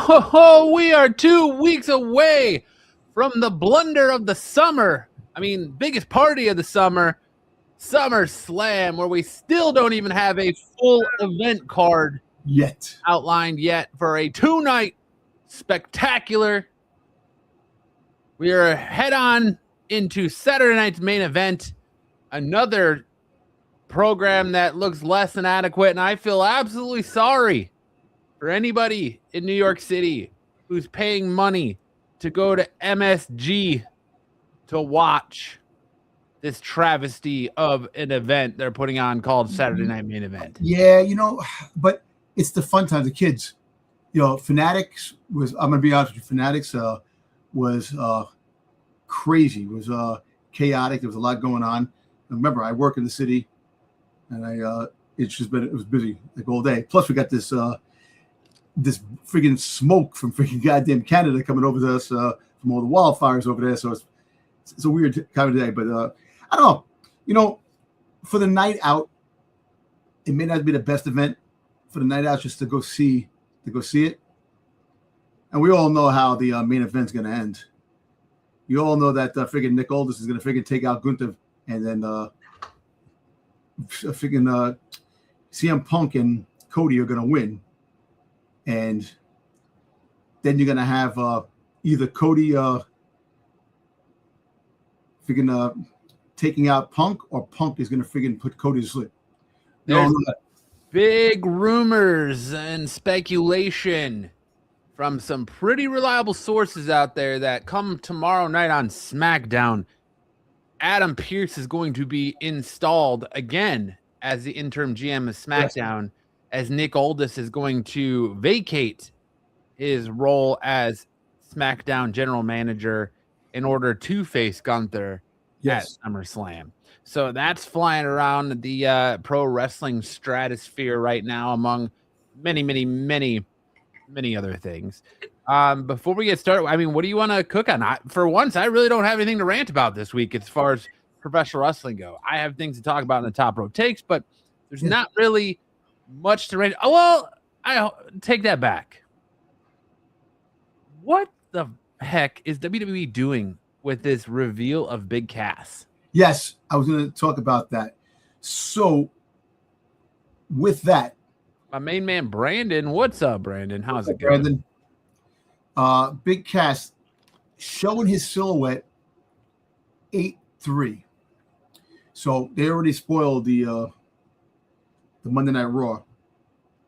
Oh, we are 2 weeks away from the blunder of the summer. I mean, biggest party of the summer, SummerSlam, where we still don't even have a full event card outlined yet for a 2-night spectacular. We are head on into Saturday night's main event, another program that looks less than adequate, and I feel absolutely sorry for anybody in New York City who's paying money to go to MSG to watch this travesty of an event they're putting on called Saturday Night Main Event. Yeah, but it's the fun time. The kids, Fanatics was, I'm going to be honest with you, Fanatics was crazy. It was chaotic. There was a lot going on. Remember, I work in the city, and it was busy like all day. Plus, we got this freaking smoke from freaking goddamn Canada coming over to us from all the wildfires over there. So it's a weird kind of day. But I don't know. For the night out, it may not be the best event for the night out, just to go see it. And we all know how the main event's going to end. You all know that freaking Nick Aldis is going to freaking take out Gunther, and then freaking CM Punk and Cody are going to win. And then you're going to have either Cody freaking taking out Punk, or Punk is going to freaking put Cody to sleep. There's big rumors and speculation from some pretty reliable sources out there that come tomorrow night on SmackDown, Adam Pearce is going to be installed again as the interim GM of SmackDown, as Nick Aldis is going to vacate his role as SmackDown general manager in order to face Gunther at SummerSlam. So that's flying around the pro wrestling stratosphere right now, among many, many, many, many other things. Before we get started, I mean, what do you want to cook on? For once, I really don't have anything to rant about this week as far as professional wrestling go. I have things to talk about in the top rope takes, but there's not really much to rant. Oh, well, I take that back. What the heck is WWE doing with this reveal of Big Cass? Yes, I was going to talk about that. So, with that, my main man Brandon, what's up, Brandon? How's it going? Brandon, Big Cass showing his silhouette 8-3. So they already spoiled the Monday Night Raw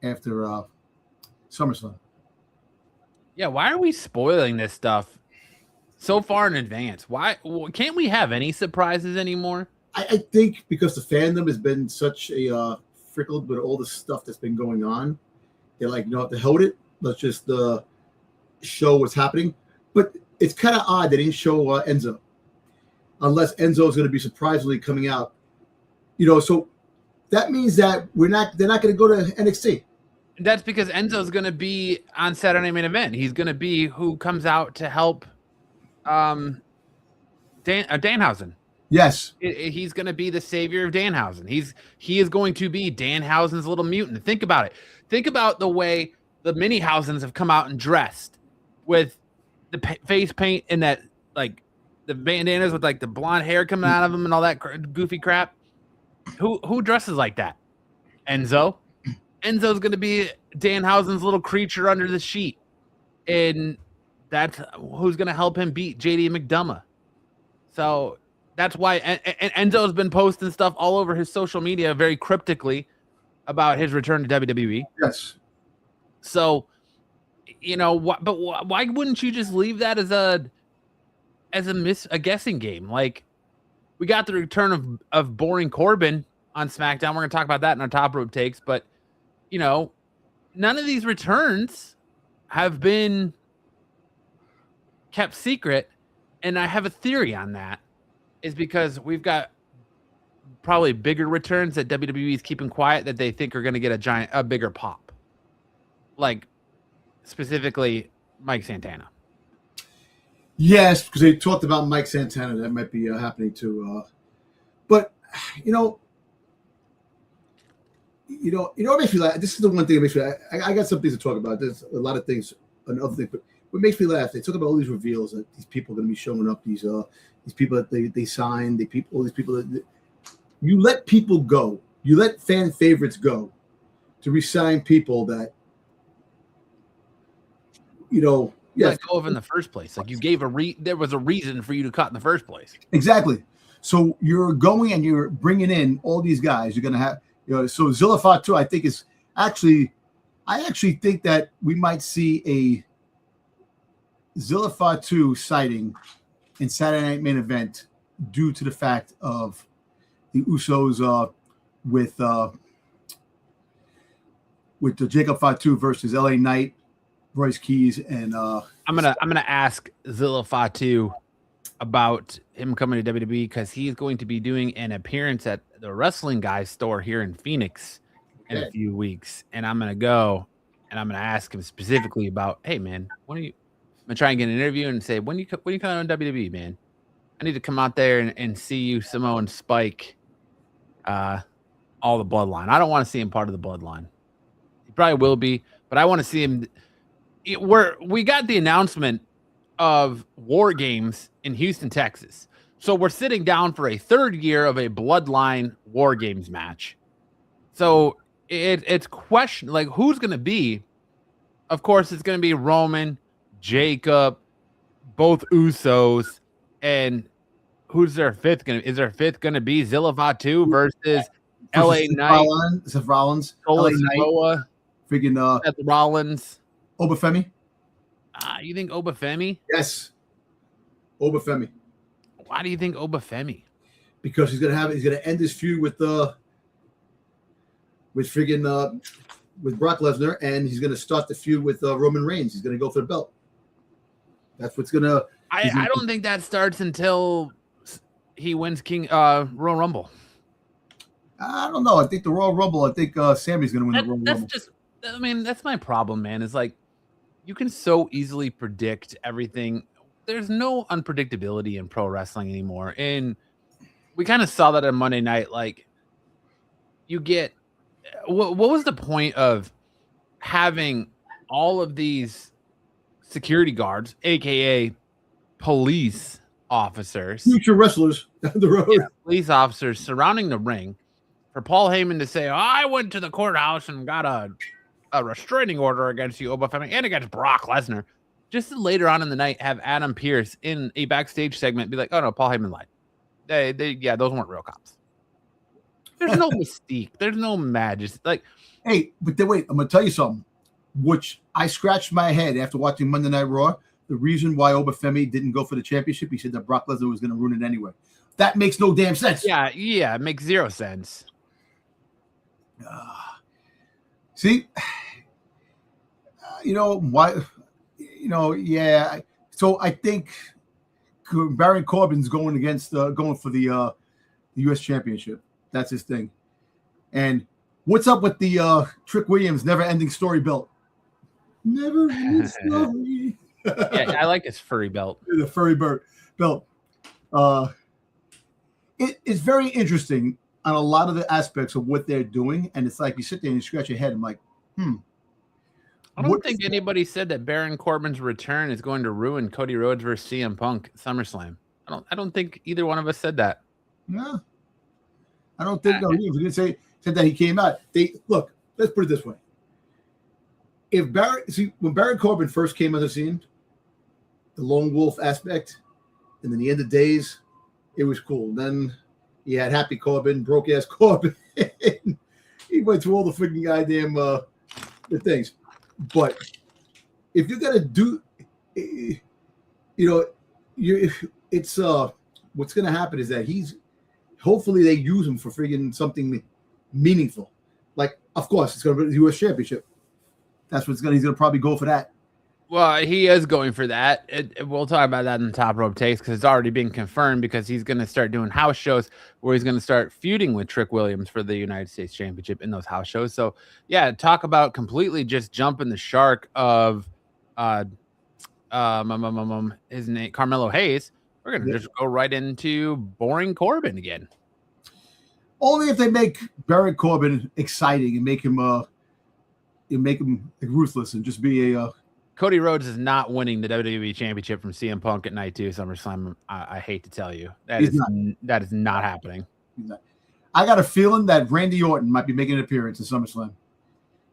after SummerSlam. Yeah, why are we spoiling this stuff so far in advance? Why can't we have any surprises anymore? I think because the fandom has been such a frickled with all the stuff that's been going on. They're like, to hold it. Let's just show what's happening. But it's kind of odd they didn't show Enzo, unless Enzo is going to be surprisingly coming out. So that means that they're not going to go to NXT. That's because Enzo's going to be on Saturday Main Event. He's going to be who comes out to help Danhausen. Yes. He's going to be the savior of Danhausen. He is going to be Danhausen's little mutant. Think about it. Think about the way the Mini-Hausens have come out and dressed with the face paint and that, like, the bandanas with, like, the blonde hair coming out of them and all that goofy crap. Who dresses like that? Enzo. Enzo's going to be Danhausen's little creature under the sheet. And that's who's going to help him beat JD McDonough. So that's why Enzo's been posting stuff all over his social media very cryptically about his return to WWE. Yes. So, but why wouldn't you just leave that as a guessing game? Like, we got the return of boring Corbin on SmackDown. We're going to talk about that in our top rope takes, but none of these returns have been kept secret. And I have a theory on that, is because we've got probably bigger returns that WWE is keeping quiet that they think are going to get a bigger pop. Like, specifically Mike Santana. Yes, because they talked about Mike Santana. That might be happening too. But it makes me laugh. This is the one thing that makes me. I got some things to talk about. There's a lot of things another thing. But what makes me laugh, they talk about all these reveals that these people are going to be showing up. These people that they signed, all these people that you let people go. You let fan favorites go to resign people that let go of in the first place. Like you gave there was a reason for you to cut in the first place. Exactly. So you're going and you're bringing in all these guys. You're going to have, so Zilla Fatu, I think I actually think that we might see a Zilla Fatu sighting in Saturday Night Main Event due to the fact of the Usos with the Jacob Fatu versus LA Knight, Royce Keys, and I'm gonna ask Zilla Fatu about him coming to WWE because he's going to be doing an appearance at the Wrestling Guys store here in Phoenix in a few weeks, and I'm gonna go and I'm gonna ask him specifically about, hey man, I'm gonna try and get an interview and say, when you come on WWE, man, I need to come out there and see you, Samoa and Spike, all the bloodline. I don't want to see him part of the bloodline. He probably will be, but I want to see him. We got the announcement of War Games in Houston, Texas. So we're sitting down for a third year of a bloodline War Games match. So it's question, like, who's going to be? Of course, it's going to be Roman, Jacob, both Usos, and who's their fifth going to? Is their fifth going to be Zilla Fatu versus LA Knight? Seth Rollins, LA Knight, freaking Seth Rollins, Obafemi. You think Obafemi? Yes, Obafemi. Why do you think Obafemi? Because he's gonna end his feud with Brock Lesnar, and he's gonna start the feud with Roman Reigns. He's gonna go for the belt. That's what's gonna. I don't think that starts until he wins Royal Rumble. I don't know. I think the Royal Rumble. I think Sammy's gonna win the Royal Rumble. That's my problem, man. Is like you can so easily predict everything. There's no unpredictability in pro wrestling anymore, and we kind of saw that on Monday night. Like, you get what was the point of having all of these security guards, aka police officers, future wrestlers down the road, police officers surrounding the ring, for Paul Heyman to say, I went to the courthouse and got a restraining order against you, Obafemi, and against Brock Lesnar. Just to later on in the night have Adam Pearce in a backstage segment be like, oh no, Paul Heyman lied. Those weren't real cops. There's no mystique. There's no magic. Like, hey, but then wait, I'm gonna tell you something. Which I scratched my head after watching Monday Night Raw. The reason why Obafemi didn't go for the championship, he said that Brock Lesnar was going to ruin it anyway. That makes no damn sense. Yeah, it makes zero sense. See, why? Yeah. So I think Baron Corbin's going for the U.S. Championship. That's his thing. And what's up with the Trick Williams never-ending story belt? Never-ending story. Yeah, I like his furry belt. The furry belt. It's very interesting on a lot of the aspects of what they're doing, and it's like you sit there and you scratch your head. I'm like, I don't think anybody said that Baron Corbin's return is going to ruin Cody Rhodes versus CM Punk SummerSlam. I don't think either one of us said that. No, I don't think. No, he didn't say that he came out. Look. Let's put it this way: when Baron Corbin first came on the scene, the lone wolf aspect, and then the end of days, it was cool. Then he had Happy Corbin, broke ass Corbin. He went through all the freaking goddamn the things. But if you're gonna do, it's what's gonna happen is that hopefully they use him for friggin' something meaningful. Like, of course, it's gonna be the U.S. Championship. That's he's gonna probably go for that. Well, he is going for that. We'll talk about that in the Top Rope Takes because it's already been confirmed because he's going to start doing house shows where he's going to start feuding with Trick Williams for the United States Championship in those house shows. So, yeah, talk about completely just jumping the shark of his name, Carmelo Hayes. We're going to just go right into boring Corbin again. Only if they make Baron Corbin exciting and make him ruthless and just be a Cody Rhodes is not winning the WWE Championship from CM Punk at Night 2 SummerSlam. I hate to tell you. That is not happening. I got a feeling that Randy Orton might be making an appearance in SummerSlam.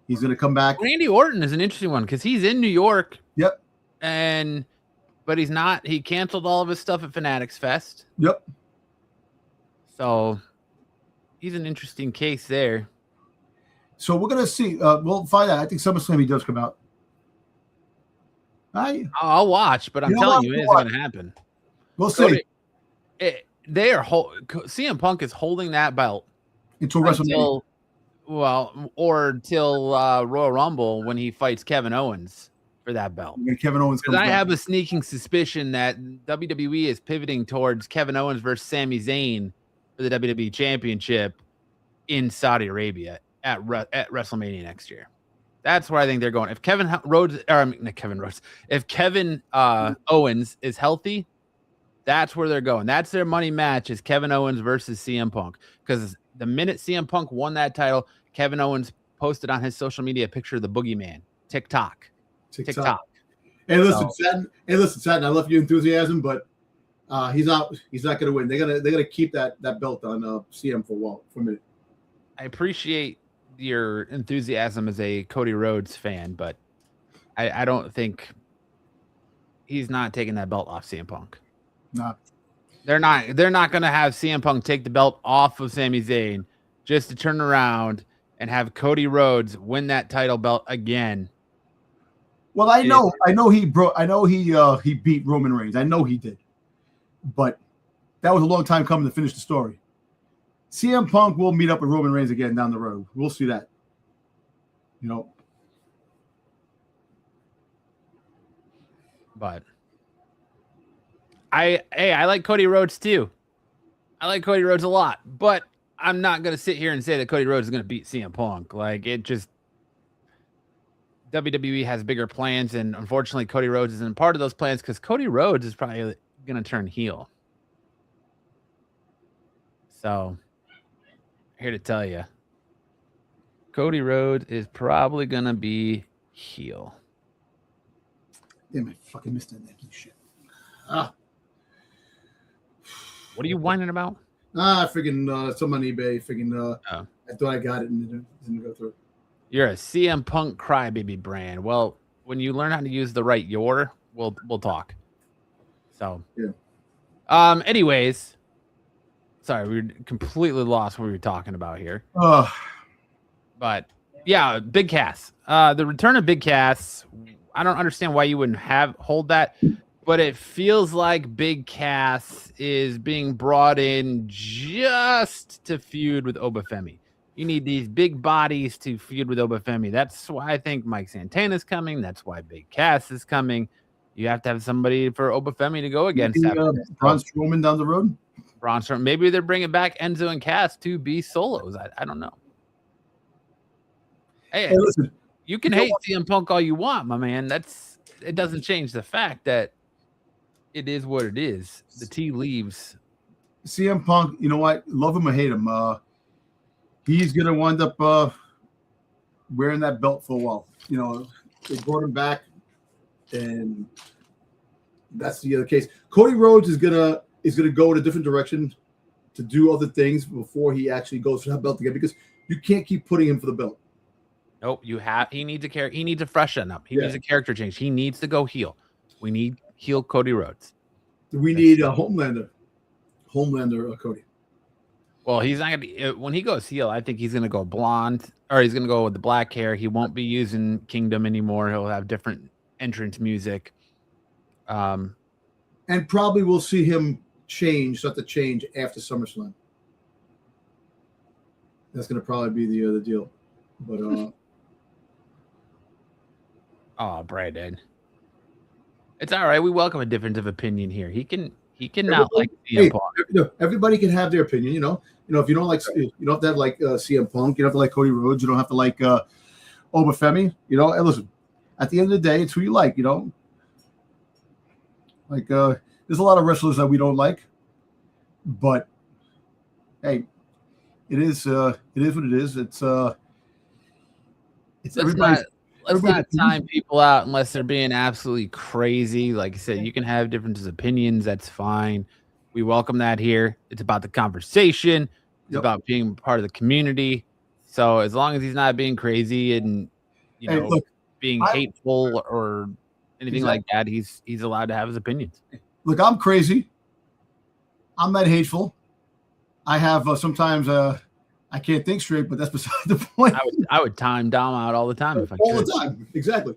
He's going to come back. Randy Orton is an interesting one because he's in New York. Yep. But he's not. He canceled all of his stuff at Fanatics Fest. Yep. So he's an interesting case there. So we're going to see. We'll find out. I think SummerSlam he does come out. I'll watch, but I'm telling you, it's going to happen. We'll see. CM Punk is holding that belt until WrestleMania. Or till Royal Rumble when he fights Kevin Owens for that belt. When Kevin Owens comes I have a sneaking suspicion that WWE is pivoting towards Kevin Owens versus Sami Zayn for the WWE Championship in Saudi Arabia at WrestleMania next year. That's where I think they're going. If Kevin Owens is healthy, that's where they're going. That's their money match is Kevin Owens versus CM Punk. Because the minute CM Punk won that title, Kevin Owens posted on his social media a picture of the Boogeyman. TikTok. Hey, listen, Satin, I love your enthusiasm, but he's not going to win. They're gonna keep that belt on CM for a minute. I appreciate your enthusiasm as a Cody Rhodes fan, but I don't think he's not taking that belt off CM Punk. No. They're not going to have CM Punk take the belt off of Sami Zayn just to turn around and have Cody Rhodes win that title belt again. Well, I know he beat Roman Reigns. I know he did. But that was a long time coming to finish the story. CM Punk will meet up with Roman Reigns again down the road. We'll see that. But I like Cody Rhodes too. I like Cody Rhodes a lot, but I'm not going to sit here and say that Cody Rhodes is going to beat CM Punk. Like, it just, WWE has bigger plans, and unfortunately Cody Rhodes isn't part of those plans because Cody Rhodes is probably going to turn heel. So, here to tell you, Cody Rhodes is probably going to be heel. Damn, I fucking missed that shit. What are you whining about? Freaking some on eBay. I thought I got it and it didn't go through. You're a CM Punk crybaby brand. Well, when you learn how to use the right we'll talk. So yeah. Anyways, sorry, we were completely lost what we were talking about here. But yeah, Big Cass. The return of Big Cass. I don't understand why you wouldn't hold that. But it feels like Big Cass is being brought in just to feud with Obafemi. You need these big bodies to feud with Obafemi. That's why I think Mike Santana's coming. That's why Big Cass is coming. You have to have somebody for Obafemi to go against. Braun Strowman down the road? Braun Strowman. Maybe they're bringing back Enzo and Cass to be solos. I don't know. Hey, listen, you can hate CM Punk all you want, my man. It doesn't change the fact that it is what it is. The tea leaves. CM Punk, you know what? Love him or hate him, he's going to wind up wearing that belt for a while. They brought him back, and that's the other case. Cody Rhodes is gonna go in a different direction to do other things before he actually goes for that belt again, because you can't keep putting him for the belt. Nope, he needs a freshen up. He needs a character change. He needs to go heel. We need heel Cody Rhodes. We need a Homelander Cody. Well, he's not gonna when he goes heel. I think he's gonna go blonde, or he's gonna go with the black hair. He won't be using Kingdom anymore. He'll have different entrance music. And probably we'll see him change after SummerSlam. That's gonna probably be the other deal. But Brandon. It's all right. We welcome a difference of opinion here. He can not like CM Punk. Everybody can have their opinion. If you don't like, you don't have to have like CM Punk. You don't have to like Cody Rhodes. You don't have to like Obafemi. And listen, at the end of the day, it's who you like. Like there's a lot of wrestlers that we don't like, but hey, it is what it is. It's everybody. let's not time people out unless they're being absolutely crazy. Like I said, you can have differences of opinions. That's fine. We welcome that here. It's about the conversation. It's about being part of the community. So as long as he's not being crazy and being hateful or anything like that, he's allowed to have his opinions. Look, I'm crazy. I'm not hateful. I have sometimes I can't think straight, but that's beside the point. I would time Dom out all the time if I could. All the time, exactly.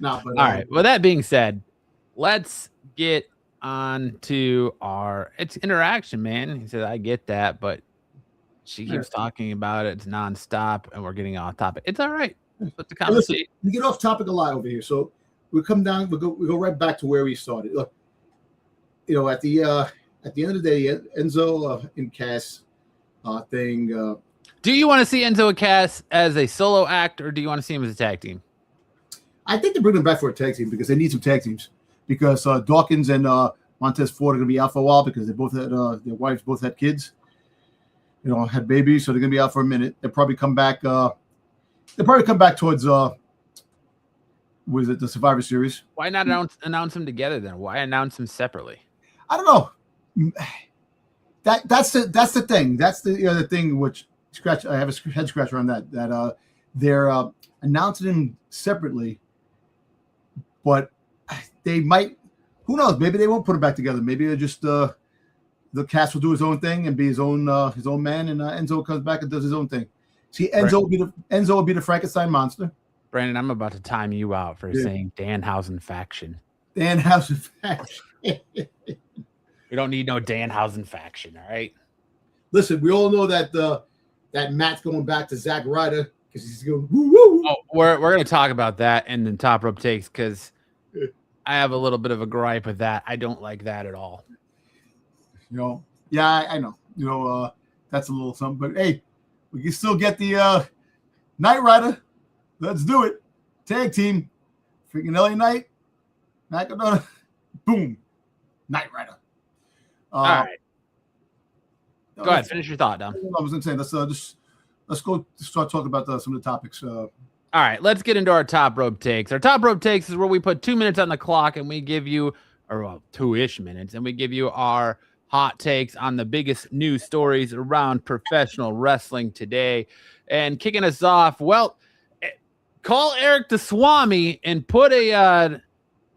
No, but all right. Well, that being said, let's get on to it's interaction, man. He said, I get that, but she keeps talking about it. It's nonstop, and we're getting off topic. It's all right. But the conversation. Listen, we get off topic a lot over here, so we come down. We go right back to where we started. Look, at the end of the day, Enzo and Cass thing. Do you want to see Enzo and Cass as a solo act, or do you want to see him as a tag team? I think they bring them back for a tag team because they need some tag teams. Because Dawkins and Montez Ford are going to be out for a while because they both had their wives both had kids, had babies, so they're going to be out for a minute. They'll probably come back. They'll probably come back towards the Survivor Series. Why not announce them together then? Why announce them separately? I don't know. That's the thing. That's the thing which I have a head scratcher on that. That they're announcing them separately, but they might. Who knows? Maybe they won't put them back together. Maybe they're just the Cass will do his own thing and be his own man, and Enzo comes back and does his own thing. See, Enzo will be the Frankenstein monster. Brandon, I'm about to time you out for saying Danhausen faction. Danhausen faction. We don't need no Danhausen faction, all right? Listen, we all know that that Matt's going back to Zack Ryder because he's going woo woo. Oh, we're going to talk about that in the top rope takes because I have a little bit of a gripe with that. I don't like that at all. Yeah, I know. That's a little something, but hey, we can still get the Knight Rider. Let's do it. Tag team. Freaking LA Knight. Boom. Knight Rider. All right. Go ahead. Finish your thought, Dom. I was going to say, let's go start talking about some of the topics. All right. Let's get into our top rope takes. Our top rope takes is where we put 2 minutes on the clock and we give you, or 2-ish minutes, and we give you our hot takes on the biggest news stories around professional wrestling today. And kicking us off, call Eric the Swami and put a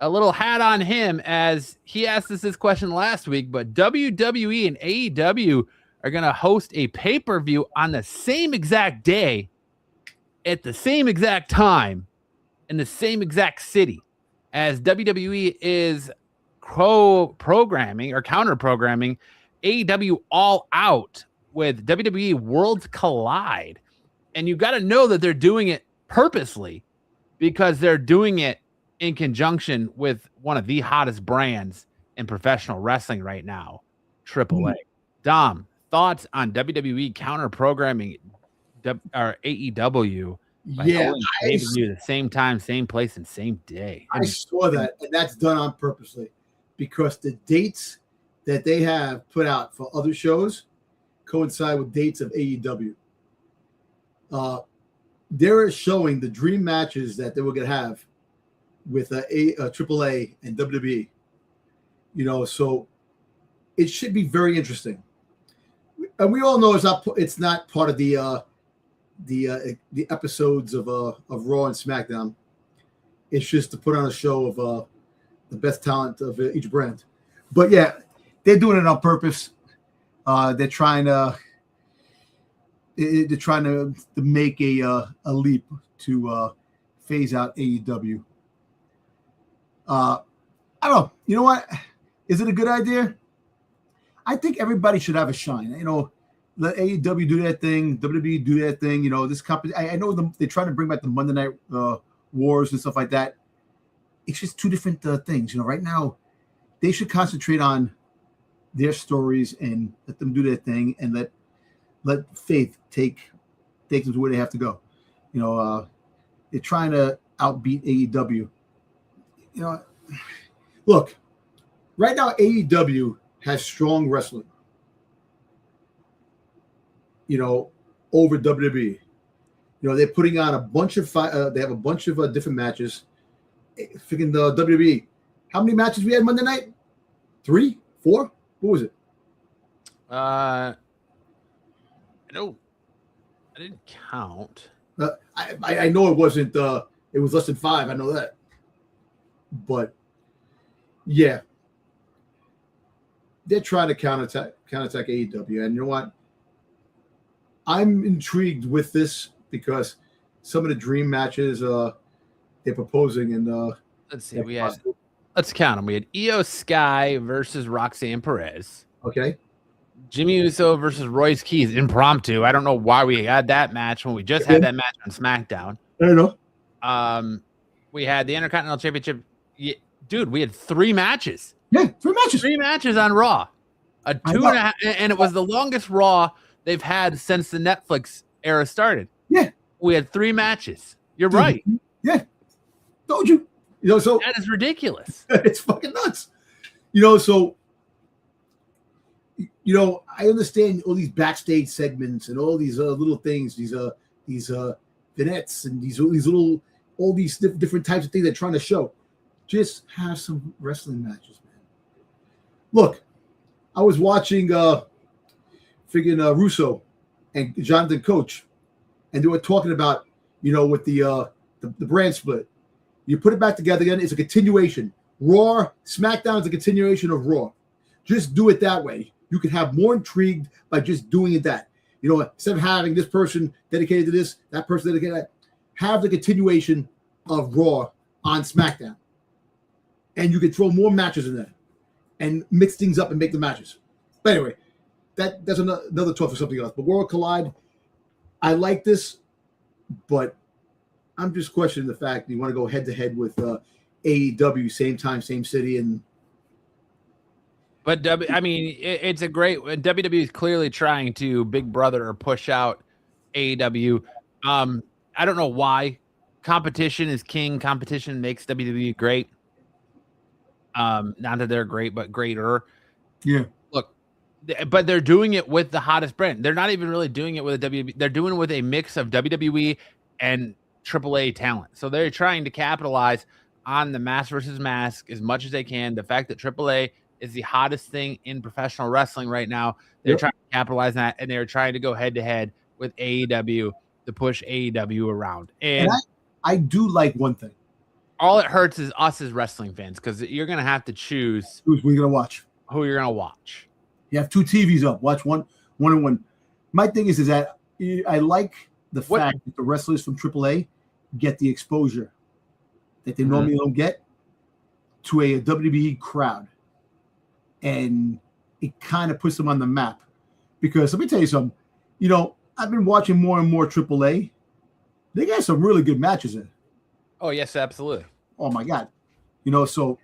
little hat on him as he asked us this question last week, but WWE and AEW are going to host a pay-per-view on the same exact day at the same exact time in the same exact city as WWE is programming or counter-programming AEW All Out with WWE Worlds Collide. And you got to know that they're doing it purposely because they're doing it in conjunction with one of the hottest brands in professional wrestling right now, AAA. Dom, thoughts on WWE counter-programming or AEW? Yeah, the same time, same place, and same day. I saw that, and that's done on purposely because the dates that they have put out for other shows coincide with dates of AEW. They're showing the dream matches that they were going to have with AAA and WWE. So it should be very interesting. And we all know it's not part of the episodes of Raw and SmackDown. It's just to put on a show of the best talent of each brand. But yeah, they're doing it on purpose. They're trying to make a leap to phase out AEW. I don't know. You know what? Is it a good idea? I think everybody should have a shine. Let AEW do their thing, WWE do their thing. This company. I know they're trying to bring back the Monday Night Wars and stuff like that. It's just two different things. Right now, they should concentrate on their stories and let them do their thing and let Faith take them to where they have to go. They're trying to outbeat AEW. Look, right now AEW has strong wrestling. Over WWE. You know, they're putting on a bunch of they have a bunch of different matches. Freaking the WWE. How many matches we had Monday night? 3, 4. What was it? I didn't count. I know it wasn't. It was less than 5. I know that. But yeah, they're trying to counterattack AEW, and you know what? I'm intrigued with this because some of the dream matches they're proposing, and let's see, let's count them. We had Io Sky versus Roxanne Perez. Okay. Jimmy Uso versus Royce Keys, impromptu. I don't know why we had that match when we just had that match on SmackDown. I don't know. We had the Intercontinental Championship. Dude, we had 3 matches. Yeah, 3 matches. 3 matches on Raw. A 2.5, and it was the longest Raw they've had since the Netflix era started. Yeah. We had 3 matches. You're right. Yeah. Told you. You know, so that is ridiculous. It's fucking nuts. You know, so you know, I understand all these backstage segments and all these little things, these vignettes and these little all these different types of things they're trying to show. Just have some wrestling matches, man. Look, I was watching Russo and Jonathan Coach, and they were talking about, you know, with the brand split. You put it back together again, it's a continuation. Raw, SmackDown is a continuation of Raw. Just do it that way. You can have more intrigued by just doing it that. You know, instead of having this person dedicated to this, that person dedicated to that, have the continuation of Raw on SmackDown. And you can throw more matches in there and mix things up and make the matches. But anyway, that's another talk for something else. But World Collide, I like this, but I'm just questioning the fact that you want to go head to head with AEW, same time, same city, and. But I mean, it's a great. WWE is clearly trying to big brother or push out AEW. I don't know why. Competition is king. Competition makes WWE great. Not that they're great, but greater. Yeah. Look, but they're doing it with the hottest brand. They're not even really doing it with a WWE. They're doing it with a mix of WWE and AAA talent. So they're trying to capitalize on the mass versus mask as much as they can. The fact that AAA is the hottest thing in professional wrestling right now. They're trying to capitalize on that, and they're trying to go head to head with AEW to push AEW around. And I do like one thing. All it hurts is us as wrestling fans, because you're going to have to choose who you're going to watch. Who you're going to watch. You have 2 TVs up. Watch one and one. My thing is that I like the fact that the wrestlers from AAA get the exposure that they normally don't get to a WWE crowd. And it kind of puts them on the map. Because let me tell you something. You know, I've been watching more and more AAA. They got some really good matches in. Oh, yes, absolutely. Oh, my God. You know, so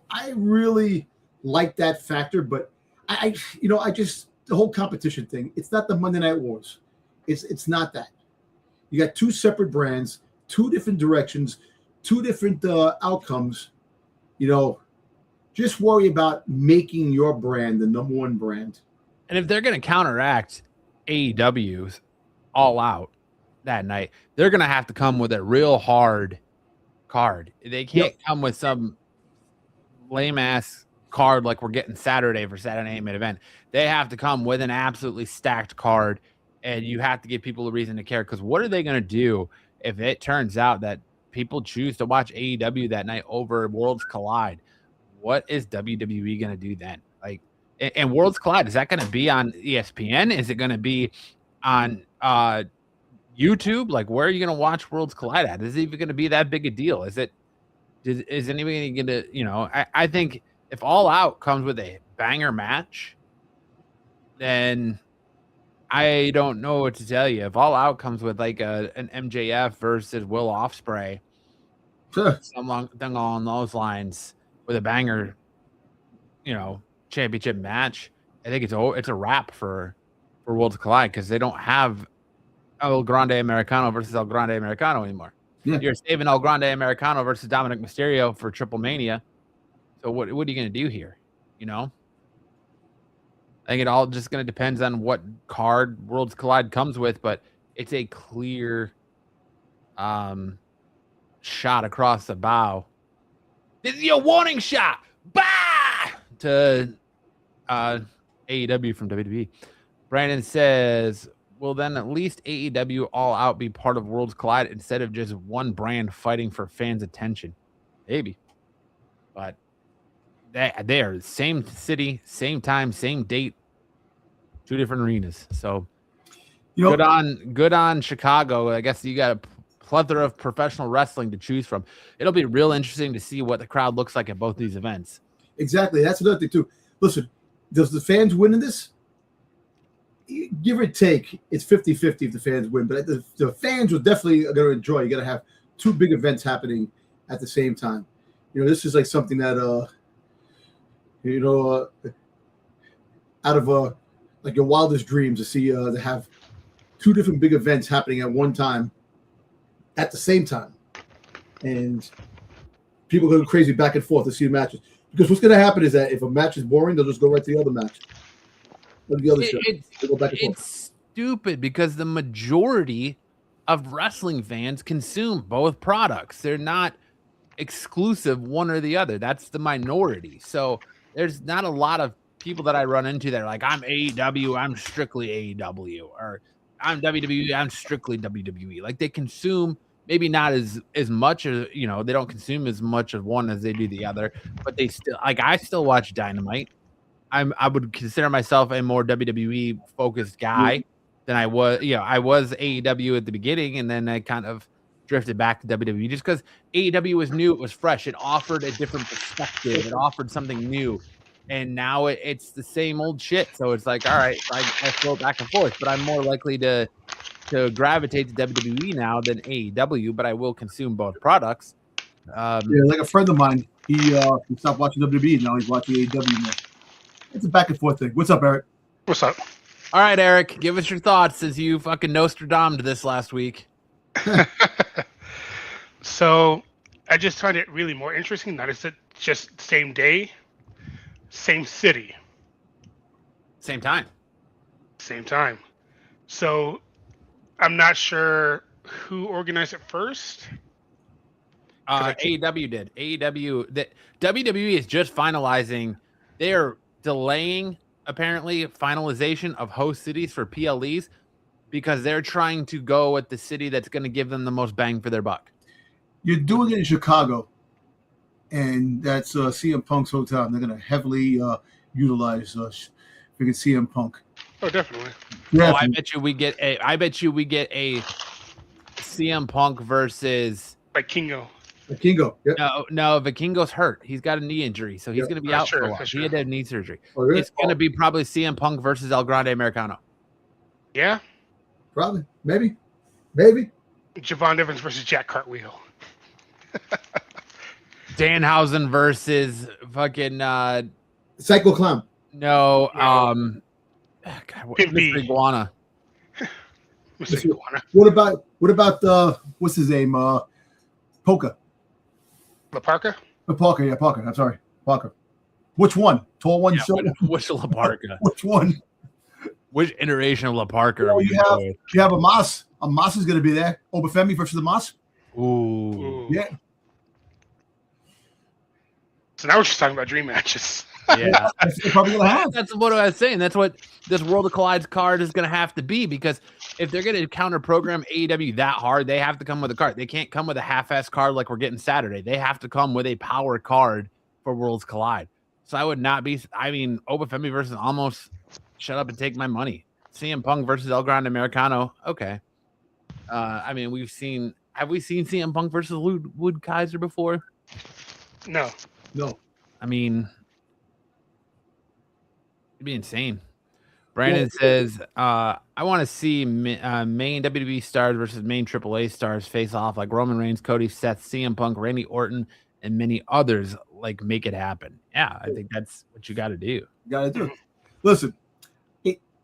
I really like that factor. But I just, the whole competition thing, it's not the Monday Night Wars. It's not that. You got 2 separate brands, 2 different directions, 2 different outcomes. You know, just worry about making your brand the number 1 brand. And if they're going to counteract AEW's All Out that night, they're going to have to come with a real hard card. They can't come with some lame-ass card like we're getting Saturday for Saturday Night Main Event. They have to come with an absolutely stacked card, and you have to give people a reason to care, because what are they going to do if it turns out that people choose to watch AEW that night over Worlds Collide? What is WWE going to do then? Like, and Worlds Collide, is that going to be on ESPN? Is it going to be on YouTube? Like, where are you going to watch Worlds Collide at? Is it even going to be that big a deal? Is anybody going to, you know, I think if All Out comes with a banger match, then I don't know what to tell you. If All Out comes with like an MJF versus Will Ospreay, something along those lines, with a banger, you know, championship match, I think it's a wrap for Worlds Collide, because they don't have El Grande Americano versus El Grande Americano anymore. Yeah. You're saving El Grande Americano versus Dominic Mysterio for Triple Mania. So what are you going to do here? You know, I think it all just going to depends on what card Worlds Collide comes with, but it's a clear shot across the bow. This is your warning shot. Bah! To AEW from WWE. Brandon says, will then at least AEW All Out be part of Worlds Collide instead of just one brand fighting for fans' attention? Maybe. But they are the same city, same time, same date, 2 different arenas. So good on Chicago. I guess you got a plethora of professional wrestling to choose from. It'll be real interesting to see what the crowd looks like at both these events. Exactly. That's another thing too. Listen, does the fans win in this? Give or take, it's 50-50 if the fans win, but the fans will definitely going to enjoy. You got to have 2 big events happening at the same time. This is like something that out of like your wildest dreams to see to have 2 different big events happening at one time, at the same time, and people go crazy back and forth to see the matches. Because what's going to happen is that if a match is boring, they'll just go right to the other match. It's stupid because the majority of wrestling fans consume both products. They're not exclusive one or the other. That's the minority. So there's not a lot of people that I run into that are like, I'm AEW, I'm strictly AEW, or I'm WWE, I'm strictly WWE. Like they consume maybe not as much as, they don't consume as much of one as they do the other, but they still, like, I still watch Dynamite. I would consider myself a more WWE focused guy than I was. I was AEW at the beginning, and then I kind of drifted back to WWE just because AEW was new, it was fresh, it offered a different perspective, it offered something new, and now it's the same old shit. So it's like, all right, I float back and forth, but I'm more likely to gravitate to WWE now than AEW, but I will consume both products. Like a friend of mine, he stopped watching WWE, now he's watching AEW now. It's a back and forth thing. What's up, Eric? What's up? All right, Eric, give us your thoughts since you fucking Nostradamed this last week. So I just find it really more interesting. Not is it just same day, same city, same time. So I'm not sure who organized it first. AEW did. WWE is just finalizing. They're delaying apparently finalization of host cities for PLEs because they're trying to go at the city that's going to give them the most bang for their buck. You're doing it in Chicago, and that's CM Punk's hotel. And they're going to heavily utilize CM Punk. Oh, definitely. Yeah, I bet you we get a CM Punk versus Vikingo. Yep. No, Vikingo's hurt. He's got a knee injury, so he's going to be out for a while. He had to have knee surgery. Oh, really? It's going to be probably CM Punk versus El Grande Americano. Yeah, probably, maybe. Javon Evans versus Jack Cartwheel. Danhausen versus fucking Psycho Clown. No, Mr. Iguana. Mr. Iguana. What about what's his name? Polka. La Parka? Parker, yeah, Parker. I'm sorry, Parker. Which one? Tall one? Yeah, which La Parka? Which one? Which iteration of La Parka? You have a Moss. A Moss is going to be there. Obafemi versus the Moss. Ooh. Yeah. So now we're just talking about dream matches. Yeah, that's probably going to have. That's what I was saying. That's what this World of Collides card is going to have to be, because if they're going to counter program AEW that hard, they have to come with a card. They can't come with a half-ass card like we're getting Saturday. They have to come with a power card for Worlds Collide. So I would not be. I mean, Obafemi versus almost. Shut up and take my money. CM Punk versus El Grande Americano. Okay. I mean, have we seen CM Punk versus Wood Kaiser before? No. I mean, it'd be insane. Brandon says, I want to see main WWE stars versus main AAA stars face off like Roman Reigns, Cody, Seth, CM Punk, Randy Orton, and many others. Like, make it happen. Yeah, I think that's what you got to do. You got to do. Listen,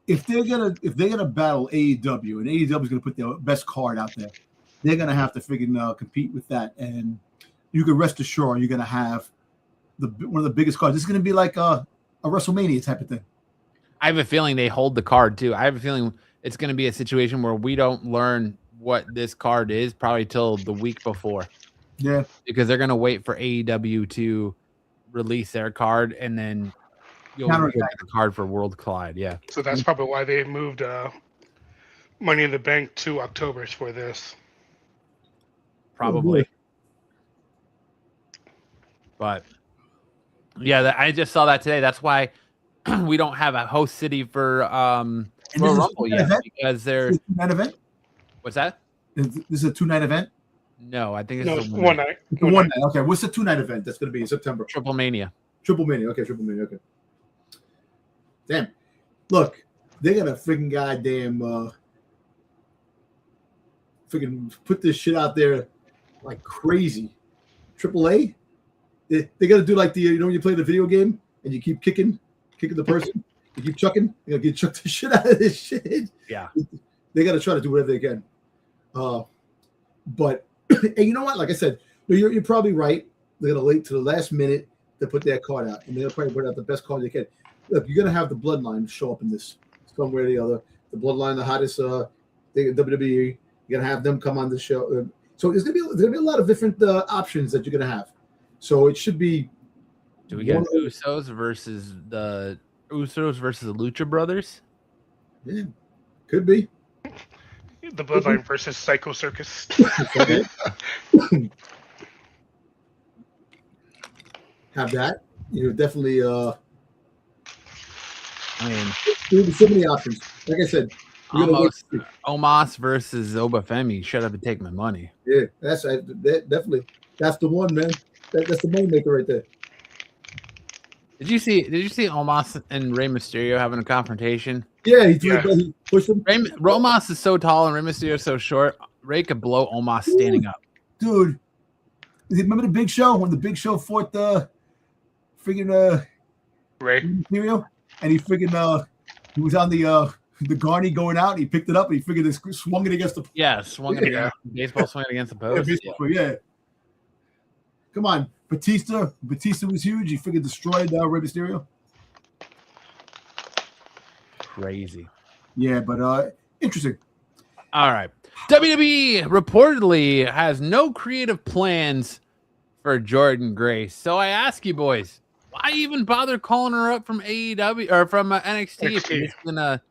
if they're gonna battle AEW and AEW is gonna put their best card out there, they're gonna have to freaking compete with that. And you can rest assured you're gonna have one of the biggest cards. This is gonna be like a WrestleMania type of thing. I have a feeling they hold the card too. I have a feeling it's going to be a situation where we don't learn what this card is probably till the week before. Yeah, because they're gonna wait for AEW to release their card, and then you'll get the card for World Collide. Yeah. So that's probably why they moved Money in the Bank to October for this. Probably. But yeah, I just saw that today. That's why we don't have a host city for Rumble yet because they're night event. What's that? This is a 2-night event. No, I think it's one night. One night. Okay, what's the 2-night event that's going to be in September? Triple Mania. Triple Mania. Okay, Triple Mania. Okay. Damn. Look, they got a freaking goddamn freaking put this shit out there like crazy. AAA. They got to do like the when you play the video game and you keep kicking the person, you keep chucking, you gotta get chucked the shit out of this shit. Yeah. They got to try to do whatever they can. But and you know what? Like I said, you're probably right. They're gonna wait to the last minute to put that card out, and they're gonna probably put out the best card they can. Look, you're gonna have the Bloodline show up in this somewhere or the other. The Bloodline, the hottest thing in WWE. You're gonna have them come on the show. So there's gonna be a lot of different options that you're gonna have. So it should be. Do we get Usos versus the Lucha Brothers? Yeah, could be. The Bloodline versus Psycho Circus. Have that. You definitely. I mean, there's so many options. Like I said, Omos versus Obafemi. Shut up and take my money. Yeah, that's definitely. That's the one, man. That's the moneymaker right there. Did you see Omos and Rey Mysterio having a confrontation? Yeah, he pushed him. Omos is so tall and Rey Mysterio is so short. Rey could blow Omos standing up. Dude, remember the Big Show when the Big Show fought the freaking Rey Mysterio, and he freaking he was on the Garney going out, and he picked it up, and he freaking swung it against the baseball swing against the post. Yeah. Come on, Batista was huge. He freaking destroyed Rey Mysterio. Crazy. Yeah, but interesting. All right. WWE reportedly has no creative plans for Jordynne Grace. So I ask you boys, why even bother calling her up from AEW or from NXT if you're just gonna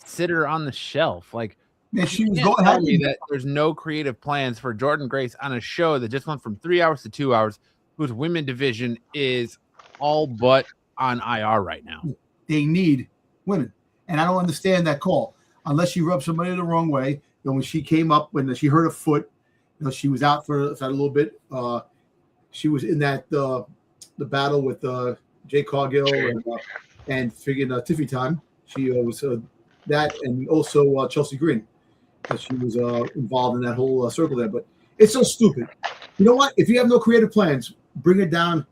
sit her on the shelf? Like, man, she was going tell me that there's no creative plans for Jordynne Grace on a show that just went from 3 hours to 2 hours, whose women division is all but on IR right now. They need women. And I don't understand that call unless she rubbed somebody the wrong way. You know, when she came up, when she hurt her foot, you know, she was out for a little bit. She was in that the battle with Jay Cargill and friggin' Tiffy Time. She was that, and also Chelsea Green. She was involved in that whole circle there. But it's so stupid. You know what? If you have no creative plans, bring it down.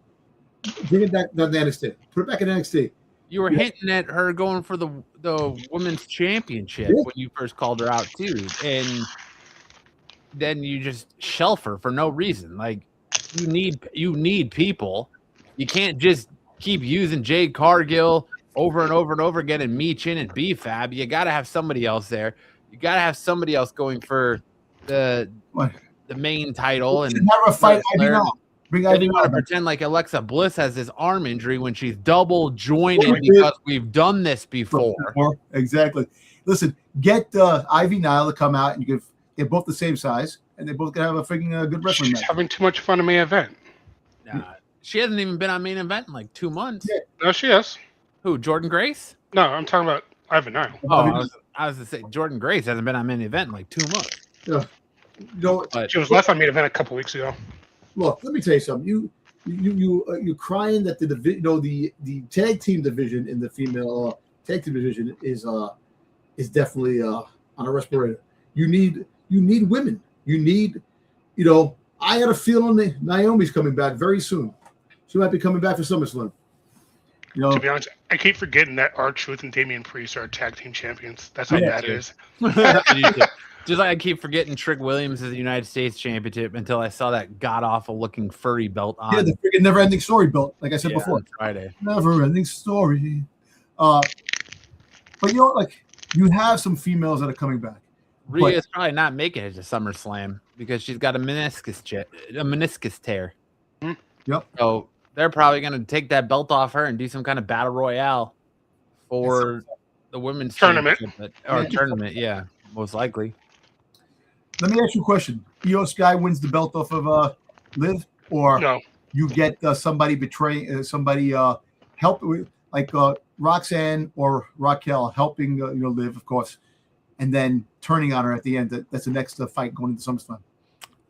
Bring it back down to NXT. Put it back in NXT. You were hinting at her going for the women's championship when you first called her out too, and then you just shelf her for no reason. Like you need people. You can't just keep using Jade Cargill over and over and over again and Meechin and B-Fab. You got to have somebody else there. You got to have somebody else going for the main title and never fight. Then you want to pretend like Alexa Bliss has this arm injury when she's double jointed because we've done this before. Exactly. Listen, get Ivy Nile to come out, and you get both the same size, and they both can have a freaking good wrestling match. She's having too much fun in main event. Nah, she hasn't even been on main event in like 2 months. Yeah. No, she has. Who? Jordynne Grace? No, I'm talking about Ivy Nile. Oh, I was to say Jordynne Grace hasn't been on main event in like 2 months. Yeah. You know, she was left on main event a couple weeks ago. Look, let me tell you something. You're crying that the tag team division in the female tag team division is definitely on a respirator. You need women. You need, I had a feeling that Naomi's coming back very soon. She might be coming back for SummerSlam. To be honest, I keep forgetting that R-Truth and Damian Priest are tag team champions. That's how bad it is. Just like I keep forgetting Trick Williams is the United States Championship until I saw that god-awful looking furry belt on. Yeah, the freaking never-ending story belt, like I said before. Friday. Never-ending story. But like you have some females that are coming back. Rhea's probably not making it to SummerSlam because she's got a meniscus tear. Yep. So they're probably going to take that belt off her and do some kind of battle royale for the women's Tournament. tournament. Yeah, most likely. Let me ask you a question. Io Sky wins the belt off of Liv, or No. you get somebody betraying somebody help with like Roxanne or Raquel helping Liv, of course, and then turning on her at the end. That's the next fight going into SummerSlam.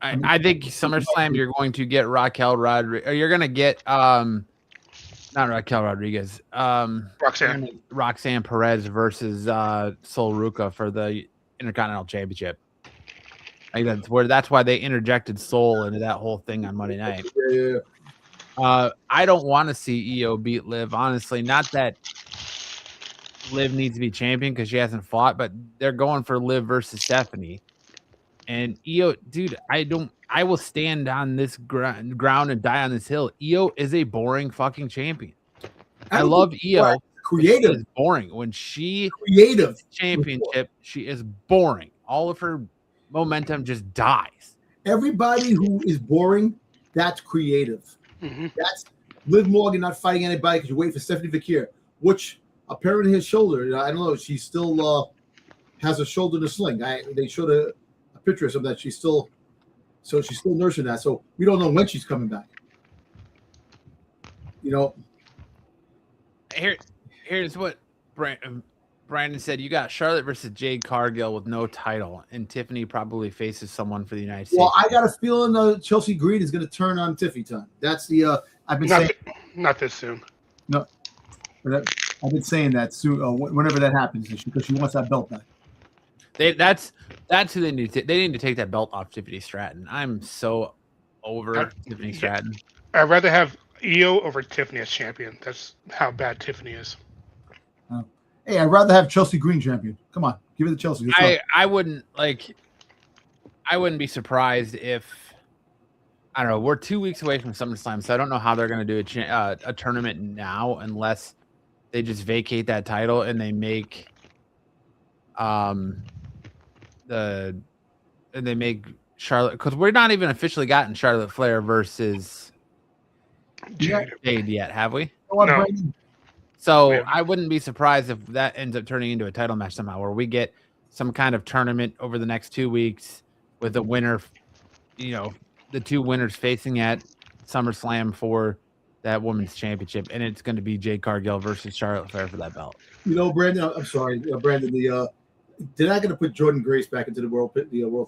I think SummerSlam you're going to get Raquel Rodriguez, or you're going to get not Raquel Rodriguez, Roxanne Perez versus Sol Ruca for the Intercontinental Championship. I think that's why they interjected Sol into that whole thing on Monday night. Yeah. I don't want to see Io beat Liv, honestly. Not that Liv needs to be champion because she hasn't fought, but they're going for Liv versus Stephanie. And Io, dude, I will stand on this ground and die on this hill. Io is a boring fucking champion. I love Io. Creative. She is boring. When she creative championship, she is boring. All of her momentum just dies. Everybody who is boring, that's creative. Mm-hmm. That's Liv Morgan not fighting anybody because you wait for Stephanie Vakir, which apparently his shoulder, I don't know, she still has a shoulder in a sling. They showed a picture of that. She's still nursing that. So we don't know when she's coming back. Here's what Brandon said. You got Charlotte versus Jade Cargill with no title, and Tiffany probably faces someone for the United States. Well, I got a feeling Chelsea Green is going to turn on Tiffy time. That's the I've been saying. Not this soon. No, I've been saying that soon. Whenever that happens, because she wants that belt back. That's who they need to. They need to take that belt off Tiffany Stratton. I'm so over Tiffany Stratton. I'd rather have Io over Tiffany as champion. That's how bad Tiffany is. Hey, I'd rather have Chelsea Green champion. Come on, give it to Chelsea. I wouldn't be surprised if, I don't know. We're 2 weeks away from SummerSlam, so I don't know how they're going to do a tournament now unless they just vacate that title and they make Charlotte, because we're not even officially gotten Charlotte Flair versus Jade yet, have we? No. So I wouldn't be surprised if that ends up turning into a title match somehow, where we get some kind of tournament over the next 2 weeks with the winner, the two winners facing at SummerSlam for that women's championship, and it's going to be Jade Cargill versus Charlotte Flair for that belt. Brandon, I'm sorry, Brandon. They're not going to put Jordan Grace back into the world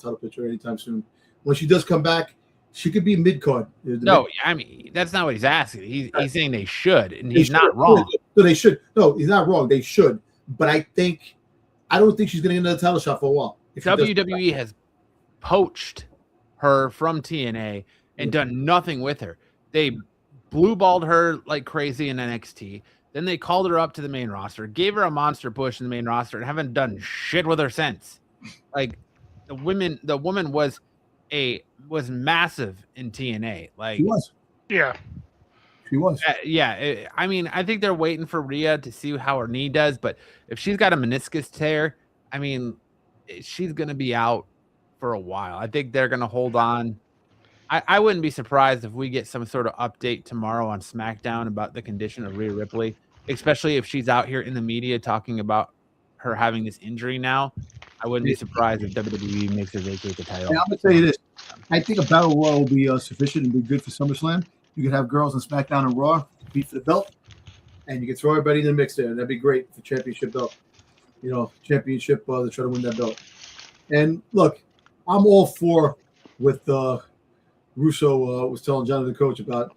title picture anytime soon. When she does come back, she could be mid-card. No, I mean, that's not what he's asking. He's saying they should, and he's not wrong. So they should. No, he's not wrong. They should. But I don't think she's going to get another title shot for a while. WWE has poached her from TNA and done nothing with her. They blue-balled her like crazy in NXT. Then they called her up to the main roster, gave her a monster push in the main roster, and haven't done shit with her since. Like the woman was massive in TNA. Like she was. Yeah. She was. I mean, I think they're waiting for Rhea to see how her knee does, but if she's got a meniscus tear, I mean, she's going to be out for a while. I think they're going to hold on. I wouldn't be surprised if we get some sort of update tomorrow on SmackDown about the condition of Rhea Ripley, especially if she's out here in the media talking about her having this injury now. I wouldn't be surprised if WWE makes her vacate the title. And I'm going to tell you this. I think a Battle Royal will be sufficient and be good for SummerSlam. You could have girls on SmackDown and Raw compete for the belt, and you can throw everybody in the mix there. That'd be great for championship belt. Championship to try to win that belt. And look, I'm all for with Russo was telling John the coach about,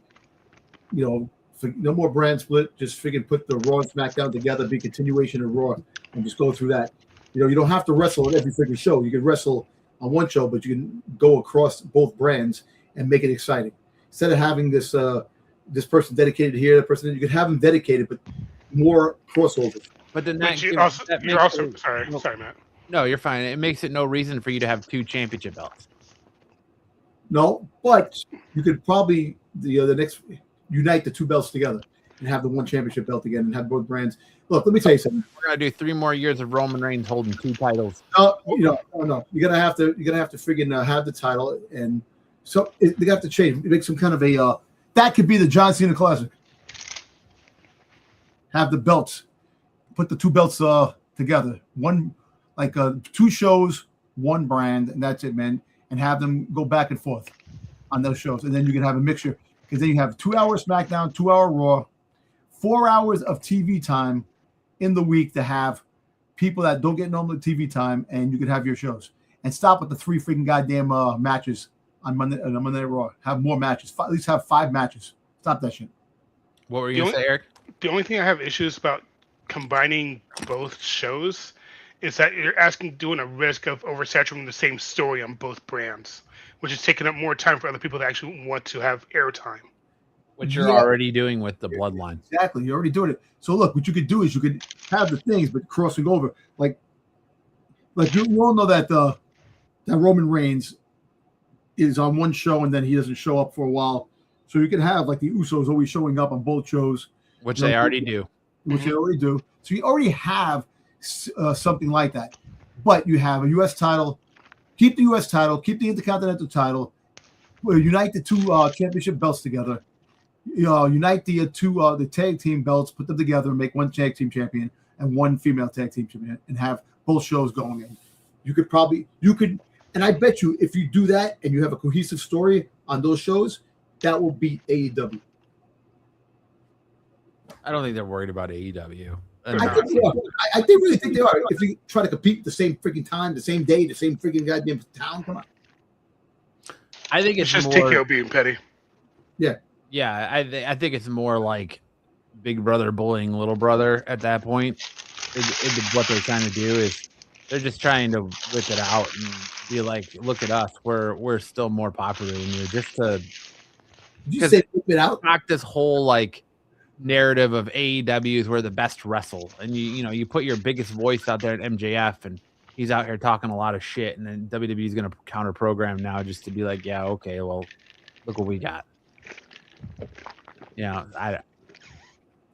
no more brand split. Just put the Raw and SmackDown together, be continuation of Raw, and just go through that. You don't have to wrestle at every freaking show. You can wrestle on one show, but you can go across both brands and make it exciting. Instead of having this person dedicated here, that person, you could have them dedicated, but more crossovers. But then sorry, Matt. No, you're fine. It makes it no reason for you to have two championship belts. No, but you could probably the next unite the two belts together and have the one championship belt again and have both brands. Look, let me tell you something. We're gonna do 3 more years of Roman Reigns holding 2 titles. No, no. You're gonna have to friggin' have the title, and so they have to change. Make some kind of a that could be the John Cena Classic. Have the belts, put the 2 belts together. One, like 2 shows, 1 brand, and that's it, man. And have them go back and forth on those shows, and then you can have a mixture because then you have 2 hour SmackDown, 2 hour Raw, 4 hours of TV time in the week to have people that don't get normal TV time, and you could have your shows. And stop with the 3 freaking goddamn matches on Monday Night Raw. Have more matches. At least have 5 matches. Stop that shit. What were you gonna say, Eric? The only thing I have issues about combining both shows is that you're doing a risk of oversaturating the same story on both brands, which is taking up more time for other people that actually want to have airtime. Which you're already doing with the Bloodline. Exactly. You're already doing it. So look, what you could do is you could have the things, but crossing over. Like you all know that that Roman Reigns is on one show and then he doesn't show up for a while. So you can have like the Usos always showing up on both shows. Which they already do. Which they already do. So you already have something like that. But you have a U.S. title. Keep the U.S. title. Keep the Intercontinental title. Unite the 2 championship belts together. Unite the 2 the tag team belts, put them together, and make 1 tag team champion and 1 female tag team champion, and have both shows going in. You could, and I bet you if you do that and you have a cohesive story on those shows, that will beat AEW. I don't think they're worried about AEW. I think they are. I really think they are. If you try to compete the same freaking time, the same day, the same freaking goddamn town, come on. I think it's just more, TKO being petty. Yeah. Yeah, I think it's more like big brother bullying little brother at that point. What they're trying to do is they're just trying to whip it out and be like, look at us, we're still more popular than you. Just to Did you say whip it out? Knock this whole like narrative of AEW is we're the best wrestle, and you put your biggest voice out there at MJF, and he's out here talking a lot of shit, and then WWE is going to counter program now just to be like, yeah, okay, well, look what we got. I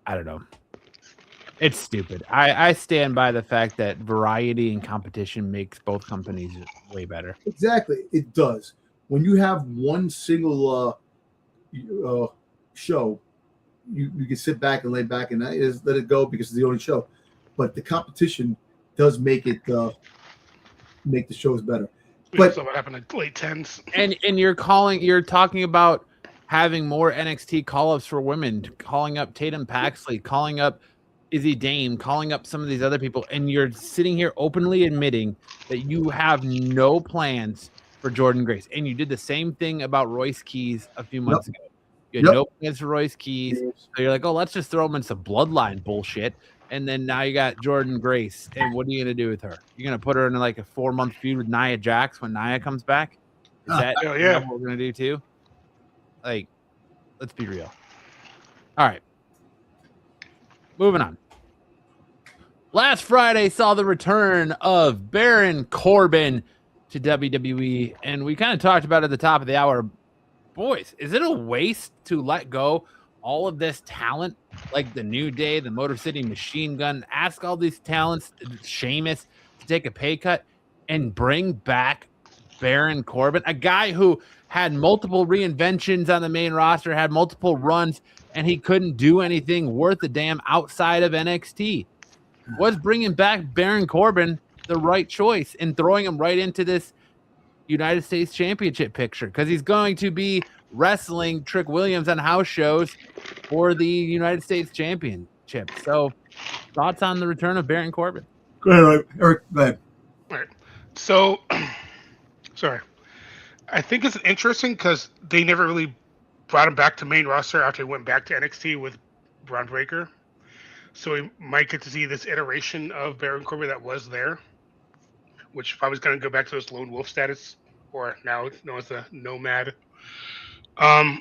don't know. It's stupid. I stand by the fact that variety and competition makes both companies way better. Exactly, it does. When you have one single show, you can sit back and lay back and let it go because it's the only show. But the competition does make it make the shows better. But what happened in the late 10s? And you're talking about having more NXT call-ups for women, calling up Tatum Paxley, calling up Izzy Dame, calling up some of these other people, and you're sitting here openly admitting that you have no plans for Jordan Grace. And you did the same thing about Royce Keys a few months ago. You had no plans for Royce Keys. So you're like, oh, let's just throw him in some bloodline bullshit. And then now you got Jordan Grace. And what are you going to do with her? You're going to put her in like a 4-month feud with Nia Jax when Nia comes back? Is that what we're going to do too? Like, let's be real. All right. Moving on. Last Friday saw the return of Baron Corbin to WWE. And we kind of talked about it at the top of the hour. Boys, is it a waste to let go all of this talent, like the New Day, the Motor City Machine Gun, ask all these talents, Sheamus, to take a pay cut and bring back Baron Corbin, a guy who had multiple reinventions on the main roster, had multiple runs, and he couldn't do anything worth a damn outside of NXT? Was bringing back Baron Corbin the right choice and throwing him right into this United States Championship picture? Because he's going to be wrestling Trick Williams on house shows for the United States Championship. So, thoughts on the return of Baron Corbin? Go ahead, Eric. Go ahead. All right. So, sorry. I think it's interesting because they never really brought him back to main roster after he went back to NXT with Braun Breaker. So we might get to see this iteration of Baron Corbin that was there, which probably is going to go back to his lone wolf status, or now it's known as a nomad. I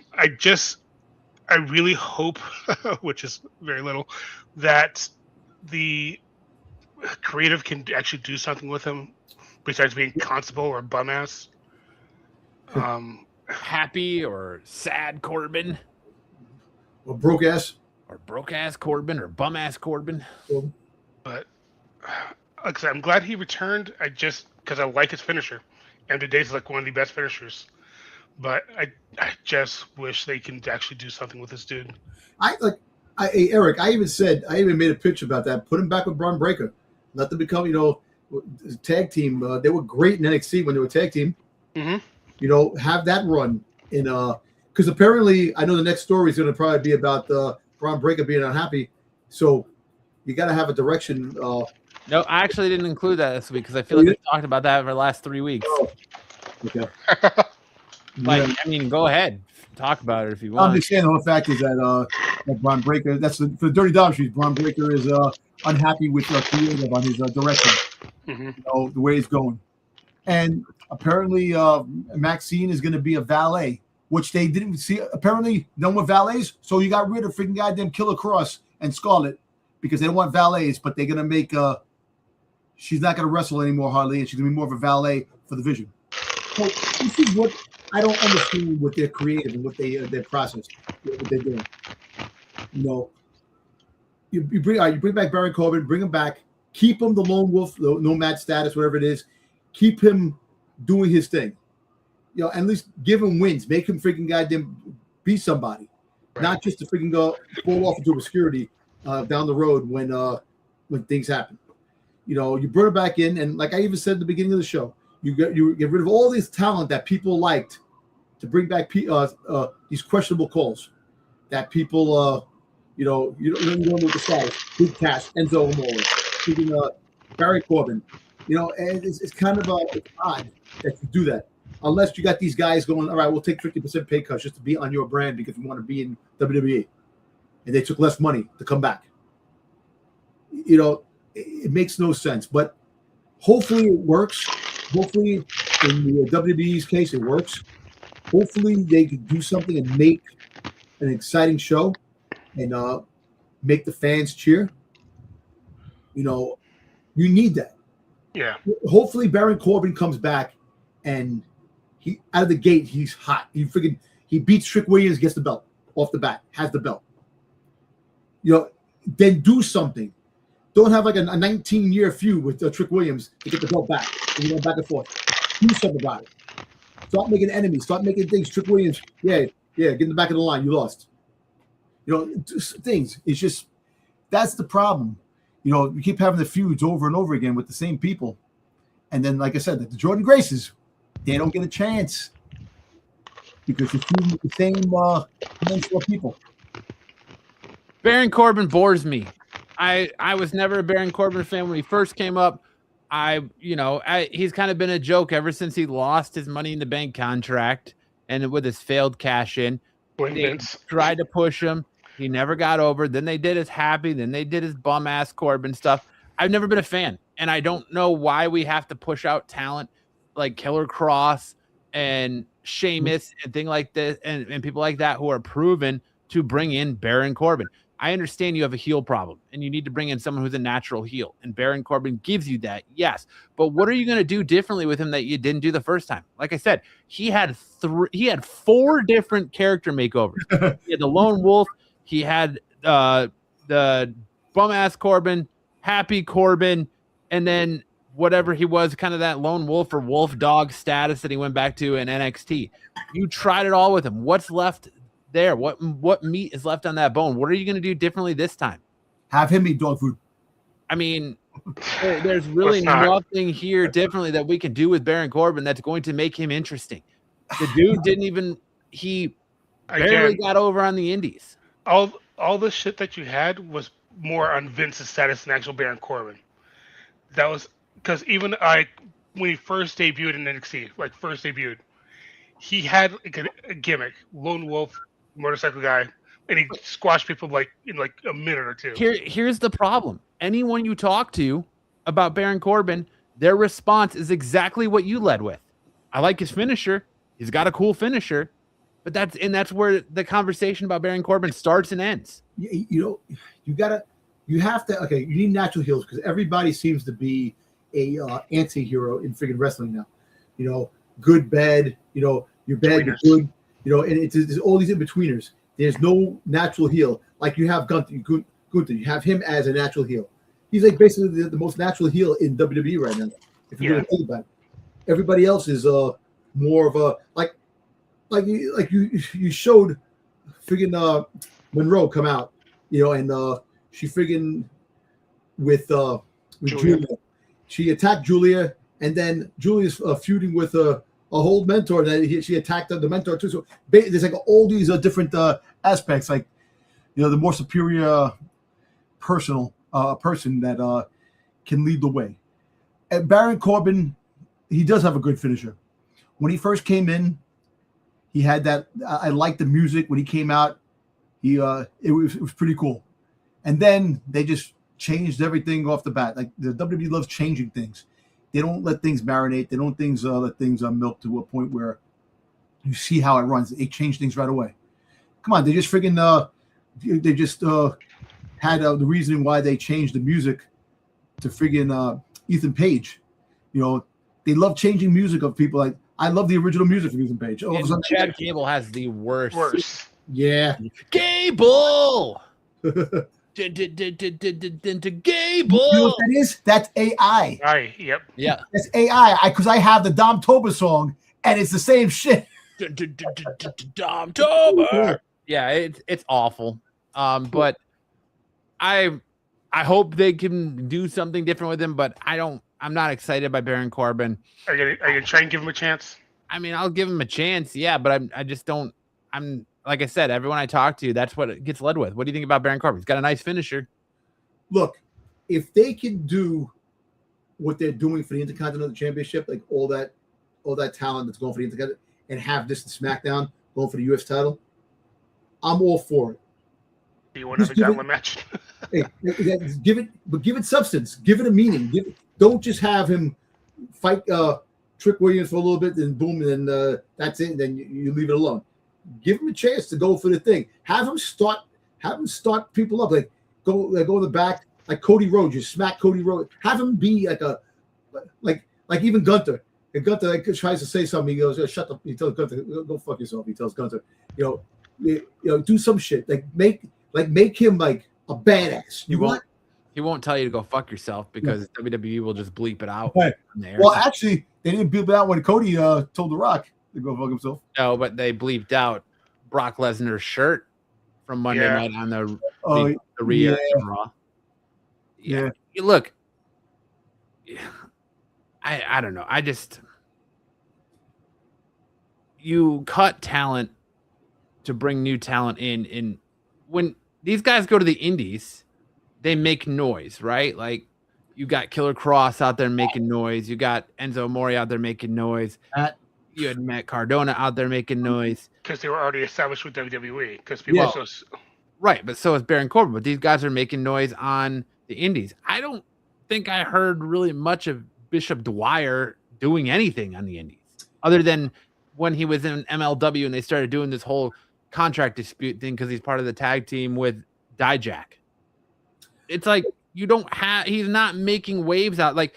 really hope, which is very little, that the creative can actually do something with him besides being constable or bum ass. Happy or sad Corbin? Or broke ass. or broke ass Corbin or bum ass Corbin. But like I said, I'm glad he returned. Because I like his finisher. And today's like one of the best finishers. But I just wish they can actually do something with this dude. Eric, I even made a pitch about that. Put him back with Braun Breaker. Let them become, tag team. They were great in NXT when they were tag team. Mm-hmm. Have that run in because apparently I know the next story is going to probably be about Braun Breaker being unhappy. So you got to have a direction. No, I actually didn't include that this week because I feel like we talked about that for the last 3 weeks. Oh, okay. I mean, go ahead, talk about it if you want. I'm just saying the whole fact is that Braun Breaker. That's for the Dirty Dog Street. Braun Breaker is unhappy with creative on his direction. Mm-hmm. The way it's going, and apparently Maxine is going to be a valet, which they didn't see. Apparently, no more valets, so you got rid of freaking goddamn Killer Cross and Scarlett because they don't want valets, but they're going to make. She's not going to wrestle anymore hardly, and she's going to be more of a valet for the Vision. So this is what I don't understand with their creative and what their process, what they're doing. You bring back Baron Corbin, bring him back, keep him the lone wolf, the nomad status, whatever it is, keep him doing his thing. At least give him wins, make him freaking goddamn be somebody, not just to freaking go fall off into obscurity down the road when things happen. You bring him back in, and like I even said at the beginning of the show, you get rid of all this talent that people liked to bring back these questionable calls that people you don't know what the status. Big Cash, Enzo Amore, speaking Barry Corbin. And it's kind of it's odd that you do that. Unless you got these guys going, all right, we'll take 50% pay cuts just to be on your brand because we want to be in WWE. And they took less money to come back. It makes no sense. But hopefully it works. Hopefully in the WWE's case, it works. Hopefully they can do something and make an exciting show and make the fans cheer. You need that. Yeah. Hopefully Baron Corbin comes back and he out of the gate he's hot. He beats Trick Williams, gets the belt off the bat, has the belt. Then do something. Don't have like a 19-year feud with Trick Williams to get the belt back. Back and forth. Do something about it. Start making enemies. Start making things. Trick Williams, get in the back of the line. You lost. Things. It's just that's the problem. You keep having the feuds over and over again with the same people, and then, like I said, the Jordan Graces, they don't get a chance because you're feuding with the same handful of people. Baron Corbin bores me. I was never a Baron Corbin fan when he first came up. He's kind of been a joke ever since he lost his Money in the Bank contract and with his failed cash in. They tried to push him. He never got over. Then they did his happy. Then they did his bum ass Corbin stuff. I've never been a fan, and I don't know why we have to push out talent like Killer Cross and Sheamus and things like this, and people like that who are proven to bring in Baron Corbin. I understand you have a heel problem, and you need to bring in someone who's a natural heel, and Baron Corbin gives you that, yes. But what are you going to do differently with him that you didn't do the first time? Like I said, he had 4 different character makeovers. He had the Lone Wolf. He had the bum-ass Corbin, happy Corbin, and then whatever he was, kind of that lone wolf or wolf dog status that he went back to in NXT. You tried it all with him. What's left there? What meat is left on that bone? What are you going to do differently this time? Have him eat dog food. I mean, there's really nothing here differently that we can do with Baron Corbin that's going to make him interesting. The dude didn't even barely got over on the indies. All the shit that you had was more on Vince's status than actual Baron Corbin. That was because even when he first debuted in NXT, he had a gimmick, lone wolf, motorcycle guy, and he squashed people in a minute or two. Here's the problem. Anyone you talk to about Baron Corbin, their response is exactly what you led with. I like his finisher. He's got a cool finisher. But that's where the conversation about Baron Corbin starts and ends. You need natural heels because everybody seems to be a anti-hero in freaking wrestling now. Good, bad, you're bad, you're good, and it's all these in-betweeners. There's no natural heel. like you have Gunther, you have him as a natural heel. He's like basically the most natural heel in WWE right now. If you really think about it, everybody else is more of a like you showed friggin' Monroe come out, and she friggin' with Julia. She attacked Julia, and then Julia's feuding with a whole mentor that she attacked the mentor too. So there's like all these different aspects, like the more superior person that can lead the way. And Baron Corbin, he does have a good finisher. When he first came in, he had that. I liked the music when he came out. It was pretty cool. And then they just changed everything off the bat. Like the WWE loves changing things. They don't let things marinate. They don't let things milk to a point where you see how it runs. They change things right away. Come on, they just friggin' they just had the reason why they changed the music to friggin' Ethan Page. They love changing music of people. Like I love the original music of Ethan Page. All of a sudden, Chad Gable has the worst. Yeah. Gable. Gable. You know what that is? That's AI. Right. Yep. Yeah. That's AI. Because I have the Dom Toba song, and it's the same shit. Dom Toba. Yeah, it's awful. But I hope they can do something different with him. But I'm not excited by Baron Corbin. Are you gonna try and give him a chance? I mean, I'll give him a chance. Yeah, but I just don't. I'm like I said, everyone I talk to, that's what it gets led with. What do you think about Baron Corbin? He's got a nice finisher. Look, if they can do what they're doing for the Intercontinental Championship, like all that talent that's going for the Intercontinental, and have this SmackDown going for the US title, I'm all for it. Do you want another gauntlet match? Hey, give it substance. Give it a meaning. Don't just have him fight Trick Williams for a little bit, then boom, and then that's it. And then you leave it alone. Give him a chance to go for the thing. Have him start people up. Like go in the back, like Cody Rhodes. You smack Cody Rhodes. Have him be like even Gunther. And Gunther tries to say something. He goes, "Shut up." He tells Gunther, "Go fuck yourself." He tells Gunther, do some shit. Like make him like a badass. He won't tell you to go fuck yourself because WWE will just bleep it out. Right. Well, actually, they didn't bleep it out when Cody told The Rock to go fuck himself. No, but they bleeped out Brock Lesnar's shirt from Monday night on the re-air from Raw. Yeah. Look, I don't know. You cut talent to bring new talent in. When these guys go to the indies, they make noise, right? Like you got Killer Cross out there making noise. You got Enzo Amore out there making noise. You had Matt Cardona out there making noise. Because they were already established with WWE. Because people right, but so is Baron Corbin. But these guys are making noise on the indies. I don't think I heard really much of Bishop Dwyer doing anything on the indies other than when he was in MLW and they started doing this whole contract dispute thing because he's part of the tag team with Dijak. It's like he's not making waves out. Like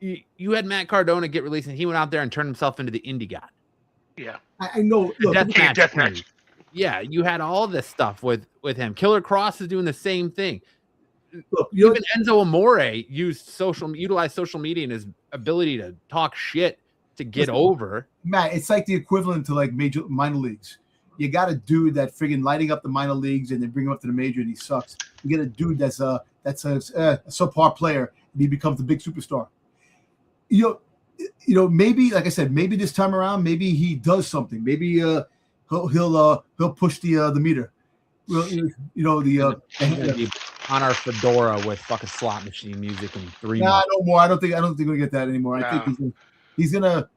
you had Matt Cardona get released and he went out there and turned himself into the indie god. Yeah. I know. Look, Deathmatch. Yeah, you had all this stuff with him. Killer Cross is doing the same thing. Look, even Enzo Amore utilized social media and his ability to talk shit to get over. Matt, it's like the equivalent to like minor leagues. You got a dude that friggin' lighting up the minor leagues and then bring him up to the major and he sucks. You get a dude that's a subpar player and he becomes the big superstar. Maybe like I said, maybe this time around, maybe he does something. Maybe he'll push the meter. Well, on our fedora with fucking slot machine music and 3 months. No more. I don't think we'll get that anymore. No. I think he's gonna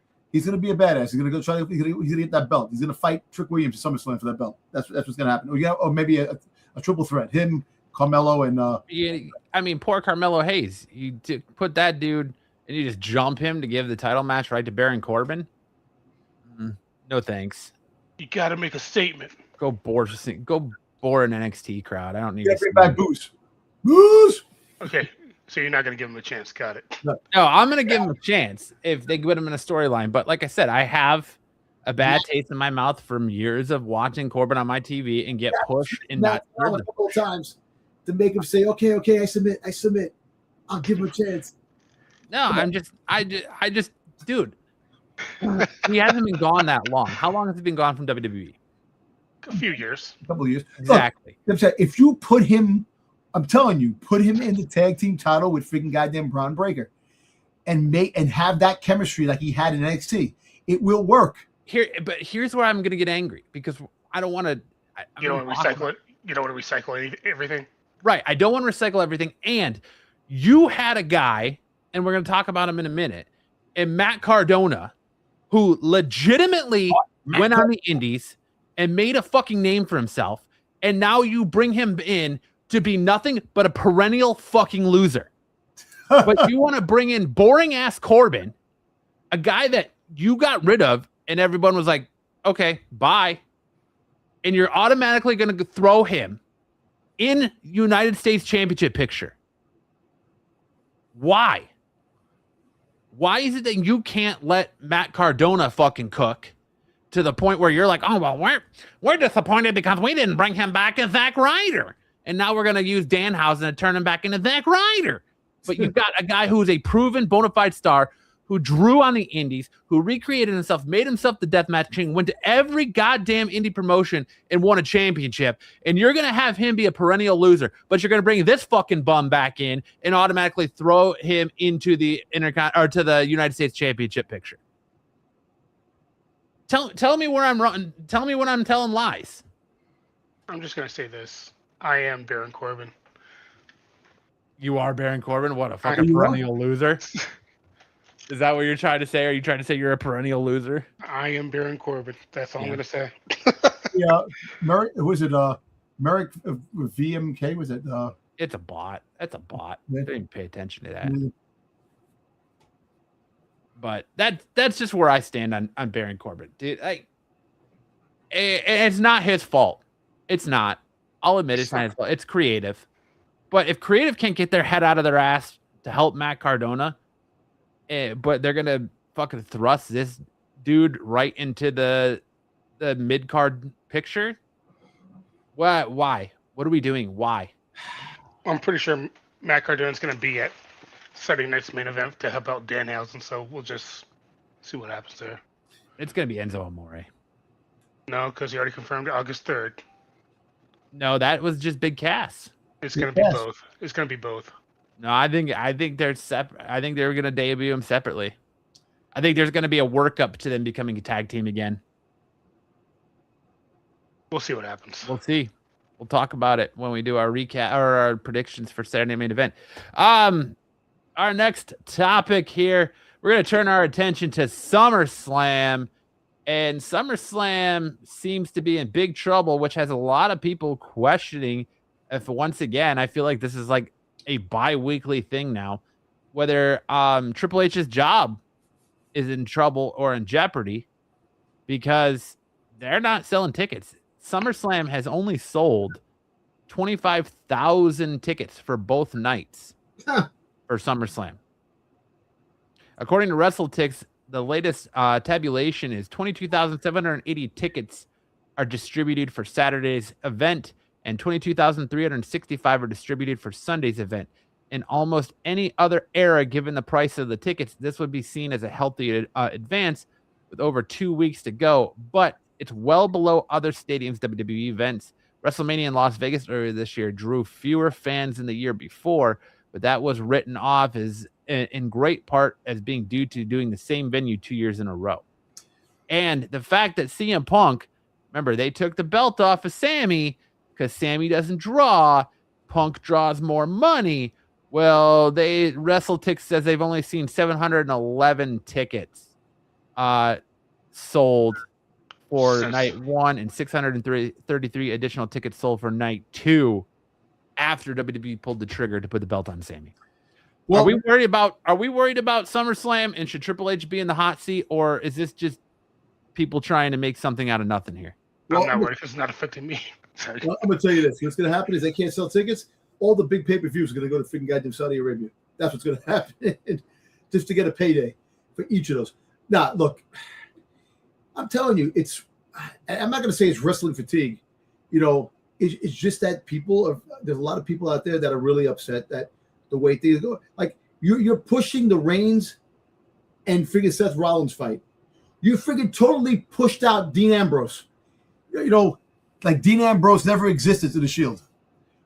be a badass. He's gonna go try. He's gonna get that belt. He's gonna fight Trick Williams at SummerSlam for that belt. That's what's gonna happen. Or maybe a triple threat. Him, Carmelo, and I mean, poor Carmelo Hayes. You put that dude and you just jump him to give the title match right to Baron Corbin. No thanks. You got to make a statement. Go bore an NXT crowd. I don't need to bring back Booze. Okay, so you're not going to give him a chance. Got it. No, I'm going to give him a chance if they put him in a storyline. But like I said, I have a bad taste in my mouth from years of watching Corbin on my TV and get pushed and not a couple of times to make him say, okay, I submit. I'll give him a chance. No, I just, dude, he hasn't been gone that long. How long has he been gone from WWE? A few years. A couple of years. Exactly. Look, if you put him, I'm telling you, put him in the tag team title with freaking goddamn Braun Breaker and have that chemistry like he had in NXT, it will work. Here's where I'm going to get angry because I don't want to. You don't want to recycle it. You don't want to recycle everything. Right. I don't want to recycle everything. And you had a guy, and we're going to talk about him in a minute, and Matt Cardona, who legitimately went on the indies and made a fucking name for himself. And now you bring him in to be nothing but a perennial fucking loser. But you want to bring in boring ass Corbin, a guy that you got rid of, and everyone was like, okay, bye. And you're automatically going to throw him in United States Championship picture. Why? Why is it that you can't let Matt Cardona fucking cook to the point where you're like, oh, well, we're disappointed because we didn't bring him back as Zack Ryder. And now we're going to use Danhausen to turn him back into Zack Ryder. But you've got a guy who's a proven bona fide star who drew on the indies, who recreated himself, made himself the deathmatch king, went to every goddamn indie promotion and won a championship. And you're going to have him be a perennial loser, but you're going to bring this fucking bum back in and automatically throw him into the to the United States Championship picture. Tell me where I'm wrong. Tell me when I'm telling lies. I'm just going to say this. I am Baron Corbin. You are Baron Corbin? What a fucking perennial loser. Is that what you're trying to say? Are you trying to say you're a perennial loser? I am Baron Corbin. That's all I'm going to say. Yeah. Was it Merrick VMK? Was it? It's a bot. That's a bot. I didn't pay attention to that. But that's just where I stand on Baron Corbin. Dude, it's not his fault. It's not. I'll admit it's not his fault. It's creative. But if creative can't get their head out of their ass to help Matt Cardona, but they're gonna fucking thrust this dude right into the mid-card picture. Why? What are we doing? Why? I'm pretty sure Matt Cardona's gonna be at Saturday night's main event to help out Danhausen, so we'll just see what happens there. It's gonna be Enzo Amore. No, because he already confirmed August 3rd. No, that was just Big Cass. It's gonna be both. It's gonna be both. No, I think they're separate. I think they're gonna debut them separately. I think there's gonna be a workup to them becoming a tag team again. We'll see what happens. We'll see. We'll talk about it when we do our recap or our predictions for Saturday main event. Our next topic here, we're gonna turn our attention to SummerSlam. And SummerSlam seems to be in big trouble, which has a lot of people questioning if, once again, I feel like this is like a bi-weekly thing now, whether Triple H's job is in trouble or in jeopardy because they're not selling tickets. SummerSlam has only sold 25,000 tickets for both nights for SummerSlam. According to WrestleTix, the latest tabulation is 22,780 tickets are distributed for Saturday's event, and 22,365 are distributed for Sunday's event. In almost any other era, given the price of the tickets, this would be seen as a healthy advance with over 2 weeks to go, but it's well below other stadiums' WWE events. WrestleMania in Las Vegas earlier this year drew fewer fans than the year before, but that was written off as in great part as being due to doing the same venue 2 years in a row. And the fact that CM Punk, remember, they took the belt off of Sammy because Sammy doesn't draw. Punk draws more money. Well, WrestleTix says they've only seen 711 tickets sold for night one and 633 additional tickets sold for night two after WWE pulled the trigger to put the belt on Sammy. Well, are we worried about SummerSlam, and should Triple H be in the hot seat, or is this just people trying to make something out of nothing here? Well, I'm not worried because it's not affecting me. Sorry. Well, I'm going to tell you this. What's going to happen is they can't sell tickets. All the big pay-per-views are going to go to freaking goddamn Saudi Arabia. That's what's going to happen just to get a payday for each of those. Now, look, I'm telling you, I'm not going to say it's wrestling fatigue. It's just that there's a lot of people out there that are really upset that the way things go. Like you're pushing the Reigns and freaking Seth Rollins fight. You freaking totally pushed out Dean Ambrose. Like Dean Ambrose never existed to the Shield,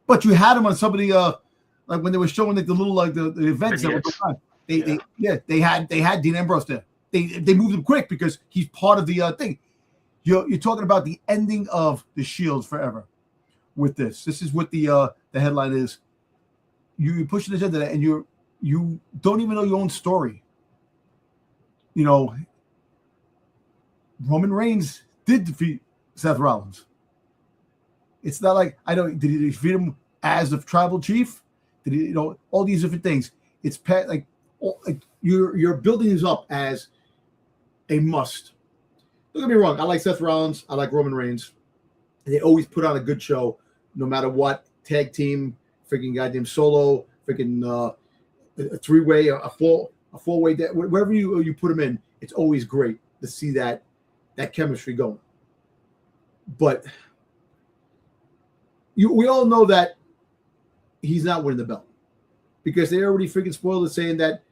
but you had him on some of the like when they were showing like the little like the events that were going on. They had Dean Ambrose there. They moved him quick because he's part of the thing. You're talking about the ending of the Shield forever with this. This is what the headline is. You push this into that, and you don't even know your own story. Roman Reigns did defeat Seth Rollins. It's not like did he defeat him as the tribal chief? Did he, all these different things? It's like you're building this up as a must. Don't get me wrong. I like Seth Rollins. I like Roman Reigns. They always put on a good show, no matter what. Tag team, freaking goddamn solo, freaking a three-way, a four-way, wherever you put them in, it's always great to see that chemistry going. But we all know that he's not winning the belt because they already freaking spoiled it, saying that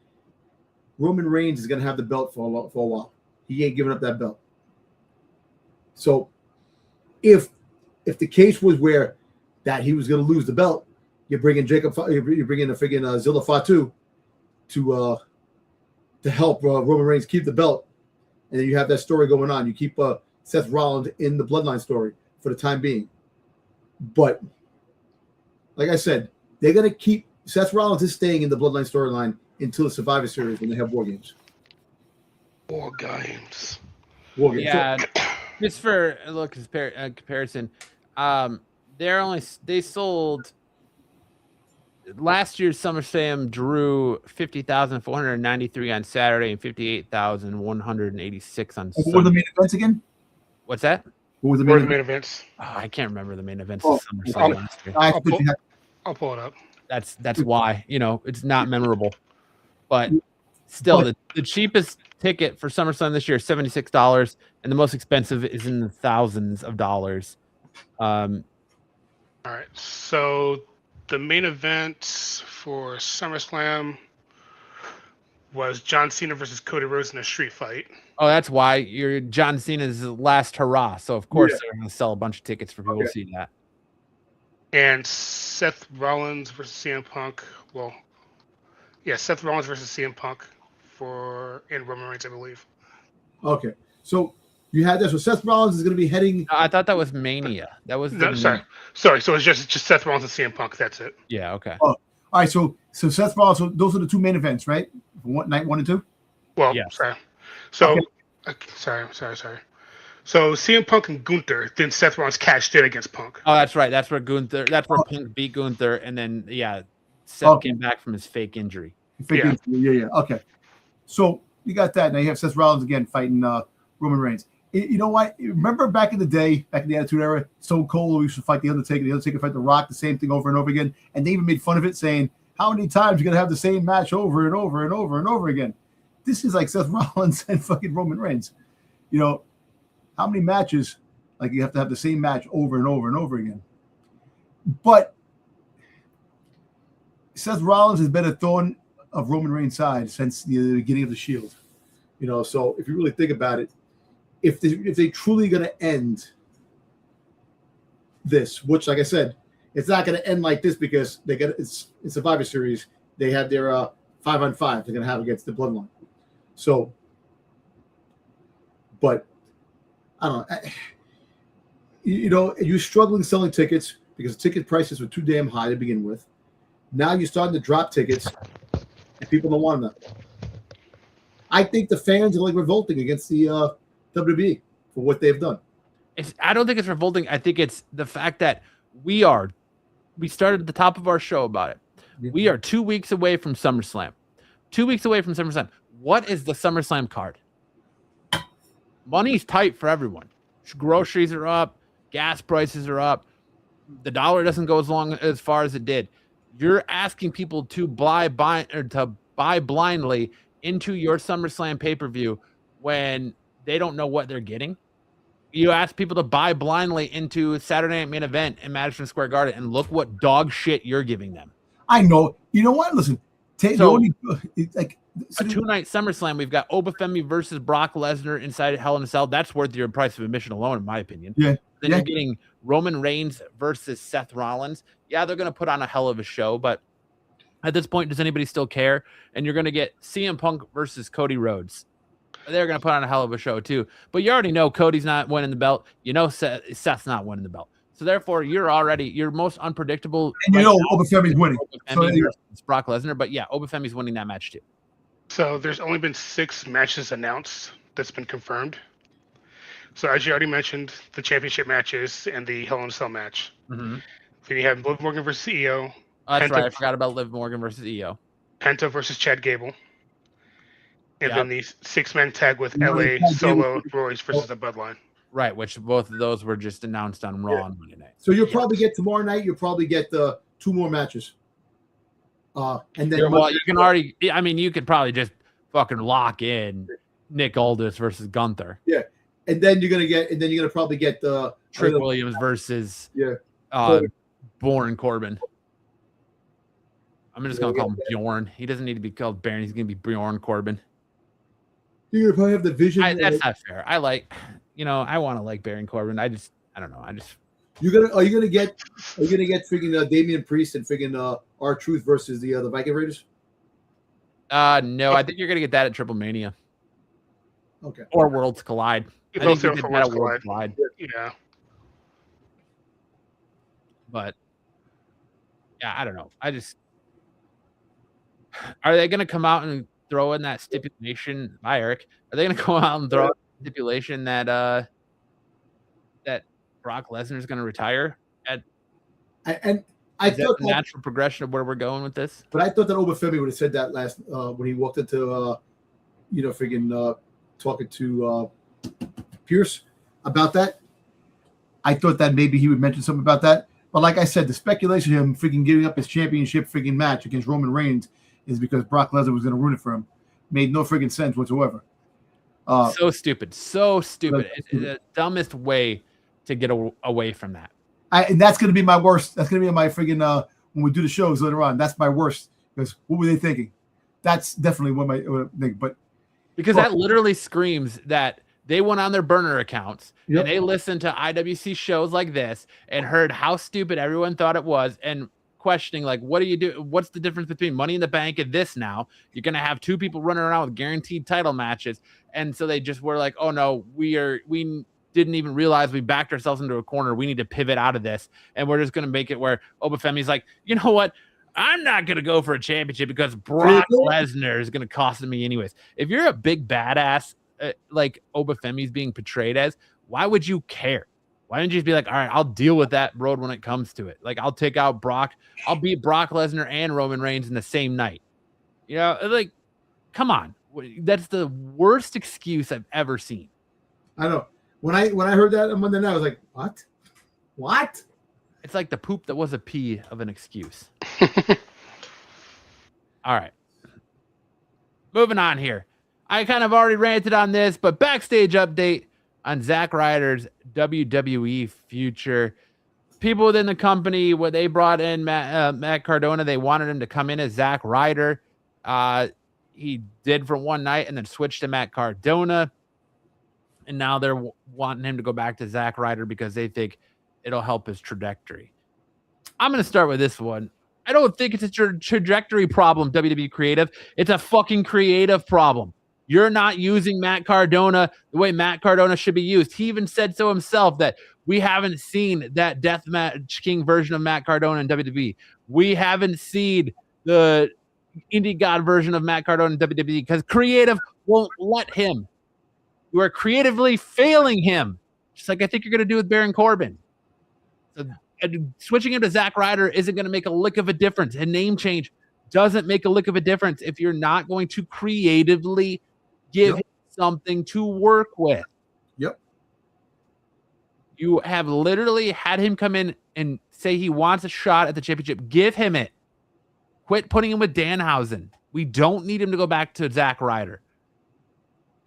Roman Reigns is going to have the belt for a while. He ain't giving up that belt. So if the case was where that he was going to lose the belt, you're bringing a freaking Zilla Fatu to help Roman Reigns keep the belt, and then you have that story going on. You keep Seth Rollins in the Bloodline story for the time being. But like I said, they're going to keep Seth Rollins is staying in the Bloodline storyline until the Survivor Series when they have War Games. War Games. Yeah, just for a little comparison, they sold last year's SummerSlam drew 50,493 on Saturday and 58,186 on Sunday. What were the main events again? What's that? What were the main events? Oh, I can't remember the main events. Oh, SummerSlam last year. I'll pull it up. That's why it's not memorable, but still the cheapest ticket for SummerSlam this year is $76, and the most expensive is in the thousands of dollars. All right, so the main event for SummerSlam was John Cena versus Cody Rhodes in a street fight. Oh, that's why you're John Cena's last hurrah. So of course they're going to sell a bunch of tickets for people to see that. And Seth Rollins versus CM Punk. Well, yeah, Seth Rollins versus CM Punk and Roman Reigns, I believe. Okay, so you had this. So Seth Rollins is going to be heading. I thought that was Mania. That was sorry. So it's just Seth Rollins and CM Punk. That's it. Yeah. Okay. Oh, all right. So Seth Rollins. So those are the two main events, right? Night 1 and 2. Well, yeah. Sorry. So sorry. So CM Punk and Gunther. Then Seth Rollins cashed in against Punk. Oh, that's right. That's where Punk beat Gunther, and then Seth came back from his fake injury. Yeah. Okay. So you got that. Now you have Seth Rollins again fighting Roman Reigns. You know what? Remember back in the day, back in the Attitude Era, Stone Cold used to fight the Undertaker fight The Rock, the same thing over and over again, and they even made fun of it, saying, "How many times you gonna have the same match over and over and over and over again?" This is like Seth Rollins and fucking Roman Reigns. How many matches like you have to have the same match over and over and over again? But Seth Rollins has been a thorn of Roman Reigns' side since the beginning of the Shield. So if you really think about it, if they truly going to end this, which, like I said, it's not going to end like this because it's Survivor Series. They have their 5-on-5 they're going to have against the Bloodline. So, but I don't know. You're struggling selling tickets because the ticket prices were too damn high to begin with. Now you're starting to drop tickets, and people don't want them. I think the fans are like revolting against the WWE for what they've done. I don't think it's revolting. I think it's the fact that we started at the top of our show about it. Yeah. We are 2 weeks away from SummerSlam. 2 weeks away from SummerSlam. What is the SummerSlam card? Money's tight for everyone. Groceries are up. Gas prices are up. The dollar doesn't go as far as it did. You're asking people to buy blindly into your SummerSlam pay-per-view when they don't know what they're getting. You ask people to buy blindly into Saturday Night Main Event in Madison Square Garden, and look what dog shit you're giving them. I know. You know what? Listen, a 2-night SummerSlam. We've got Obafemi versus Brock Lesnar inside Hell in a Cell. That's worth your price of admission alone, in my opinion. Yeah. Then you're getting Roman Reigns versus Seth Rollins. Yeah, they're going to put on a hell of a show, but at this point, does anybody still care? And you're going to get CM Punk versus Cody Rhodes. They're going to put on a hell of a show too. But you already know Cody's not winning the belt. You know Seth's not winning the belt. So therefore, you're most unpredictable. And you know Obafemi's winning. It's Brock Lesnar. But yeah, Obafemi's winning that match too. So there's only been 6 matches announced that's been confirmed. So as you already mentioned, the championship matches and the Hell in a Cell match. Mm-hmm. Then you have Liv Morgan versus EO. Oh, that's right. I forgot about Liv Morgan versus EO. Penta versus Chad Gable. And then the 6-man tag with LA Solo Royce versus the Bloodline. Right, which both of those were just announced on Raw on Monday night. So you'll probably get tomorrow night. You'll probably get 2 more matches. And then you can already. I mean, you could probably just fucking lock in Nick Aldis versus Gunther. Yeah, and then you're gonna probably get the Trick Williams versus Born Corbin. I'm just gonna call him Bjorn. He doesn't need to be called Baron. He's gonna be Bjorn Corbin. You're gonna probably have the vision. That's not fair. I want to like Baron Corbin. I don't know. Are you gonna get freaking Damian Priest and freaking R-Truth versus the Viking Raiders? No, I think you're gonna get that at Triple Mania. Okay. Or Worlds Collide. I think you get that at Worlds Collide. Yeah. But yeah, I don't know. Are they gonna come out and throw in that stipulation? Hi, Eric. Are they gonna come out and throw in a stipulation that that Brock Lesnar is gonna retire? I thought the natural progression of where we're going with this. But I thought that Obafemi would have said that last when he walked into talking to Pierce about that. I thought that maybe he would mention something about that. But like I said, the speculation of him freaking giving up his championship freaking match against Roman Reigns is because Brock Lesnar was going to ruin it for him. Made no freaking sense whatsoever. So stupid. It's the dumbest way to get away from that. And that's going to be my worst. That's going to be my freaking when we do the shows later on. That's my worst because what were they thinking? That's definitely what my thing. But because that literally screams that they went on their burner accounts and they listened to IWC shows like this and heard how stupid everyone thought it was and questioning like, what do you do? What's the difference between Money in the Bank and this now? You're going to have 2 people running around with guaranteed title matches. And so they just were like, oh no, we didn't even realize we backed ourselves into a corner. We need to pivot out of this. And we're just going to make it where Obafemi's like, you know what? I'm not going to go for a championship because Brock Lesnar is going to cost me anyways. If you're a big badass like Obafemi's being portrayed as, why would you care? Why don't you just be like, all right, I'll deal with that road when it comes to it. Like, I'll take out Brock. I'll beat Brock Lesnar and Roman Reigns in the same night. You know, like, come on. That's the worst excuse I've ever seen. I know. When I heard that on Monday night, I was like, what? What? It's like the poop that was a pee of an excuse. All right. Moving on here. I kind of already ranted on this, but backstage update on Zack Ryder's WWE future. People within the company, when they brought in Matt Cardona, they wanted him to come in as Zack Ryder. He did for one night and then switched to Matt Cardona. And now they're wanting him to go back to Zack Ryder because they think it'll help his trajectory. I'm going to start with this one. I don't think it's a trajectory problem, WWE Creative. It's a fucking creative problem. You're not using Matt Cardona the way Matt Cardona should be used. He even said so himself that we haven't seen that Deathmatch King version of Matt Cardona in WWE. We haven't seen the Indie God version of Matt Cardona in WWE because creative won't let him. You are creatively failing him, just like I think you're going to do with Baron Corbin. So switching him to Zack Ryder isn't going to make a lick of a difference. A name change doesn't make a lick of a difference if you're not going to creatively give him something to work with. Yep. You have literally had him come in and say he wants a shot at the championship. Give him it. Quit putting him with Danhausen. We don't need him to go back to Zack Ryder.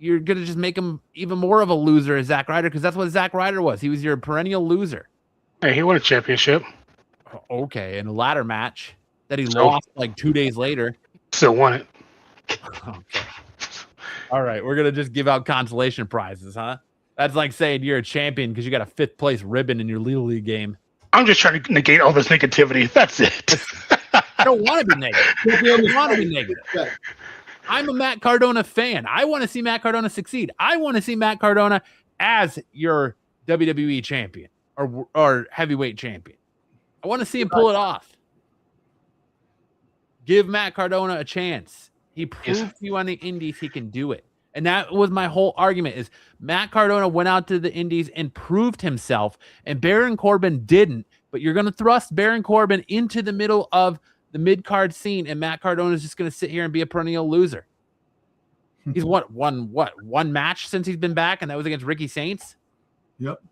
you're gonna just make him even more of a loser as Zack Ryder, because that's what Zack Ryder was. He was your perennial loser. Hey, he won a championship. Okay, in a ladder match that he So- lost like 2 days later. Still won it. Okay. All right, we're gonna just give out consolation prizes, huh? That's like saying you're a champion because you got a 5th place ribbon in your Little League game. I'm just trying to negate all this negativity. That's it. I don't want to be negative. I don't want to be negative. I'm a Matt Cardona fan. I want to see Matt Cardona succeed. I want to see Matt Cardona as your WWE champion or heavyweight champion. I want to see him pull it off. Give Matt Cardona a chance. He proved to you on the indies he can do it. And that was my whole argument is Matt Cardona went out to the indies and proved himself, and Baron Corbin didn't. But you're going to thrust Baron Corbin into the middle of the mid-card scene, and Matt Cardona is just going to sit here and be a perennial loser. He's won one match since he's been back, and that was against Ricky Saints? Yep.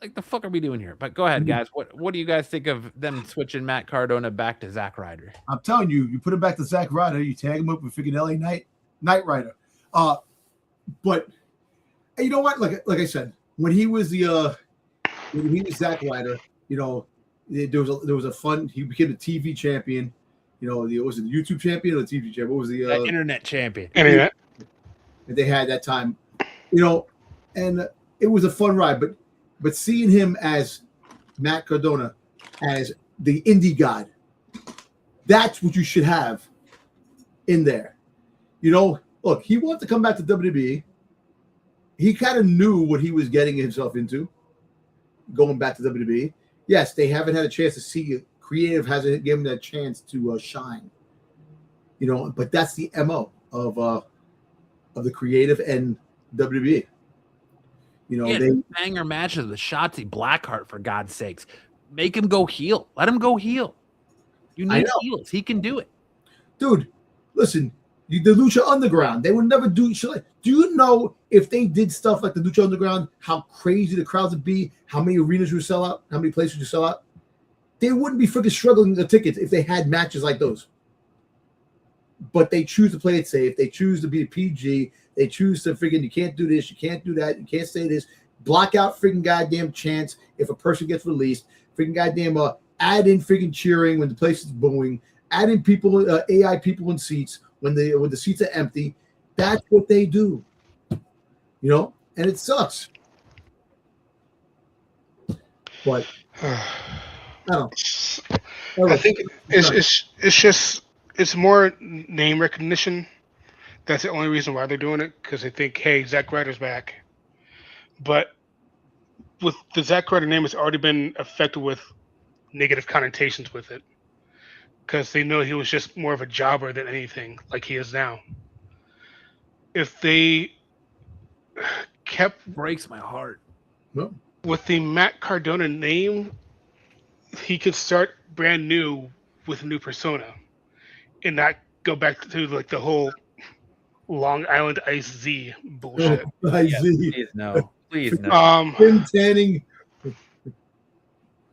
Like, the fuck are we doing here? But go ahead, guys. What do you guys think of them switching Matt Cardona back to Zack Ryder? I'm telling you, you put him back to Zack Ryder, you tag him up with freaking LA Knight Rider. But you know what? Like I said, when he was Zack Ryder, you know, there was a fun. He became the TV champion. You know, was it the YouTube champion or the TV champion? What was the internet champion? Internet. That they had that time, you know, and it was a fun ride. But seeing him as Matt Cardona, as the indie god, that's what you should have in there. You know, look, he wanted to come back to WWE. He kind of knew what he was getting himself into going back to WWE. Yes, they haven't had a chance to see creative hasn't given that chance to shine. You know, but that's the MO of the creative and WWE. You know, they banger matches with Shotzi Blackheart, for God's sakes. Make him go heel. Let him go heel. You need heels. He can do it. Dude, listen, the Lucha Underground, they would never do shit. Do you know if they did stuff like the Lucha Underground, how crazy the crowds would be, how many arenas would sell out, how many places would sell out? They wouldn't be freaking struggling with the tickets if they had matches like those. But they choose to play it safe. They choose to be PG. They choose to freaking, you can't do this, you can't do that, you can't say this. Block out freaking goddamn chants if a person gets released. Freaking goddamn add in freaking cheering when the place is booing. Add in people, AI people in seats when the seats are empty. That's what they do. You know, and it sucks. But I don't know. I think it's more name recognition. That's the only reason why they're doing it, because they think, hey, Zack Ryder's back. But with the Zack Ryder name, it's already been affected with negative connotations with it, because they know he was just more of a jobber than anything, like he is now. If they kept breaks my heart. Well, with the Matt Cardona name, he could start brand new with a new persona and not go back to like the whole Long Island Ice Z bullshit. Please no. Please no. Jim tanning.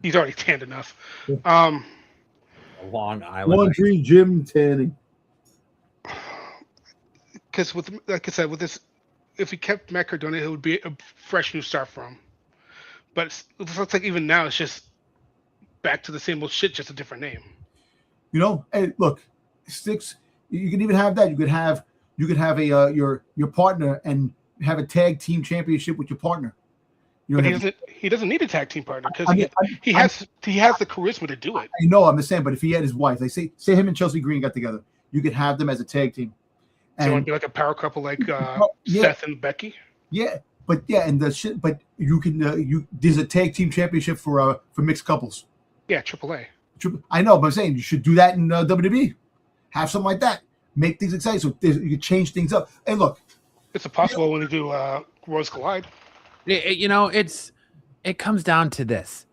He's already tanned enough. Long Island. Laundry Jim tanning. Because with, like I said, with this, if he kept Matt Cardona, it would be a fresh new start for him. But it looks like even now it's just back to the same old shit, just a different name. You know, hey, look, Sticks. You can even have that. You could have a your partner and have a tag team championship with your partner. You know, but he doesn't need a tag team partner because he has the charisma to do it. I know, I'm just saying, but if he had his wife, like say him and Chelsea Green got together, you could have them as a tag team. So you want to be like a power couple like Seth and Becky? Yeah, but you can there's a tag team championship for mixed couples. Yeah, AAA. I know, but I'm saying you should do that in WWE. Have something like that. Make things exciting so you can change things up. Hey, look, it's possible when they do Worlds Collide. You know, it comes down to this.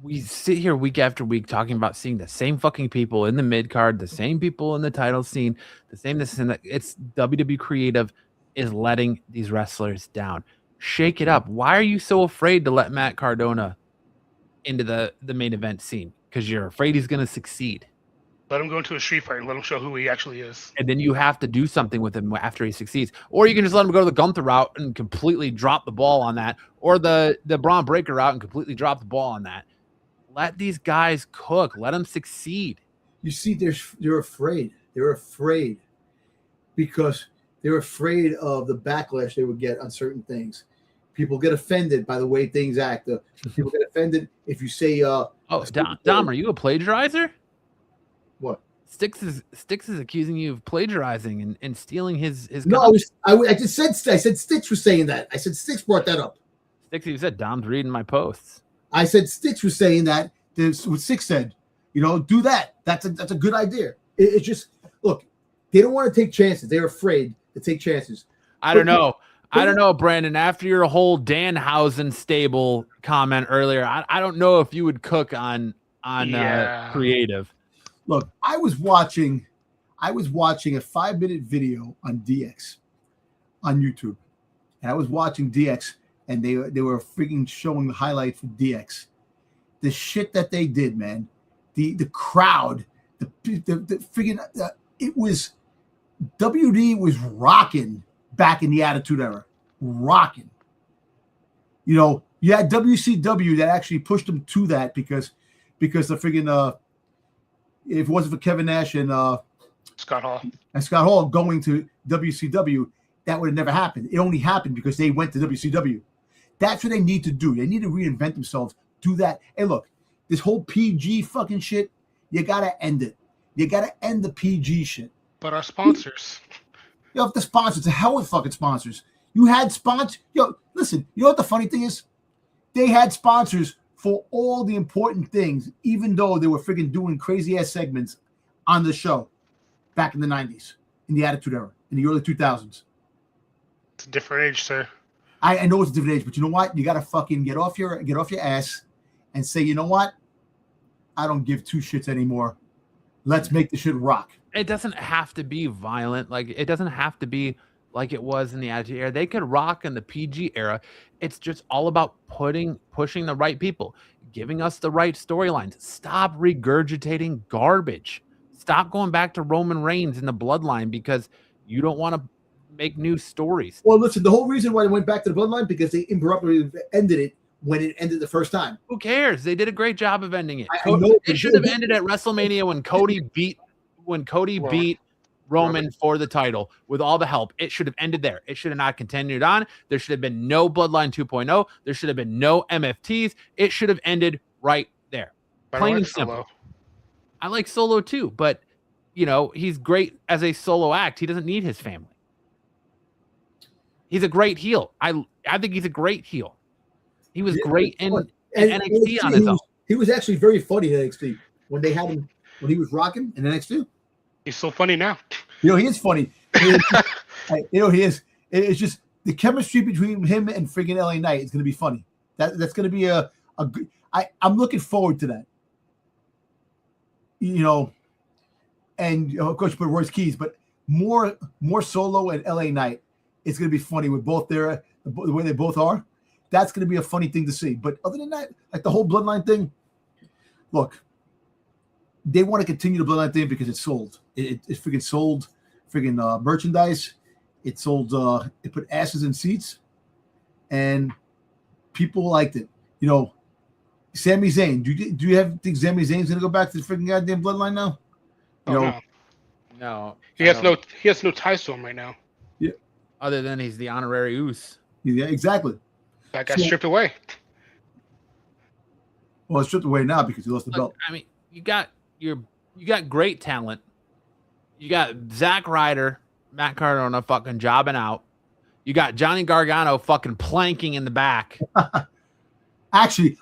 We sit here week after week talking about seeing the same fucking people in the mid card, the same people in the title scene, the same this and that. It's WWE creative is letting these wrestlers down. Shake it up. Why are you so afraid to let Matt Cardona into the main event scene? Because you're afraid he's going to succeed. Let him go into a street fight and let him show who he actually is. And then you have to do something with him after he succeeds. Or you can just let him go to the Gunther route and completely drop the ball on that. Or the Braun Breaker route and completely drop the ball on that. Let these guys cook. Let them succeed. You see, they're afraid. They're afraid because they're afraid of the backlash they would get on certain things. People get offended by the way things act. People get offended if you say, Dom, are you a plagiarizer? What? Sticks is accusing you of plagiarizing and stealing his. No, I just said I said Sticks was saying that. I said Sticks brought that up. Sticks, you said Dom's reading my posts. I said Sticks was saying that. This what Sticks said. Do that. That's a good idea. It's just look. They don't want to take chances. They're afraid to take chances. I don't know, Brandon. After your whole Danhausen stable comment earlier, I don't know if you would cook on creative. Look, I was watching a 5-minute video on DX on YouTube, and I was watching DX, and they were freaking showing the highlights for DX. The shit that they did, man. The crowd, the freaking it was WD was rocking back in the Attitude Era, rocking. You had WCW that actually pushed them to that because the freaking if it wasn't for Kevin Nash and Scott Hall going to WCW, that would have never happened. It only happened because they went to WCW. That's what they need to do. They need to reinvent themselves. Do that. Hey, look, this whole PG fucking shit, you gotta end it. You gotta end the PG shit. But our sponsors. If the sponsors, the hell with fucking sponsors. You had sponsors. Listen, you know what the funny thing is? They had sponsors for all the important things, even though they were freaking doing crazy ass segments on the show back in the 90s, in the Attitude Era, in the early 2000s. It's a different age, sir. I know it's a different age, but you know what? You got to fucking get off your ass and say, you know what? I don't give two shits anymore. Let's make the shit rock. It doesn't have to be violent. Like, it doesn't have to be like it was in the Attitude Era. They could rock in the PG era. It's just all about pushing the right people, giving us the right storylines. Stop regurgitating garbage. Stop going back to Roman Reigns in the bloodline because you don't want to make new stories. Well, listen, the whole reason why they went back to the bloodline because they improperly ended it when it ended the first time. Who cares? They did a great job of ending it. I know it should have ended at WrestleMania when Cody beat Roman for the title with all the help. It should have ended there. It should have not continued on. There should have been no Bloodline 2.0. There should have been no MFTs. It should have ended right there. Plain and simple. I like Solo too, but he's great as a solo act. He doesn't need his family. He's a great heel. I think he's a great heel. He was great in NXT on his own. He was actually very funny in NXT when they had him when he was rocking in NXT. He's so funny now. He is funny. He is. It's just the chemistry between him and friggin' LA Knight is going to be funny. That's going to be a good. I'm looking forward to that. And of course you put Royce Keys, but more Solo and LA Knight. It's going to be funny with both the way they both are. That's going to be a funny thing to see. But other than that, like the whole Bloodline thing, look, they want to continue the Bloodline thing because it sold. It freaking sold freaking merchandise. It sold. It put asses in seats, and people liked it. Sami Zayn. Do you think Sami Zayn's going to go back to the freaking goddamn Bloodline now? No. He has no ties to him right now. Yeah. Other than he's the honorary Uce. Yeah, exactly. That got stripped away. Well, it's stripped away now because he lost the belt. I mean, you got great talent. You got Zack Ryder, Matt Cardona fucking jobbing out. You got Johnny Gargano fucking planking in the back. I actually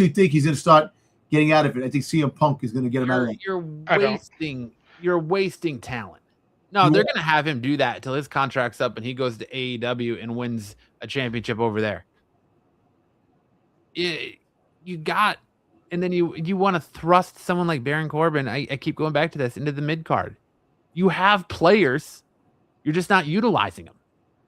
think he's going to start getting out of it. I think CM Punk is going to get him out of it. You're wasting talent. No, they're going to have him do that until his contract's up and he goes to AEW and wins a championship over there. You got, and then you want to thrust someone like Baron Corbin. I keep going back to this into the mid card. You have players, you're just not utilizing them.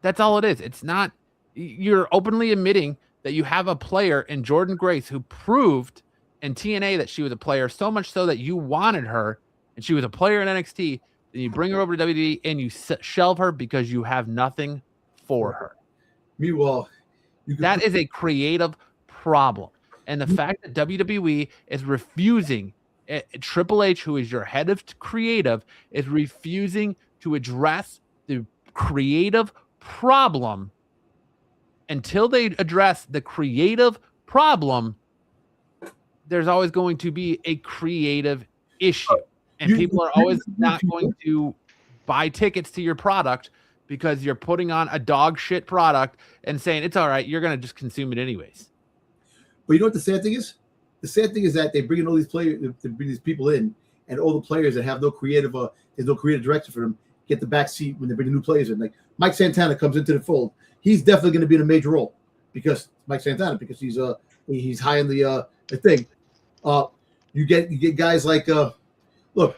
That's all it is. It's not. You're openly admitting that you have a player in Jordan Grace who proved in TNA that she was a player, so much so that you wanted her and she was a player in NXT, then you bring her over to WWE and you shelve her because you have nothing for her. Meanwhile, that is a creative problem. And the fact that WWE is refusing, Triple H, who is your head of creative, is refusing to address the creative problem. Until they address the creative problem, there's always going to be a creative issue. And people are always not going to buy tickets to your product because you're putting on a dog shit product and saying, it's all right, you're going to just consume it anyways. But you know what the sad thing is? The sad thing is that they bring in all these players, they bring these people in, and all the players that have no creative, there's no creative direction for them, get the back seat when they bring the new players in. Like Mike Santana comes into the fold. He's definitely going to be in a major role because he's high in the thing. You get guys like look,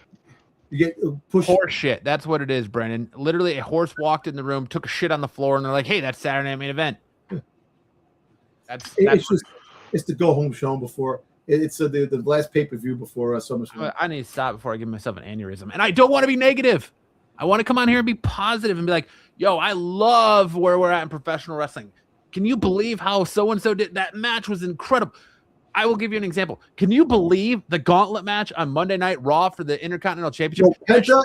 you get push horse shit. That's what it is, Brennan. Literally, a horse walked in the room, took a shit on the floor, and they're like, "Hey, that's Saturday Night Main Event." It's the go home show before it's the last pay-per-view before SummerSlam. I need to stop before I give myself an aneurysm, and I don't want to be negative. I want to come on here and be positive and be like, "Yo, I love where we're at in professional wrestling. Can you believe how so and so did that match? Was incredible." I will give you an example. Can you believe the gauntlet match on Monday Night Raw for the Intercontinental Championship? Penta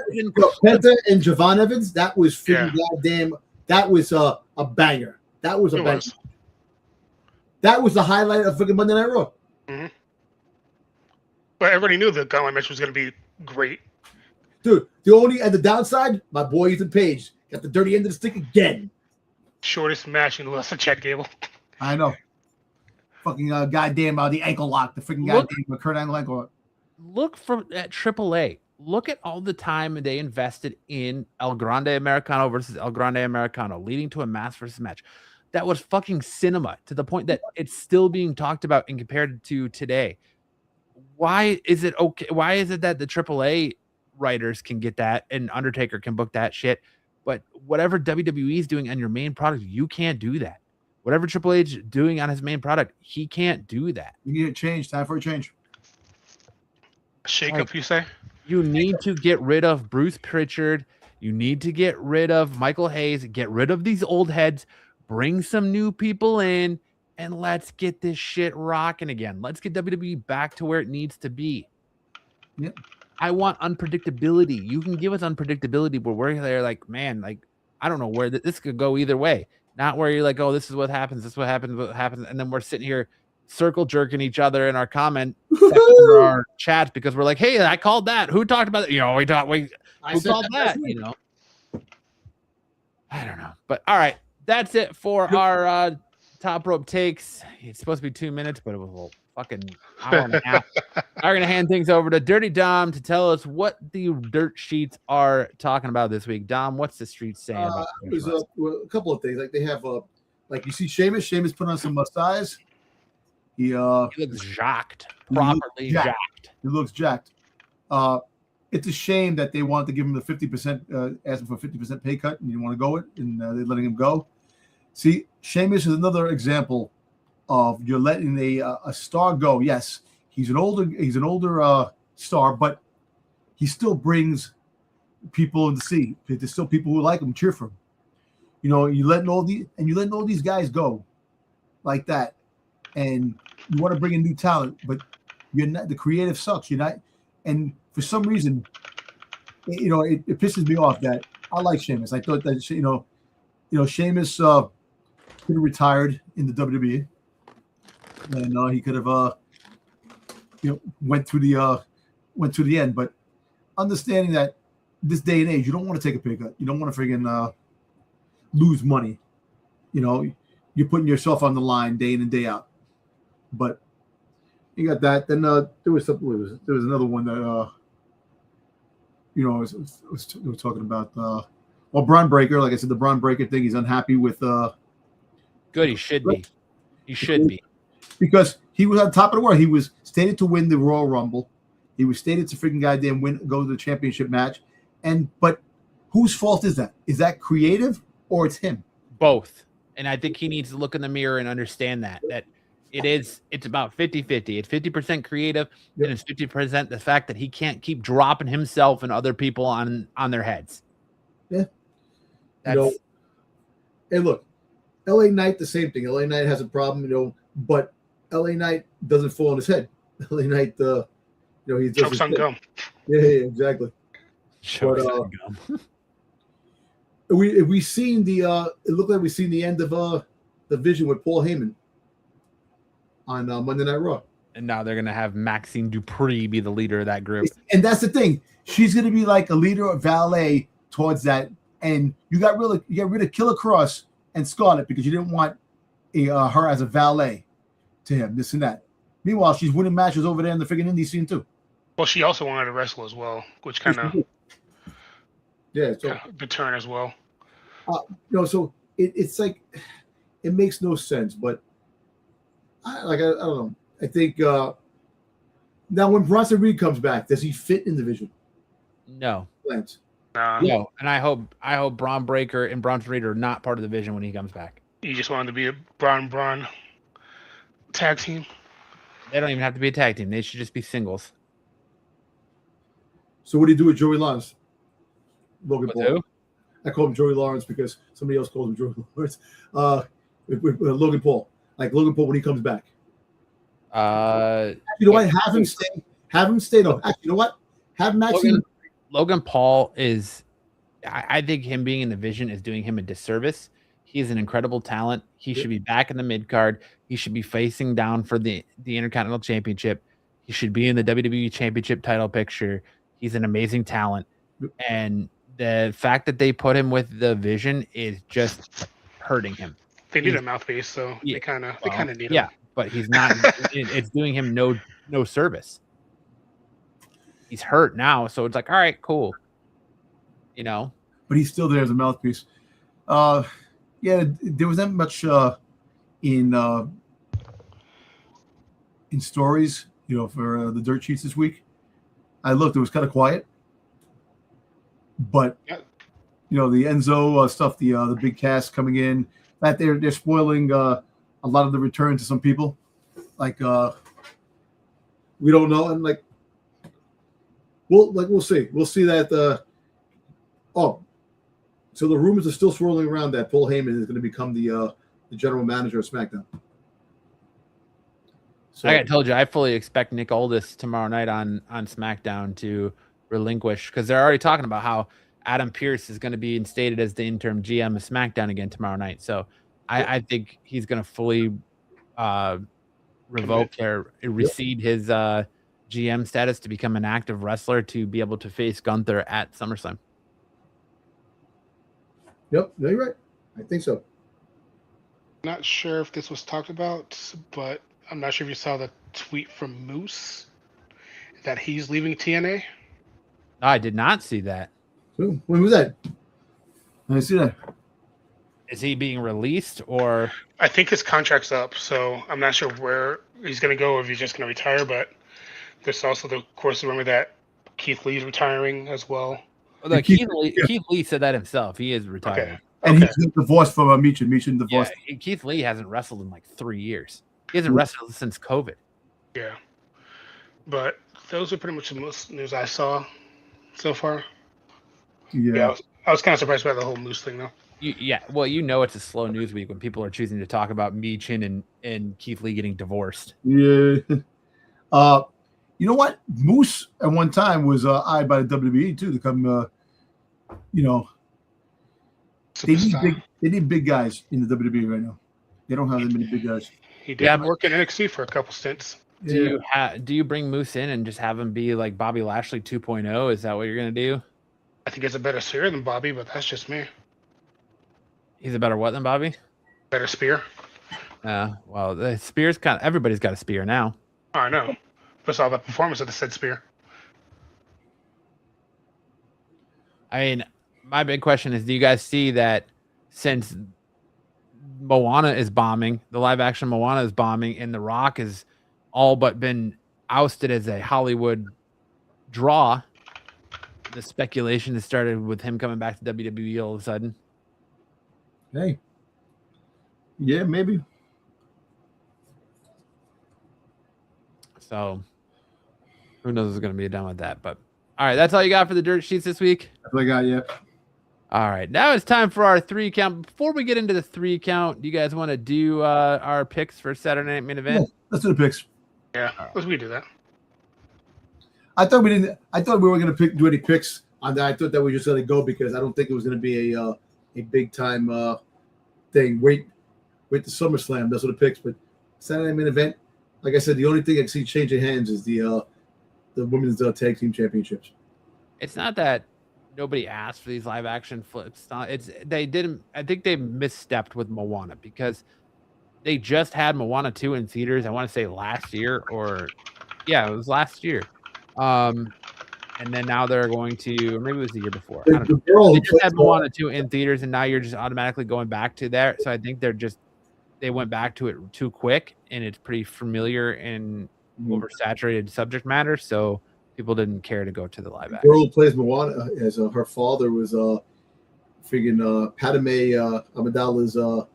and Javon Evans, that was goddamn. That was a banger. That was a banger. That was the highlight of freaking Monday Night Raw. Mm-hmm. But everybody knew the gauntlet match was going to be great. Dude, the downside, my boy Ethan Page got the dirty end of the stick again. Shortest match in the list of Chad Gable. I know. Fucking goddamn the ankle lock, the freaking goddamn Kurt Angle ankle lock. Look at AAA. Look at all the time they invested in El Grande Americano versus El Grande Americano, leading to a mass versus match. That was fucking cinema to the point that it's still being talked about and compared to today. Why is it okay? Why is it that the AAA writers can get that and Undertaker can book that shit, but whatever WWE is doing on your main product, you can't do that. Whatever Triple H is doing on his main product, he can't do that. You need a change. Time for a change. Shake up, you say? You need to get rid of Bruce Pritchard. You need to get rid of Michael Hayes. Get rid of these old heads. Bring some new people in, and let's get this shit rocking again. Let's get WWE back to where it needs to be. Yep. I want unpredictability. You can give us unpredictability, but we're there like, man, like, I don't know where this could go either way. Not where you're like, oh, this is what happens, this is what happens, and then we're sitting here circle jerking each other in our comment or our chats because we're like, hey, I called that. Who talked about it? You know, who called that? You know, I don't know, but all right, that's it for our top rope takes. It's supposed to be 2 minutes, but it was a fucking hour and a half. I'm gonna hand things over to Dirty Dom to tell us what the dirt sheets are talking about this week. Dom, what's the street saying about there's a couple of things. Like they have like you see Sheamus put on some size. He looks jacked, properly jacked. He looks jacked. It's a shame that they wanted to give him the 50%, ask him for a 50% pay cut, and you want to go it, and they're letting him go. See, Sheamus is another example of you're letting a star go. Yes, he's an older star, but he still brings people in to see. There's still people who like him, cheer for him. You know, you're letting all these guys go like that, and you want to bring in new talent, but you're not. The creative sucks. You're not, and for some reason, you know, it pisses me off that I like Sheamus. I thought that Sheamus could have retired in the WWE. And he could have, went through the end. But understanding that this day and age, you don't want to take a pay cut. You don't want to friggin' lose money. You know, you're putting yourself on the line day in and day out. But you got that. Then there was another one that we were talking about. Braun Breaker. Like I said, the Braun Breaker thing. He's unhappy with. Good. He should be. He should be. Because he was on top of the world. He was stated to win the Royal Rumble. He was stated to freaking goddamn go to the championship match. But whose fault is that? Is that creative or it's him? Both. And I think he needs to look in the mirror and understand that It's about 50-50. It's 50% creative, Yep. and it's 50% the fact that he can't keep dropping himself and other people on their heads. Yeah. That's Hey, look, LA Knight, the same thing. LA Knight has a problem, but LA Knight doesn't fall on his head. LA Knight, he just Chokes on gum. Yeah, exactly. chokes But, on gum. we seen it looked like we seen the end of the Vision with Paul Heyman on Monday Night Raw. And now they're gonna have Maxine Dupree be the leader of that group. And that's the thing. She's gonna be like a leader of valet towards that. And you got rid of Killer Cross and Scarlett because you didn't want her as a valet to him, this and that. Meanwhile, she's winning matches over there in the freaking indie scene too. Well, she also wanted to wrestle as well, which kind of return as well. So it's like it makes no sense, but I don't know. I think now when Bronson Reed comes back, does he fit in the Vision? No. Lance. No, and I hope Braun Breaker and Bronson Reed are not part of the Vision when he comes back. You just want him to be a Braun tag team. They don't even have to be a tag team. They should just be singles. So what do you do with Joey Lawrence? Logan With Paul. who? I call him Joey Lawrence because somebody else calls him Joey Lawrence. With Logan Paul, like Logan Paul when he comes back. You know what? Have him stay. Have him stay though. Actually, you know what? Have Maxine. Logan Paul is. I think him being in the Vision is doing him a disservice. He is an incredible talent. He should be back in the mid card. He should be facing down for the Intercontinental Championship. He should be in the WWE Championship title picture. He's an amazing talent, and the fact that they put him with the Vision is just hurting him. They need a mouthpiece, so they kind of need him. Yeah, but he's not. It's doing him no service. He's hurt now, so it's like, all right, cool. But he's still there as a mouthpiece. There wasn't much in stories, for the dirt sheets this week. I looked; it was kind of quiet. But the Enzo stuff, the big cast coming in, that they're spoiling a lot of the return to some people. Like we don't know, and we'll see. We'll see that. So the rumors are still swirling around that Paul Heyman is going to become the general manager of SmackDown. So, I told you, I fully expect Nick Aldis tomorrow night on SmackDown to relinquish, because they're already talking about how Adam Pearce is going to be instated as the interim GM of SmackDown again tomorrow night. So I think he's going to fully revoke or recede his GM status to become an active wrestler to be able to face Gunther at SummerSlam. Yep, no, you're right. I think so. Not sure if this was talked about, but I'm not sure if you saw the tweet from Moose that he's leaving TNA. I did not see that. When was that? I didn't see that. Is he being released, or? I think his contract's up, so I'm not sure where he's going to go, or if he's just going to retire. But there's also the rumor that Keith Lee's retiring as well. Keith Lee said that himself. He is retiring. Okay. And he's divorced from Michin. Michin divorced. Yeah, Keith Lee hasn't wrestled in like 3 years. He hasn't wrestled since COVID. Yeah. But those are pretty much the most news I saw so far. Yeah. I was kind of surprised by the whole Moose thing, though. Well, it's a slow news week when people are choosing to talk about Michin and Keith Lee getting divorced. Yeah. You know what? Moose at one time was eyed by the WWE too to come. They need big guys in the WWE right now. They don't have that many big guys. He did work in NXT for a couple stints. Do you bring Moose in and just have him be like Bobby Lashley 2.0? Is that what you're gonna do? I think it's a better spear than Bobby, but that's just me. He's a better what than Bobby? Better spear. Well, the spear's everybody's got a spear now. I know. But all the performance of the said spear. I mean, my big question is, do you guys see that since Moana is bombing, the live action Moana is bombing, and The Rock is all but been ousted as a Hollywood draw, the speculation has started with him coming back to WWE all of a sudden? Hey. Yeah, maybe. So who knows what's going to be done with that. But all right, that's all you got for the dirt sheets this week? That's what I got, yeah. All right, now it's time for our 3 count. Before we get into the 3 count, do you guys want to do our picks for Saturday Night Main Event? Yeah, let's do the picks. Yeah, let's do that. I thought we were going to do any picks on that. I thought that we were just going to go because I don't think it was going to be a big time thing. Wait the SummerSlam. Those are the picks. But Saturday Night Main Event, like I said, the only thing I can see changing hands is the women's tag team championships. It's not that nobody asked for these live action flips. They didn't. I think they misstepped with Moana because they just had Moana 2 in theaters. I want to say last year it was last year. And then now they're going to, or maybe it was the year before. I don't know. They just had Moana 2 in theaters, and now you're just automatically going back to there. So I think they went back to it too quick, and it's pretty familiar and oversaturated subject matter. So people didn't care to go to the live action. The girl who plays Moana as her father was friggin' Padme Amidala's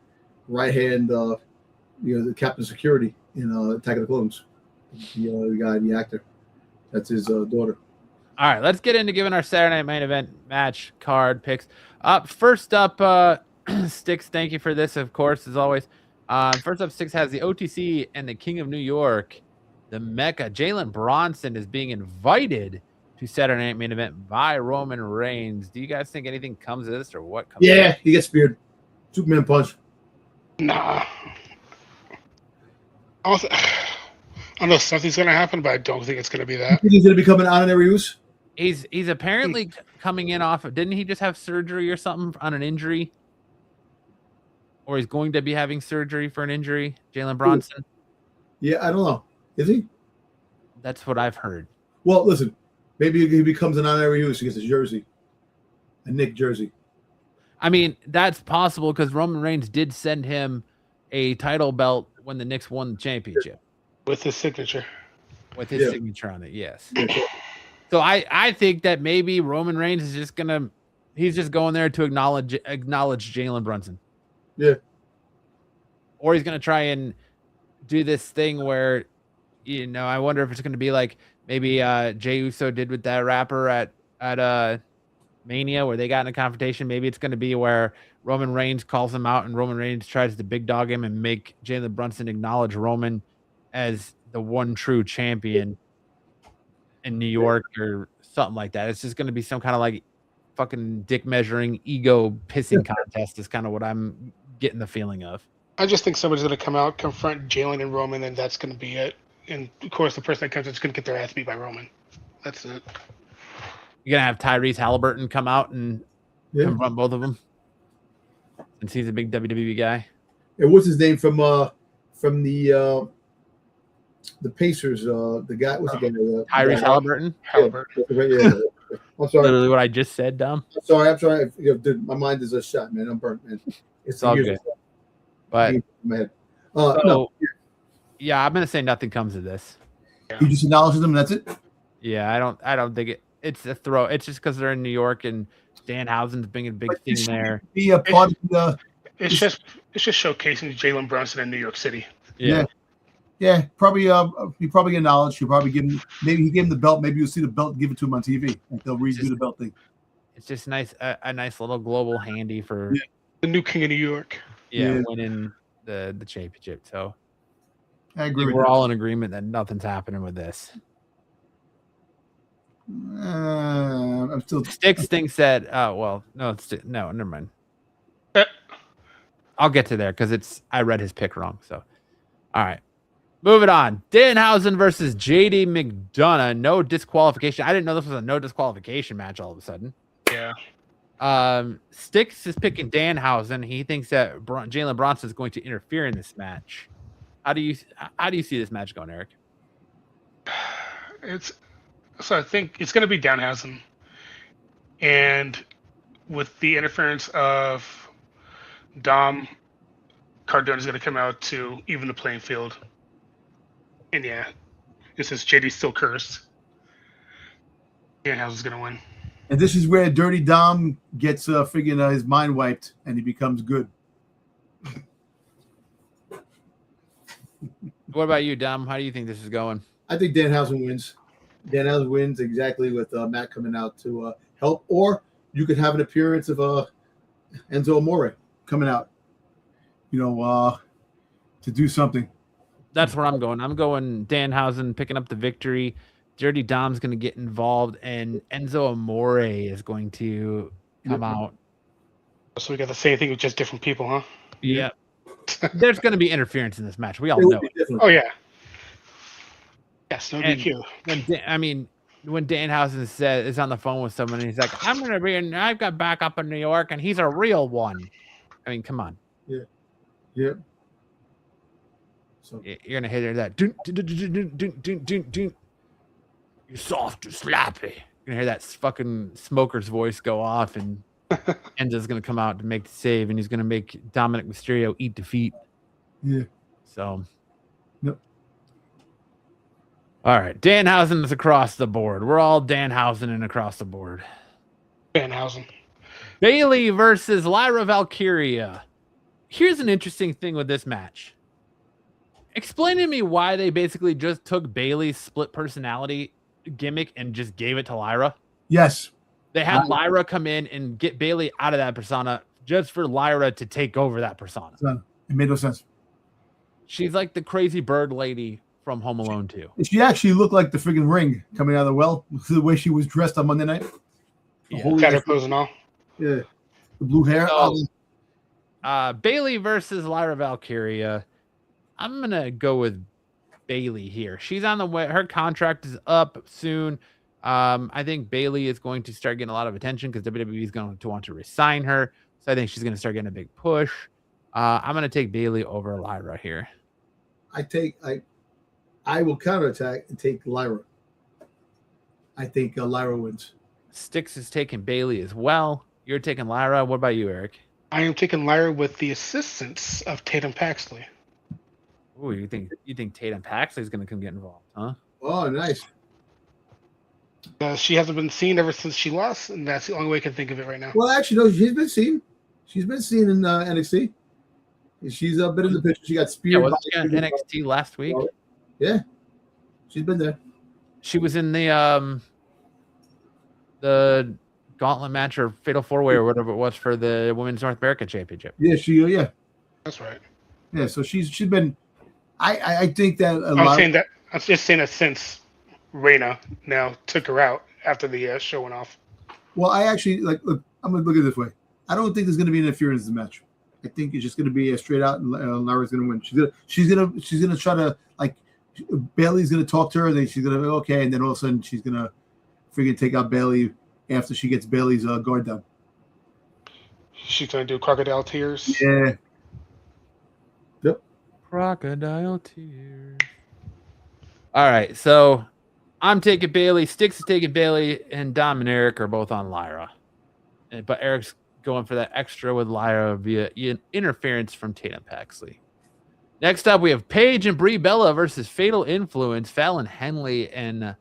right hand, the captain of security in Attack of the Clones. The guy, the actor. That's his daughter. All right, let's get into giving our Saturday Night Main Event match card picks. First up, Sticks, thank you for this, of course, as always. First up, Sticks has the OTC and the King of New York, the Mecca. Jalen Bronson is being invited to Saturday Night Main Event by Roman Reigns. Do you guys think anything comes of this or what comes of this? He gets speared. Superman punch. Nah. I know something's going to happen, but I don't think it's going to be that. He's going to become an honorary use? He's apparently coming in off of, didn't he just have surgery or something on an injury? Or he's going to be having surgery for an injury, Jalen Bronson? Yeah, I don't know. Is he? That's what I've heard. Well, listen, maybe he becomes an honorary use against his jersey, a Nick jersey. I mean, that's possible because Roman Reigns did send him a title belt when the Knicks won the championship. With his signature. With his signature on it, yes. So I think that maybe Roman Reigns is just he's just going there to acknowledge Jalen Brunson. Yeah. Or he's gonna try and do this thing where, I wonder if it's gonna be like maybe Jey Uso did with that rapper at Mania where they got in a confrontation. Maybe it's gonna be where Roman Reigns calls him out and Roman Reigns tries to big dog him and make Jalen Brunson acknowledge Roman as the one true champion in New York or something like that. It's just going to be some kind of like fucking dick measuring ego pissing contest is kind of what I'm getting the feeling of. I just think somebody's going to come out, confront Jalen and Roman, and that's going to be it. And of course, the person that comes is going to get their ass beat by Roman. That's it. You're going to have Tyrese Halliburton come out and confront both of them since he's a big WWE guy. And what's his name from the Pacers, the guy, what's the guy? Tyrese Halliburton. Yeah. I'm sorry. Literally what I just said, Dom. I'm sorry. Dude, my mind is a shot, man. I'm burnt, man. It's all good. But no. Yeah, I'm gonna say nothing comes of this. You just acknowledge them, and that's it. Yeah, I don't think it's a throw. It's just because they're in New York and Danhausen's being a big thing there. Be a part of it's just showcasing Jalen Brunson in New York City. Yeah, probably. He probably acknowledged. You probably give him. Maybe he gave him the belt. Maybe you'll see the belt and give it to him on TV. Like they'll redo the belt thing. It's just nice, a nice little global handy for the new king of New York. Winning the championship. So I agree. We're all in agreement that nothing's happening with this. I'm still. Sticks thinks that. No, never mind. I'll get to there because I read his pick wrong. So, all right. Moving on. Danhausen versus JD McDonough. No disqualification. I didn't know this was a no disqualification match all of a sudden. Yeah. Sticks is picking Danhausen. He thinks that Jalen Bronson is going to interfere in this match. How do you see this match going, Eric? I think it's going to be Danhausen. And with the interference of Dom, Cardona is going to come out to even the playing field. And this is JD's still cursed. Danhausen's going to win. And this is where Dirty Dom gets his mind wiped and he becomes good. What about you, Dom? How do you think this is going? I think Danhausen wins. Danhausen wins exactly with Matt coming out to help, or you could have an appearance of Enzo Amore coming out, to do something. That's where I'm going. I'm going Danhausen picking up the victory. Dirty Dom's going to get involved, and Enzo Amore is going to come out. So we got the same thing with just different people, huh? Yeah. There's going to be interference in this match. We all know it. Oh, yeah. Yes, no DQ. When Danhausen is on the phone with someone, and he's like, I've got back up in New York, and he's a real one. I mean, come on. Yeah. Yeah. So you're gonna hear that. You're soft or slappy. You're gonna hear that fucking smoker's voice go off, and Enzo's gonna come out to make the save, and he's gonna make Dominic Mysterio eat defeat. Yeah. So. Yep. All right, Danhausen is across the board. We're all Danhausen and across the board. Danhausen. Bayley versus Lyra Valkyria. Here's an interesting thing with this match. Explain to me why they basically just took Bayley's split personality gimmick and just gave it to Lyra. Yes. They had Lyra come in and get Bayley out of that persona just for Lyra to take over that persona. It made no sense. She's like the crazy bird lady from Home Alone 2. She actually looked like the friggin' Ring coming out of the well. The way she was dressed on Monday night. Got her clothes and all. Yeah. The blue hair. So, Bayley versus Lyra Valkyria. I'm going to go with Bayley here. She's on the way. Her contract is up soon. I think Bayley is going to start getting a lot of attention because WWE is going to want to resign her. So I think she's going to start getting a big push. I'm going to take Bayley over Lyra here. I will counterattack and take Lyra. I think Lyra wins. Styx is taking Bayley as well. You're taking Lyra. What about you, Eric? I am taking Lyra with the assistance of Tatum Paxley. Oh, you think Tatum Paxley is going to come get involved, huh? Oh, nice. She hasn't been seen ever since she lost, and that's the only way I can think of it right now. Well, actually, no, she's been seen. She's been seen in NXT. She's been in the picture. She got speared. Yeah, wasn't she on NXT last week? Yeah, she's been there. She was in the gauntlet match or Fatal 4-Way or whatever it was for the Women's North America Championship. Yeah, yeah. That's right. Yeah, so she's been. I think that I'm just saying that since Reina now took her out after the show went off. Well, I actually look. I'm gonna look at it this way. I don't think there's gonna be interference in the match. I think it's just gonna be a straight out, and Lyra's gonna win. She's gonna try to Bayley's gonna talk to her. Then she's gonna okay, and then all of a sudden she's gonna freaking take out Bayley after she gets Bayley's guard down. She's gonna do crocodile tears. Yeah. Yep. Crocodile tears. All right, so I'm taking Bayley. Styx is taking Bayley, and Dom and Eric are both on Lyra. But Eric's going for that extra with Lyra via interference from Tatum Paxley. Next up, we have Paige and Brie Bella versus Fatal Influence, Fallon Henley and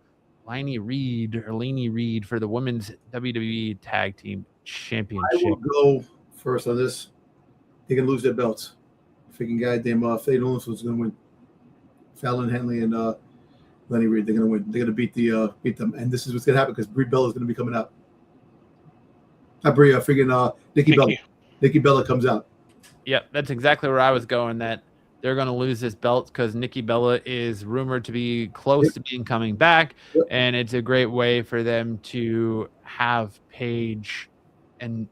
Lainey Reed for the Women's WWE Tag Team Championship. I will go first on this. They can lose their belts. Freaking goddamn Fatal Influence is going to win. Fallon Henley and Lainey Reed, they're going to win. They're going to beat them. And this is what's going to happen because Brie Bella is going to be coming out. Not Brie, Nikki Bella. Nikki Bella comes out. Yep, that's exactly where I was going, that they're going to lose this belt because Nikki Bella is rumored to be close to being coming back, and it's a great way for them to have Paige and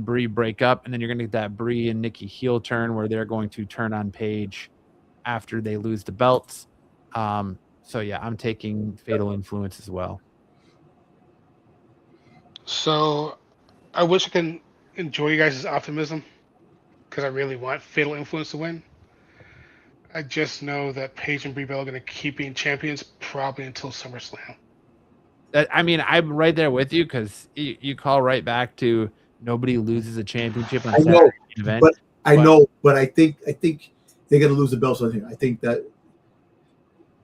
Brie break up, and then you're going to get that Brie and Nikki heel turn where they're going to turn on Paige after they lose the belts. So yeah, I'm taking Fatal Influence as well. So I wish I can enjoy you guys' optimism because I really want Fatal Influence to win. I just know that Paige and Brie Bella are going to keep being champions probably until SummerSlam. I'm right there with you because you call right back to nobody loses a championship on Saturday event. But I think they're going to lose the belts on here. I think that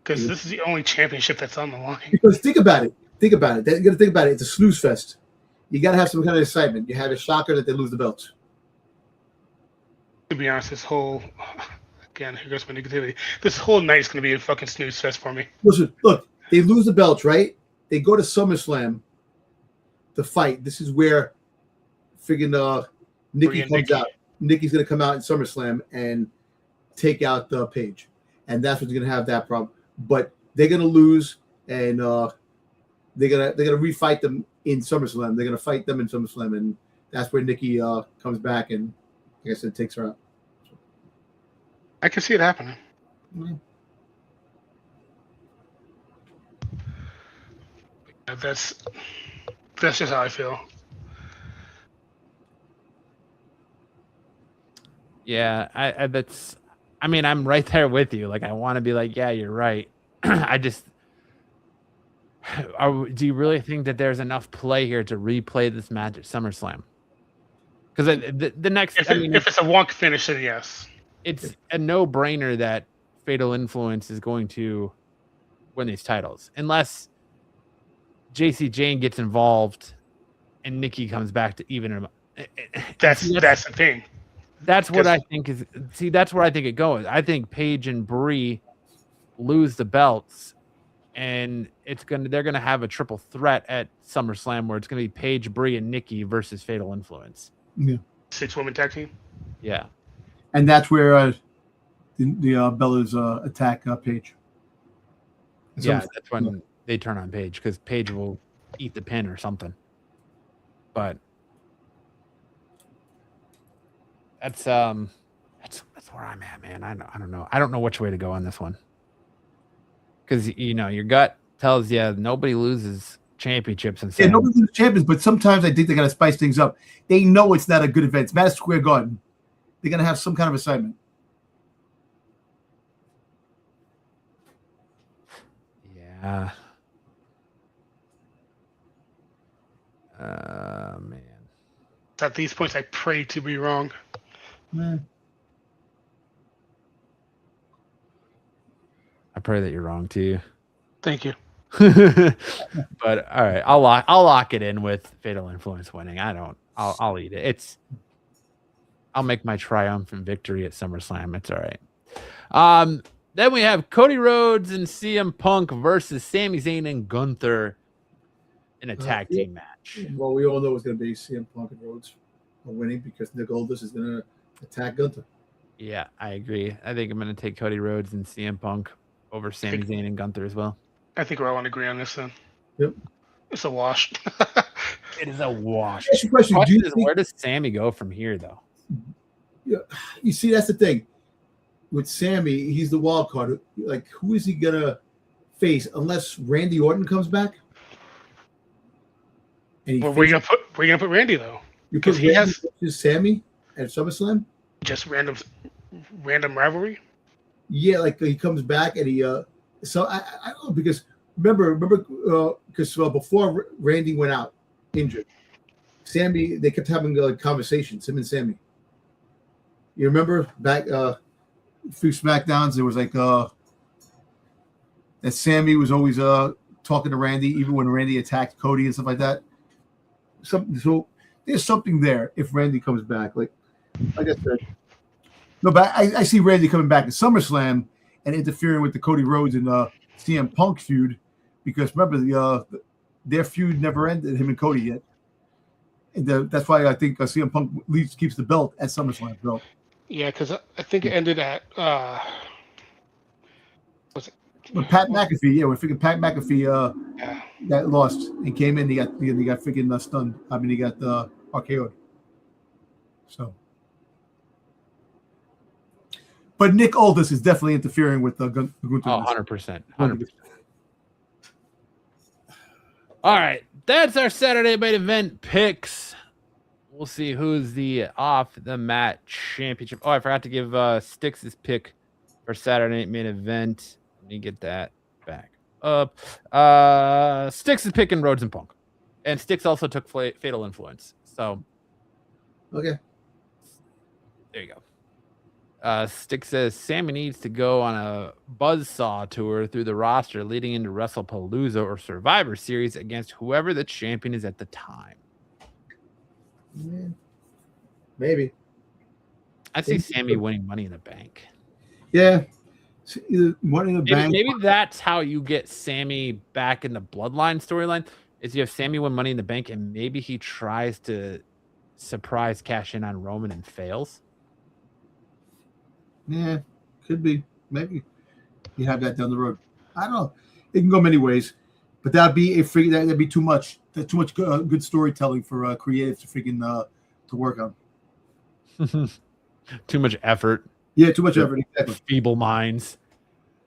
because this is the only championship that's on the line. Because think about it. They're going to think about it. It's a snooze fest. You got to have some kind of excitement. You had a shocker that they lose the belts. To be honest, this whole again. Here goes my negativity. This whole night is going to be a fucking snooze fest for me. Listen, look, they lose the belts, right? They go to SummerSlam to fight. This is where friggin' Nikki comes out. Nikki's going to come out in SummerSlam and take out Paige. And that's what's going to have that problem. But they're going to lose, and they're gonna refight them in SummerSlam. They're going to fight them in SummerSlam, and that's where Nikki comes back and, like I said, takes her out. I can see it happening. Mm-hmm. That's just how I feel. Yeah, I mean, I'm right there with you. Like, I want to be like, yeah, you're right. I just, do you really think that there's enough play here to replay this match at SummerSlam? Because the next, if it's a wonk finish, then yes. It's a no-brainer that Fatal Influence is going to win these titles, unless JC Jane gets involved and Nikki comes back to even him. That's the thing. That's what I think is. See, that's where I think it goes. I think Paige and Brie lose the belts, and they're gonna have a triple threat at SummerSlam where it's gonna be Paige, Brie, and Nikki versus Fatal Influence. Yeah, 6-woman tag team. Yeah, and that's where the Bellas attack Paige. Yeah, that's when they turn on Paige, because Paige will eat the pin or something. But that's where I'm at, man. I don't know. I don't know which way to go on this one, because your gut tells you nobody loses championships and nobody loses champions. But sometimes I think they got to spice things up. They know it's not a good event. It's Madison Square Garden. They're gonna have some kind of assignment. Yeah. Man. At these points, I pray to be wrong. I pray that you're wrong too. Thank you. But all right, I'll lock it in with Fatal Influence winning. I'll eat it. I'll make my triumphant victory at SummerSlam. It's all right. Then we have Cody Rhodes and CM Punk versus Sami Zayn and Gunther in a tag team match. Well, we all know it's going to be CM Punk and Rhodes winning because Nick Aldis is going to attack Gunther. Yeah, I agree. I think I'm going to take Cody Rhodes and CM Punk over Sami Zayn and Gunther as well. I think we're all on agree on this then. Yep. It's a wash. It is a wash. Question is, where does Sammy go from here, though? Yeah, you see, that's the thing. With Sammy, he's the wild card. Like, who is he going to face unless Randy Orton comes back? Well, where you gonna put Randy though? Because he has Sammy at SummerSlam. Just random rivalry. Yeah, like he comes back and he. So I don't know, because remember because before Randy went out injured, Sammy, they kept having conversations, him and Sammy. You remember back a few SmackDowns, there was like that Sammy was always talking to Randy, even when Randy attacked Cody and stuff like that. So there's something there if Randy comes back. Like I said, no, but I see Randy coming back at SummerSlam and interfering with the Cody Rhodes and CM Punk feud, because remember their feud never ended, him and Cody yet. And that's why I think CM Punk at least keeps the belt at SummerSlam. So. Yeah, because I think it ended at was it? But Pat McAfee, yeah, we're thinking Pat McAfee that lost and came in. He got freaking stunned. I mean, he got RKO'd. So, but Nick Aldis is definitely interfering with Gunther. Oh, 100%. 100%. All right, that's our Saturday main event picks. We'll see who's the off the mat championship. Oh, I forgot to give Styx' pick for Saturday main event. Let me get that back up. Styx is picking Rhodes and Punk, and Styx also took Fatal Influence. So, okay, there you go. Styx says Sammy needs to go on a buzzsaw tour through the roster leading into WrestlePalooza or Survivor Series against whoever the champion is at the time. Yeah, maybe. I see Sammy winning Money in the Bank. Yeah. Either Money in the Bank. Maybe that's how you get Sammy back in the Bloodline storyline. Is you have Sammy win Money in the Bank, and maybe he tries to surprise cash in on Roman and fails. Yeah, could be. Maybe you have that down the road. I don't know. It can go many ways, but that'd be that'd be too much. That's too much good storytelling for creatives to freaking to work on. Too much effort. Yeah, too much effort. Exactly. Feeble minds.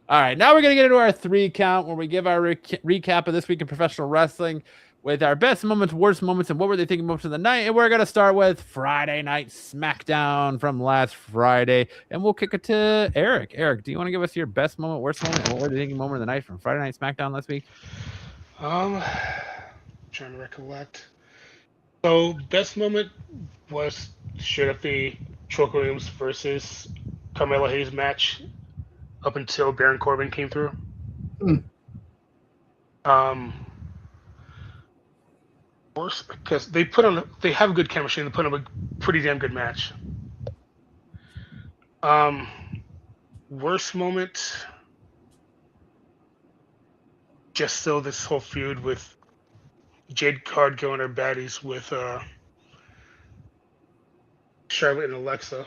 All right, now we're going to get into our 3 count where we give our recap of this week in professional wrestling with our best moments, worst moments, and what were they thinking most of the night. And we're going to start with Friday Night SmackDown from last Friday, and we'll kick it to Eric. Eric, do you want to give us your best moment, worst moment, and what were they thinking moment of the night from Friday Night SmackDown last week? Trying to recollect. So, best moment was straight up the Trick Williams versus Carmelo Hayes match up until Baron Corbin came through. Worse because they have a good chemistry and they put on a pretty damn good match. Worst moment, just still this whole feud with Jade Cargill and her baddies with Charlotte and Alexa.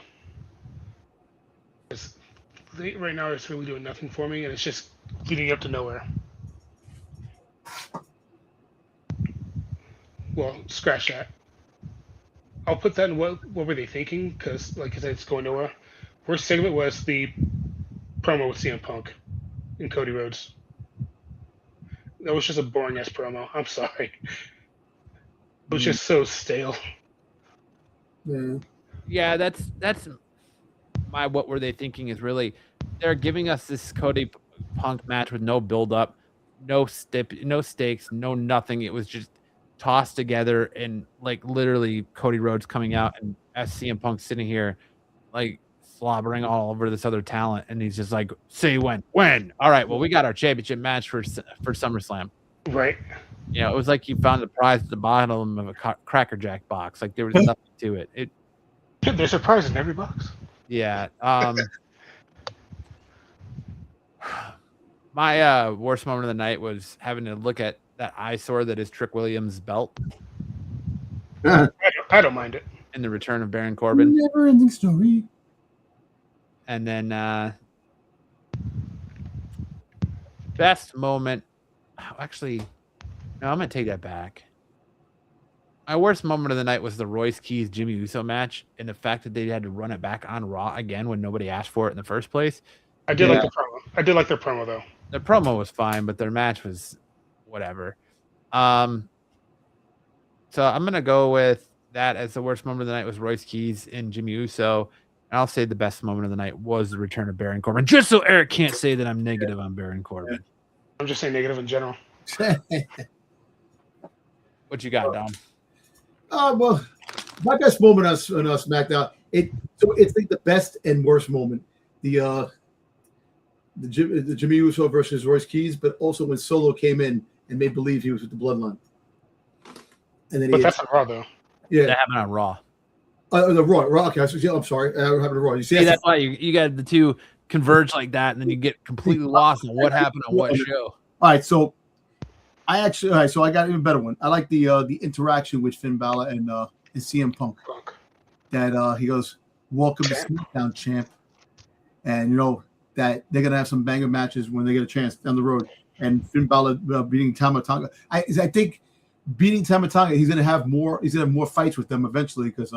Right now it's really doing nothing for me, and it's just leading up to nowhere. Well, scratch that. I'll put that in what were they thinking? Because, like I said, it's going nowhere. Worst segment was the promo with CM Punk and Cody Rhodes. That was just a boring ass promo. I'm sorry. It was just so stale. Yeah, that's my what were they thinking is really they're giving us this Cody Punk match with no build up, no stakes, no nothing. It was just tossed together and like literally Cody Rhodes coming out and CM Punk sitting here like slobbering all over this other talent, and he's just like, say when. All right, well, we got our championship match for SummerSlam. Right. You know, it was like you found the prize at the bottom of a Cracker Jack box. Like there was nothing to it. There's a prize in every box. Yeah. My worst moment of the night was having to look at that eyesore that is Trick Williams' belt. I don't mind it. In the return of Baron Corbin. Never-ending story. And then best moment. Actually, no, I'm going to take that back. My worst moment of the night was the Royce Keys Jimmy Uso match, and the fact that they had to run it back on Raw again when nobody asked for it in the first place. I did like the promo. I did like their promo though. The promo was fine, but their match was whatever. So I'm gonna go with that as the worst moment of the night was Royce Keys and Jimmy Uso. And I'll say the best moment of the night was the return of Baron Corbin, just so Eric can't say that I'm negative on Baron Corbin. I'm just saying negative in general. What you got, Dom? Well, my best moment on SmackDown. It's like the best and worst moment. The Jimmy Uso versus Royce Keys, but also when Solo came in and made believe he was with the Bloodline. And then that's on Raw though. Yeah, that happened on Raw. The Raw. Okay, I'm sorry. What happened to Raw? You see, that's why you got the two converge like that, and then you get completely lost on what happened on what show. All right, so I got an even better one. I like the interaction with Finn Balor and CM Punk. That he goes, "Welcome to SmackDown, champ," and you know that they're gonna have some banger matches when they get a chance down the road. And Finn Balor beating Tama Tonga. I think beating Tama Tonga, he's gonna have more. He's gonna have more fights with them eventually because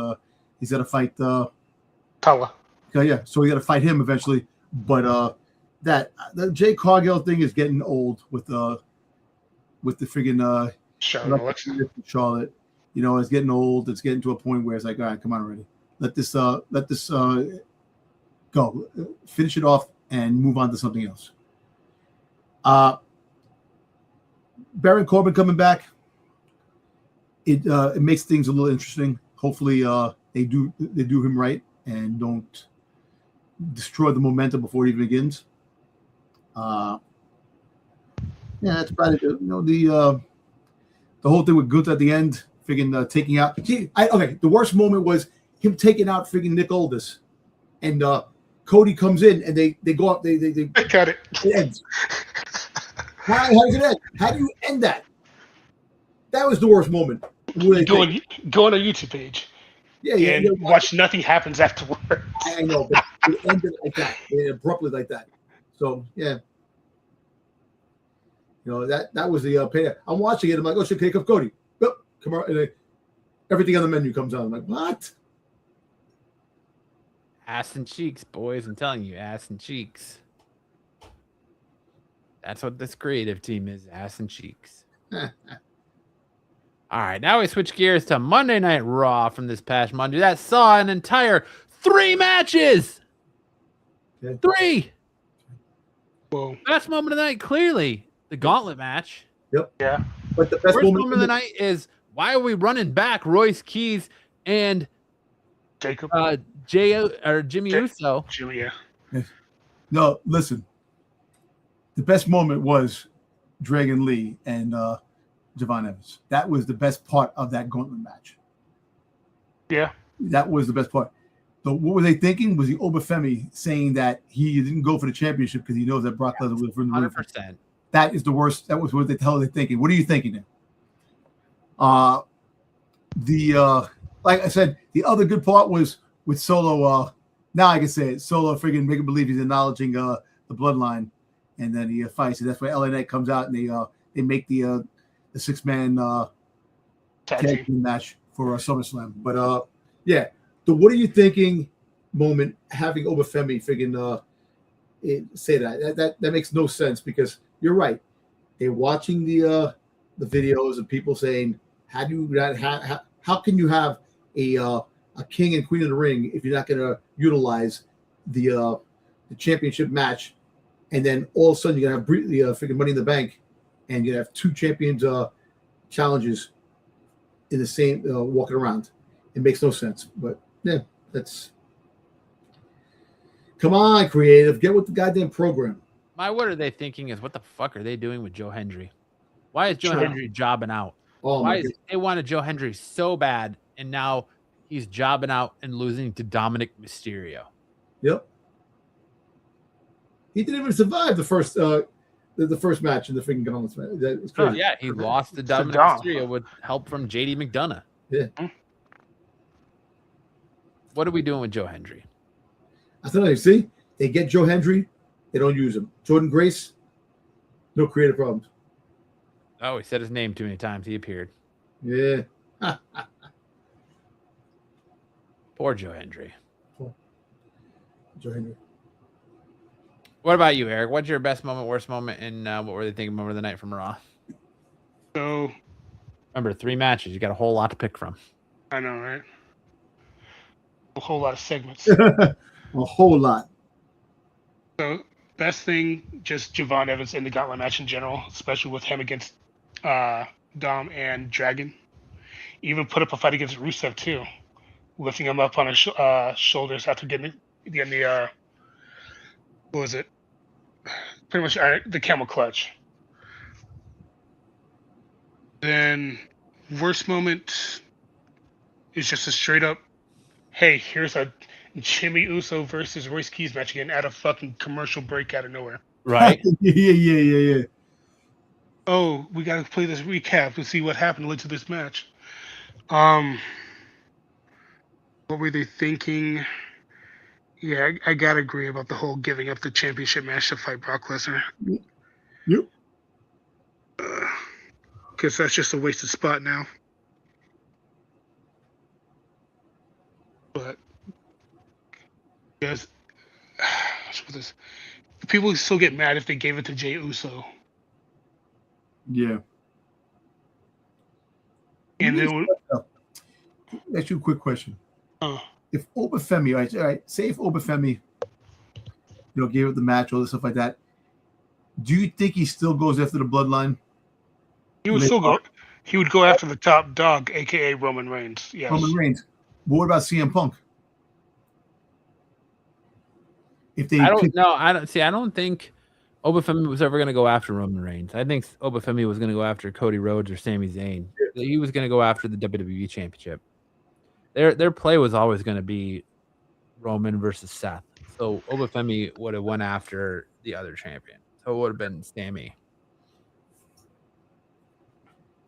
he's gonna fight Tala. Yeah, so we got to fight him eventually. But the Jay Cargill thing is getting old with the friggin' Charlotte. You know, it's getting old. It's getting to a point where it's like, all right, come on already. Let this go. Finish it off and move on to something else. Baron Corbin coming back. It makes things a little interesting. Hopefully, they do him right and don't destroy the momentum before it even begins. Yeah, that's about it. You know, the whole thing with Gunther at the end, friggin' taking out. The worst moment was him taking out friggin' Nick Aldis and Cody comes in and they go up. They got it. It ends. How does it end? How do you end that? That was the worst moment. Go on a YouTube page. Yeah. Watch nothing happens afterward. I know, but it ended like that, abruptly like that. So yeah, that was the pay. I'm watching it. I'm like, oh shit, here comes Cody. Oh, come on, and everything on the menu comes on. I'm like, what? Ass and cheeks, boys. I'm telling you, ass and cheeks. That's what this creative team is, ass and cheeks. All right, now we switch gears to Monday Night Raw from this past Monday. That saw an entire 3 matches. Okay. 3. Whoa. Best moment of the night, clearly, the gauntlet match. Yep. Yeah. But the best moment of the night is, why are we running back Royce Keys and Jacob? Jimmy Uso? Julia. No, listen. The best moment was Dragon Lee and Javon Evans. That was the best part of that gauntlet match. Yeah. That was the best part. So what were they thinking? Was the Obafemi saying that he didn't go for the championship because he knows that Brock Lesnar was from the 100%. That is the worst. That was what the hell they're thinking. What are you thinking then? Like I said, the other good part was with Solo. Now I can say it. Solo friggin' make him believe he's acknowledging the bloodline, and then he fights. And that's why LA Knight comes out and they make the 6-man tag team match for SummerSlam. But yeah. So what are you thinking? Moment having Obafemi friggin' say that makes no sense, because you're right. They're watching the videos of people saying, how can you have a king and queen of the ring if you're not going to utilize the championship match, and then all of a sudden you're going to have the freaking Money in the Bank, and you're going to have 2 champions challenges in the same walking around. It makes no sense. But yeah, that's, come on, creative, get with the goddamn program. What are they thinking is, what the fuck are they doing with Joe Hendry? Why is Joe Hendry jobbing out? They wanted Joe Hendry so bad, and now he's jobbing out and losing to Dominic Mysterio. Yep. He didn't even survive the first match in the freaking Gauntlet match. It's crazy. Oh, yeah, he lost to Dominic Mysterio with help from JD McDonough. Yeah. What are we doing with Joe Hendry? I don't know. See, they get Joe Hendry, they don't use him. Jordan Grace, no creative problems. Oh, he said his name too many times. He appeared. Yeah. Poor Joe Hendry. Joe Hendry. What about you, Eric? What's your best moment, worst moment, and what were they thinking moment of the night from Raw? So, remember, 3 matches. You got a whole lot to pick from. I know, right? A whole lot of segments. A whole lot. So, best thing, just Javon Evans in the Gauntlet match in general, especially with him against Dom and Dragon. Even put up a fight against Rusev too, lifting him up on his shoulders after getting the what was it? Pretty much the camel clutch. Then worst moment is just a straight up, hey, here's a Jimmy Uso versus Royce Keys match again at a fucking commercial break out of nowhere. Right? Yeah. Oh, we gotta play this recap to see what happened led to this match. What were they thinking? Yeah, I gotta agree about the whole giving up the championship match to fight Brock Lesnar. Yep. Because that's just a wasted spot now. But yes, people still get mad if they gave it to Jey Uso. Yeah. And then ask you a quick question. If Obafemi, all right, say if Obafemi, gave up the match, all this stuff like that, do you think he still goes after the bloodline? He would still go. He would go after the top dog, aka Roman Reigns. Yes. Roman Reigns. But what about CM Punk? If they, I don't think Obafemi was ever going to go after Roman Reigns. I think Obafemi was going to go after Cody Rhodes or Sami Zayn. Yeah. He was going to go after the WWE Championship. Their play was always going to be Roman versus Seth. So Obafemi would have went after the other champion. So it would have been Sammy.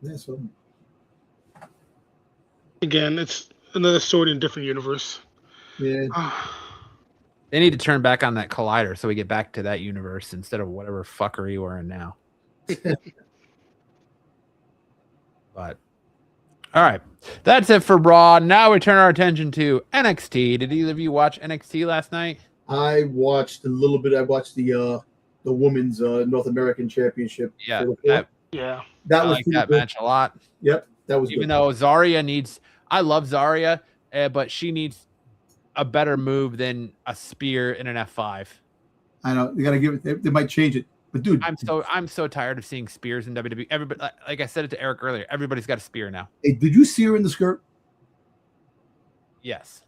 Yeah, so Again, it's another story in a different universe. yeah. They need to turn back on that collider so we get back to that universe instead of whatever fuckery we're in now. But all right, that's it for Raw. Now we turn our attention to NXT. Did either of you watch NXT last night? I watched a little bit. I watched the women's North American Championship. Yeah, Yeah. That I was like that good. match a lot. Yep, that was Even good. though Zarya needs, I love Zarya, but she needs a better move than a spear in an F5. I know they got to give it. They might change it, but dude, I'm so tired of seeing spears in WWE. Everybody, like I said it to Eric earlier, everybody's got a spear now. hey, did you see her in the skirt? Yes.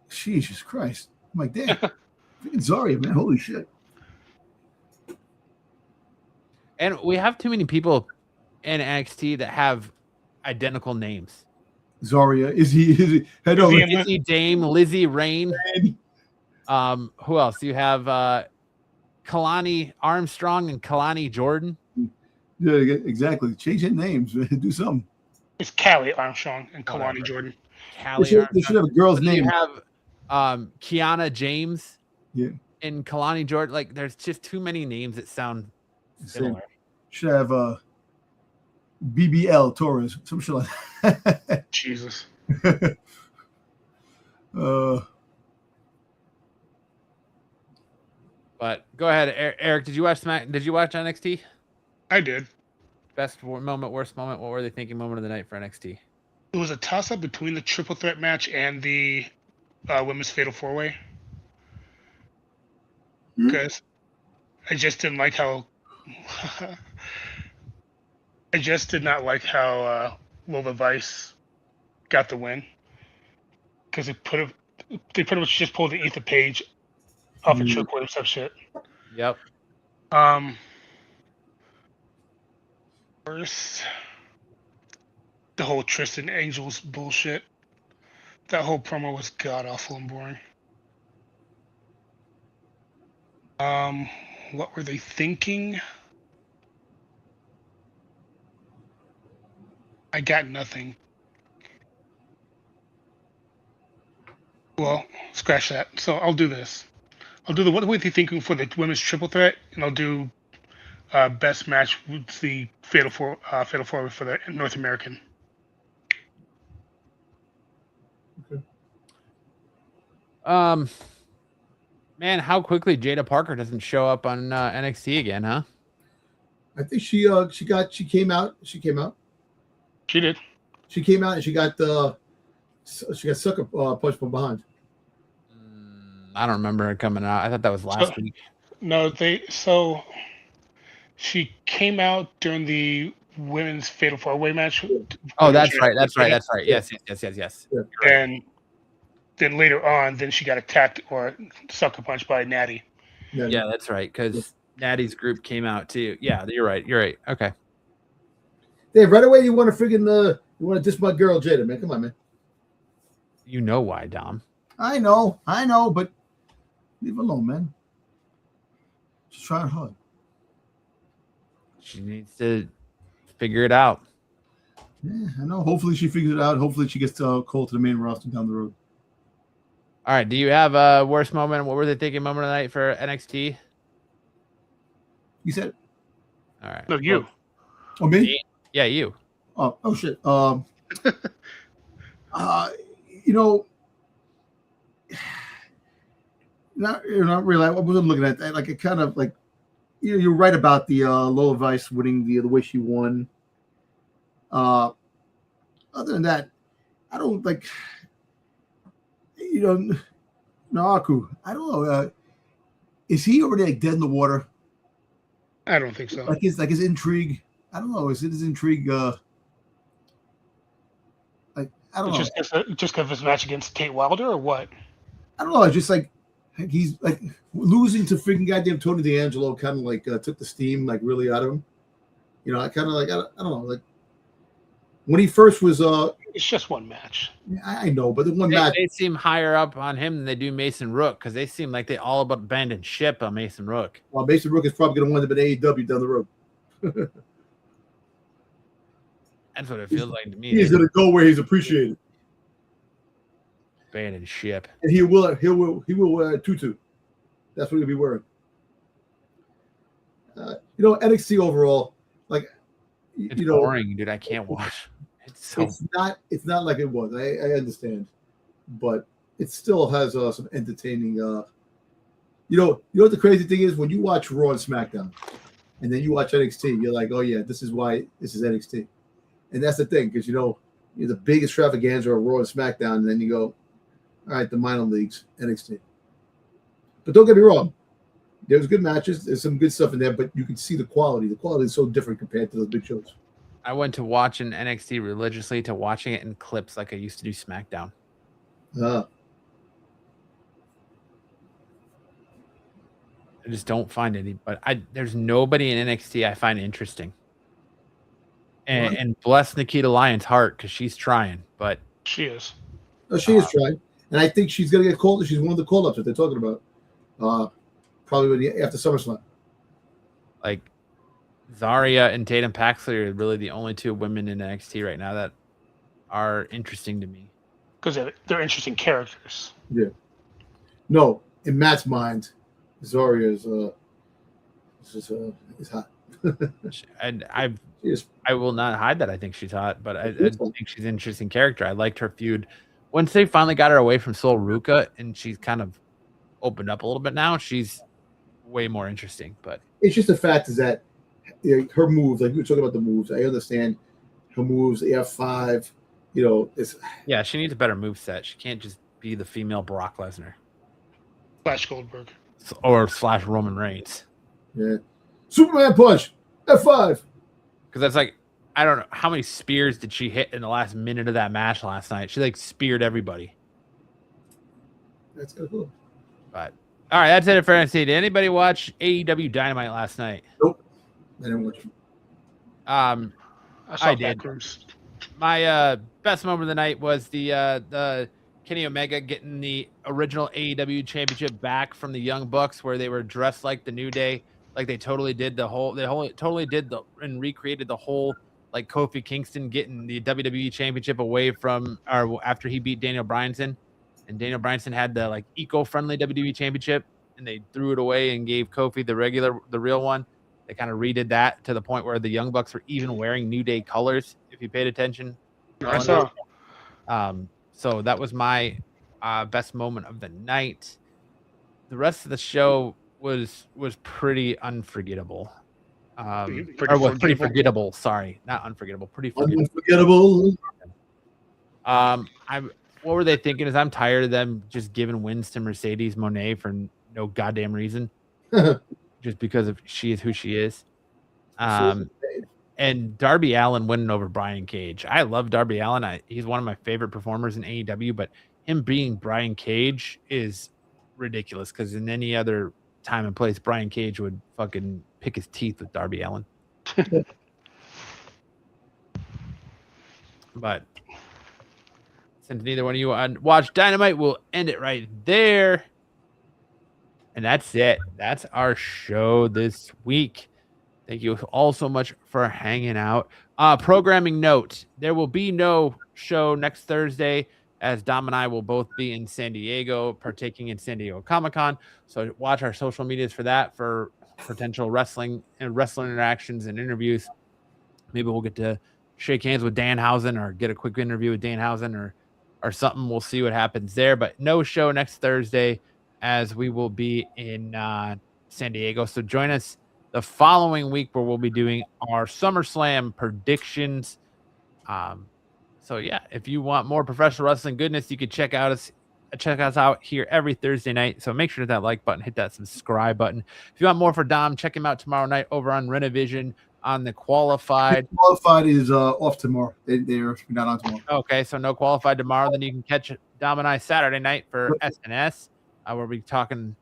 Jesus Christ! I'm like, damn, freaking Zarya, man, holy shit! And we have too many people in NXT that have identical names. Zarya, is he? I know. Lizzie Dame, Lizzie Rain. Who else? You have Kalani Armstrong and Kalani Jordan. Yeah, exactly. Change their names. Do something. It's Callie Armstrong and Kalani Jordan. They should have a girl's name. You have Kiana James. Yeah. And Kalani Jordan. Like, there's just too many names that sound similar. Should have BBL Torres. Some shit like that. Jesus. But go ahead, Eric. Did you watch NXT? I did. Best moment, worst moment. What were they thinking? Moment of the night for NXT? It was a toss-up between the triple threat match and the women's fatal four-way. Because I just didn't like how. I just did not like how Lola Vice got the win. Because they pretty much just pulled the Ethan Page off a trick or some shit. Yep. First, the whole Tristan Angels bullshit. That whole promo was god awful and boring. What were they thinking? I got nothing. Well, scratch that. So I'll do this. I'll do what were they thinking for the women's triple threat, and I'll do best match with the fatal four for the North American. Okay. Man, how quickly Jada Parker doesn't show up on NXT again, huh? I think she came out. She did. She came out and she got sucker punched from behind. I don't remember her coming out. I thought that was last week. No, she came out during the women's fatal four-way match. Oh, that's right. Yes. Yeah. And then later on, she got attacked or sucker punched by Natty. Yeah, that's right. Because Natty's group came out too. Yeah, you're right. Okay. Dave, right away you want to you want to diss my girl Jada, man. Come on, man. You know why, Dom. I know, but leave her alone, man. She's trying hard. She needs to figure it out. Yeah, I know. Hopefully she figures it out. Hopefully she gets called to the main roster down the road. All right. Do you have a worst moment? What were they thinking moment of the night for NXT? You said? All right. No, you. Oh, me? Yeah, you. Oh shit. Not really. I wasn't looking at that. Like it kind of like, you're right about the Lola Vice winning the way she won. Other than that, I don't like. Naraku. I don't know. Is he already like dead in the water? I don't think so. Like his intrigue. I don't know. Is it his intrigue? I don't know. Just because of his match against Tate Wilder or what? I don't know. It's just like he's like losing to freaking goddamn Tony D'Angelo. Kind of like took the steam like really out of him. I kind of like I don't know. Like when he first was It's just one match. I know, but the one They, match. they seem higher up on him than they do Mason Rook because they seem like they all but abandoned ship on Mason Rook. Well, Mason Rook is probably going to wind up in AEW down the road. That's what it feels like to me. He's going to go where he's appreciated. Abandoned ship. And he will wear a tutu. That's what he'll be wearing. NXT overall, like, It's boring, dude. I can't watch. It's not like it was. I understand, but it still has some entertaining. You know what the crazy thing is, when you watch Raw and SmackDown, and then you watch NXT, you're like, oh yeah, this is why this is NXT, and that's the thing, because you're the big extravaganza of Raw and SmackDown, and then you go, all right, the minor leagues, NXT. But don't get me wrong, there's good matches, there's some good stuff in there, but you can see the quality. The quality is so different compared to those big shows. I went to watching NXT religiously to watching it in clips like I used to do SmackDown. I just don't find any, but there's nobody in NXT I find interesting. And bless Nikita Lyons' heart because she's trying, but she is. Oh, she is trying, and I think she's gonna get called. She's one of the call-ups that they're talking about. Probably after SummerSlam. Like Zarya and Tatum Paxley are really the only two women in NXT right now that are interesting to me. Because they're interesting characters. Yeah. No, in Matt's mind, Zarya is hot. And I will not hide that I think she's hot, but I think she's an interesting character. I liked her feud. Once they finally got her away from Sol Ruka and she's kind of opened up a little bit now, she's way more interesting. But it's just the fact is that her moves, like we were talking about the moves, I understand her moves, the F5, yeah, she needs a better moveset. She can't just be the female Brock Lesnar. / Goldberg. Or / Roman Reigns. Yeah. Superman punch, F5. Because that's like, I don't know, how many spears did she hit in the last minute of that match last night? She like speared everybody. That's kind of cool. But all right, that's it for NXT. Did anybody watch AEW Dynamite last night? Nope. I didn't watch it. I did. My best moment of the night was the Kenny Omega getting the original AEW championship back from the Young Bucks, where they were dressed like the New Day, like they totally did and recreated the whole, like Kofi Kingston getting the WWE championship away from, or after he beat Daniel Bryanson, and Daniel Bryanson had the like eco-friendly WWE championship, and they threw it away and gave Kofi the real one. They kind of redid that to the point where the Young Bucks were even wearing New Day colors, if you paid attention. I saw. So that was my best moment of the night. The rest of the show was pretty unforgettable. Pretty forgettable. Sorry, not unforgettable. Pretty forgettable. What were they thinking? Is I'm tired of them just giving wins to Mercedes Moné for no goddamn reason, just because she is who she is. And Darby Allin winning over Brian Cage. I love Darby Allin. He's one of my favorite performers in AEW, but him being Brian Cage is ridiculous because in any other time and place, Brian Cage would fucking pick his teeth with Darby Allin. But since neither one of you watched Dynamite, we'll end it right there. And that's it. That's our show this week. Thank you all so much for hanging out. Programming note, there will be no show next Thursday as Dom and I will both be in San Diego, partaking in San Diego Comic-Con. So watch our social medias for that, for potential wrestling interactions and interviews. Maybe we'll get to shake hands with Danhausen or get a quick interview with Danhausen or something. We'll see what happens there. But no show next Thursday as we will be in San Diego. So join us the following week where we'll be doing our SummerSlam predictions. So yeah, if you want more professional wrestling goodness, you can check us out here every Thursday night. So make sure to hit that like button, hit that subscribe button. If you want more for Dom, check him out tomorrow night over on Renovision on the Qualified. Qualified is off tomorrow. They're not on tomorrow. Okay, so no Qualified tomorrow. Then you can catch Dom and I Saturday night for SNS. We'll be talking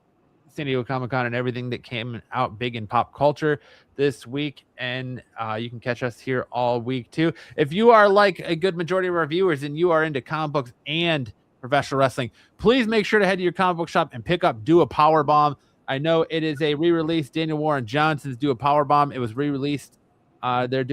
San Diego Comic-Con and everything that came out big in pop culture this week. And you can catch us here all week too. If you are like a good majority of our viewers and you are into comic books and professional wrestling, please make sure to head to your comic book shop and pick up Do a Powerbomb. I know it is a re-release. Daniel Warren Johnson's Do a Powerbomb. It was re-released. They're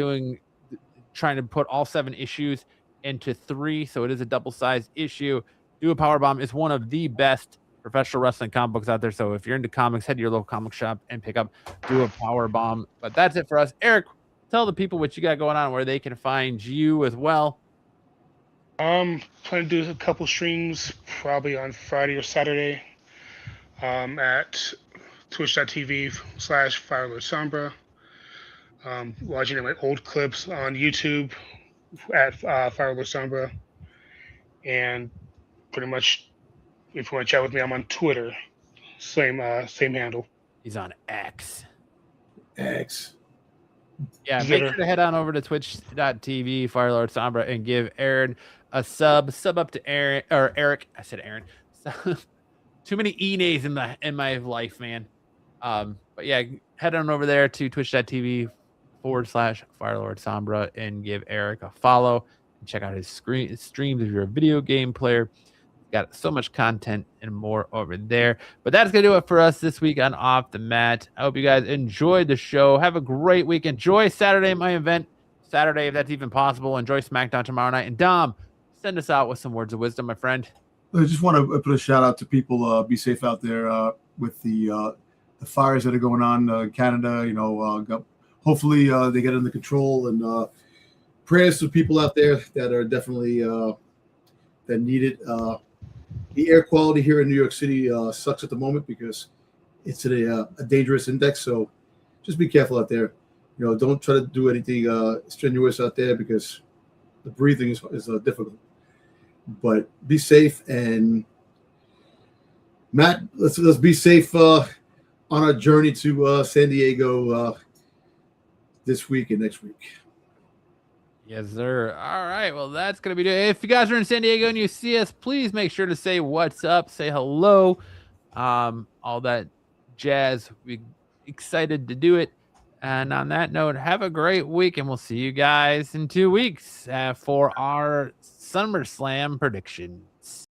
trying to put all 7 issues into 3, so it is a double-sized issue. Do a Powerbomb is one of the best professional wrestling comic books out there. So if you're into comics, head to your local comic shop and pick up Do a Powerbomb. But that's it for us. Eric, tell the people what you got going on, where they can find you as well. Plan to do a couple streams probably on Friday or Saturday at twitch.tv/FireLordSombra. Watching my old clips on YouTube at FireLordSombra. And pretty much, if you want to chat with me, I'm on Twitter. Same handle. He's on X. Yeah, make Twitter. sure to head on over to twitch.tv FireLordSombra and give Aaron a sub up to Aaron or Eric. I said Aaron. Too many E-nays in my life, man. But yeah, head on over there to twitch.tv/FireLordSombra and give Eric a follow and check out his streams if you're a video game player. Got so much content and more over there. But that's going to do it for us this week on Off the Mat. I hope you guys enjoyed the show. Have a great week. Enjoy Saturday, my event. Saturday, if that's even possible. Enjoy SmackDown tomorrow night. And Dom, send us out with some words of wisdom, my friend. I just want to put a shout out to people. Be safe out there with the fires that are going on in Canada. You know, hopefully they get under control, and prayers to people out there that are definitely that need it. The air quality here in New York City sucks at the moment because it's at a dangerous index. So just be careful out there. You know, don't try to do anything strenuous out there because the breathing is difficult. But be safe, and Matt, let's be safe on our journey to San Diego this week and next week. Yes, sir. All right. Well, that's going to be it. If you guys are in San Diego and you see us, please make sure to say what's up, say hello, all that jazz. We're excited to do it. And on that note, have a great week, and we'll see you guys in 2 weeks for our SummerSlam predictions.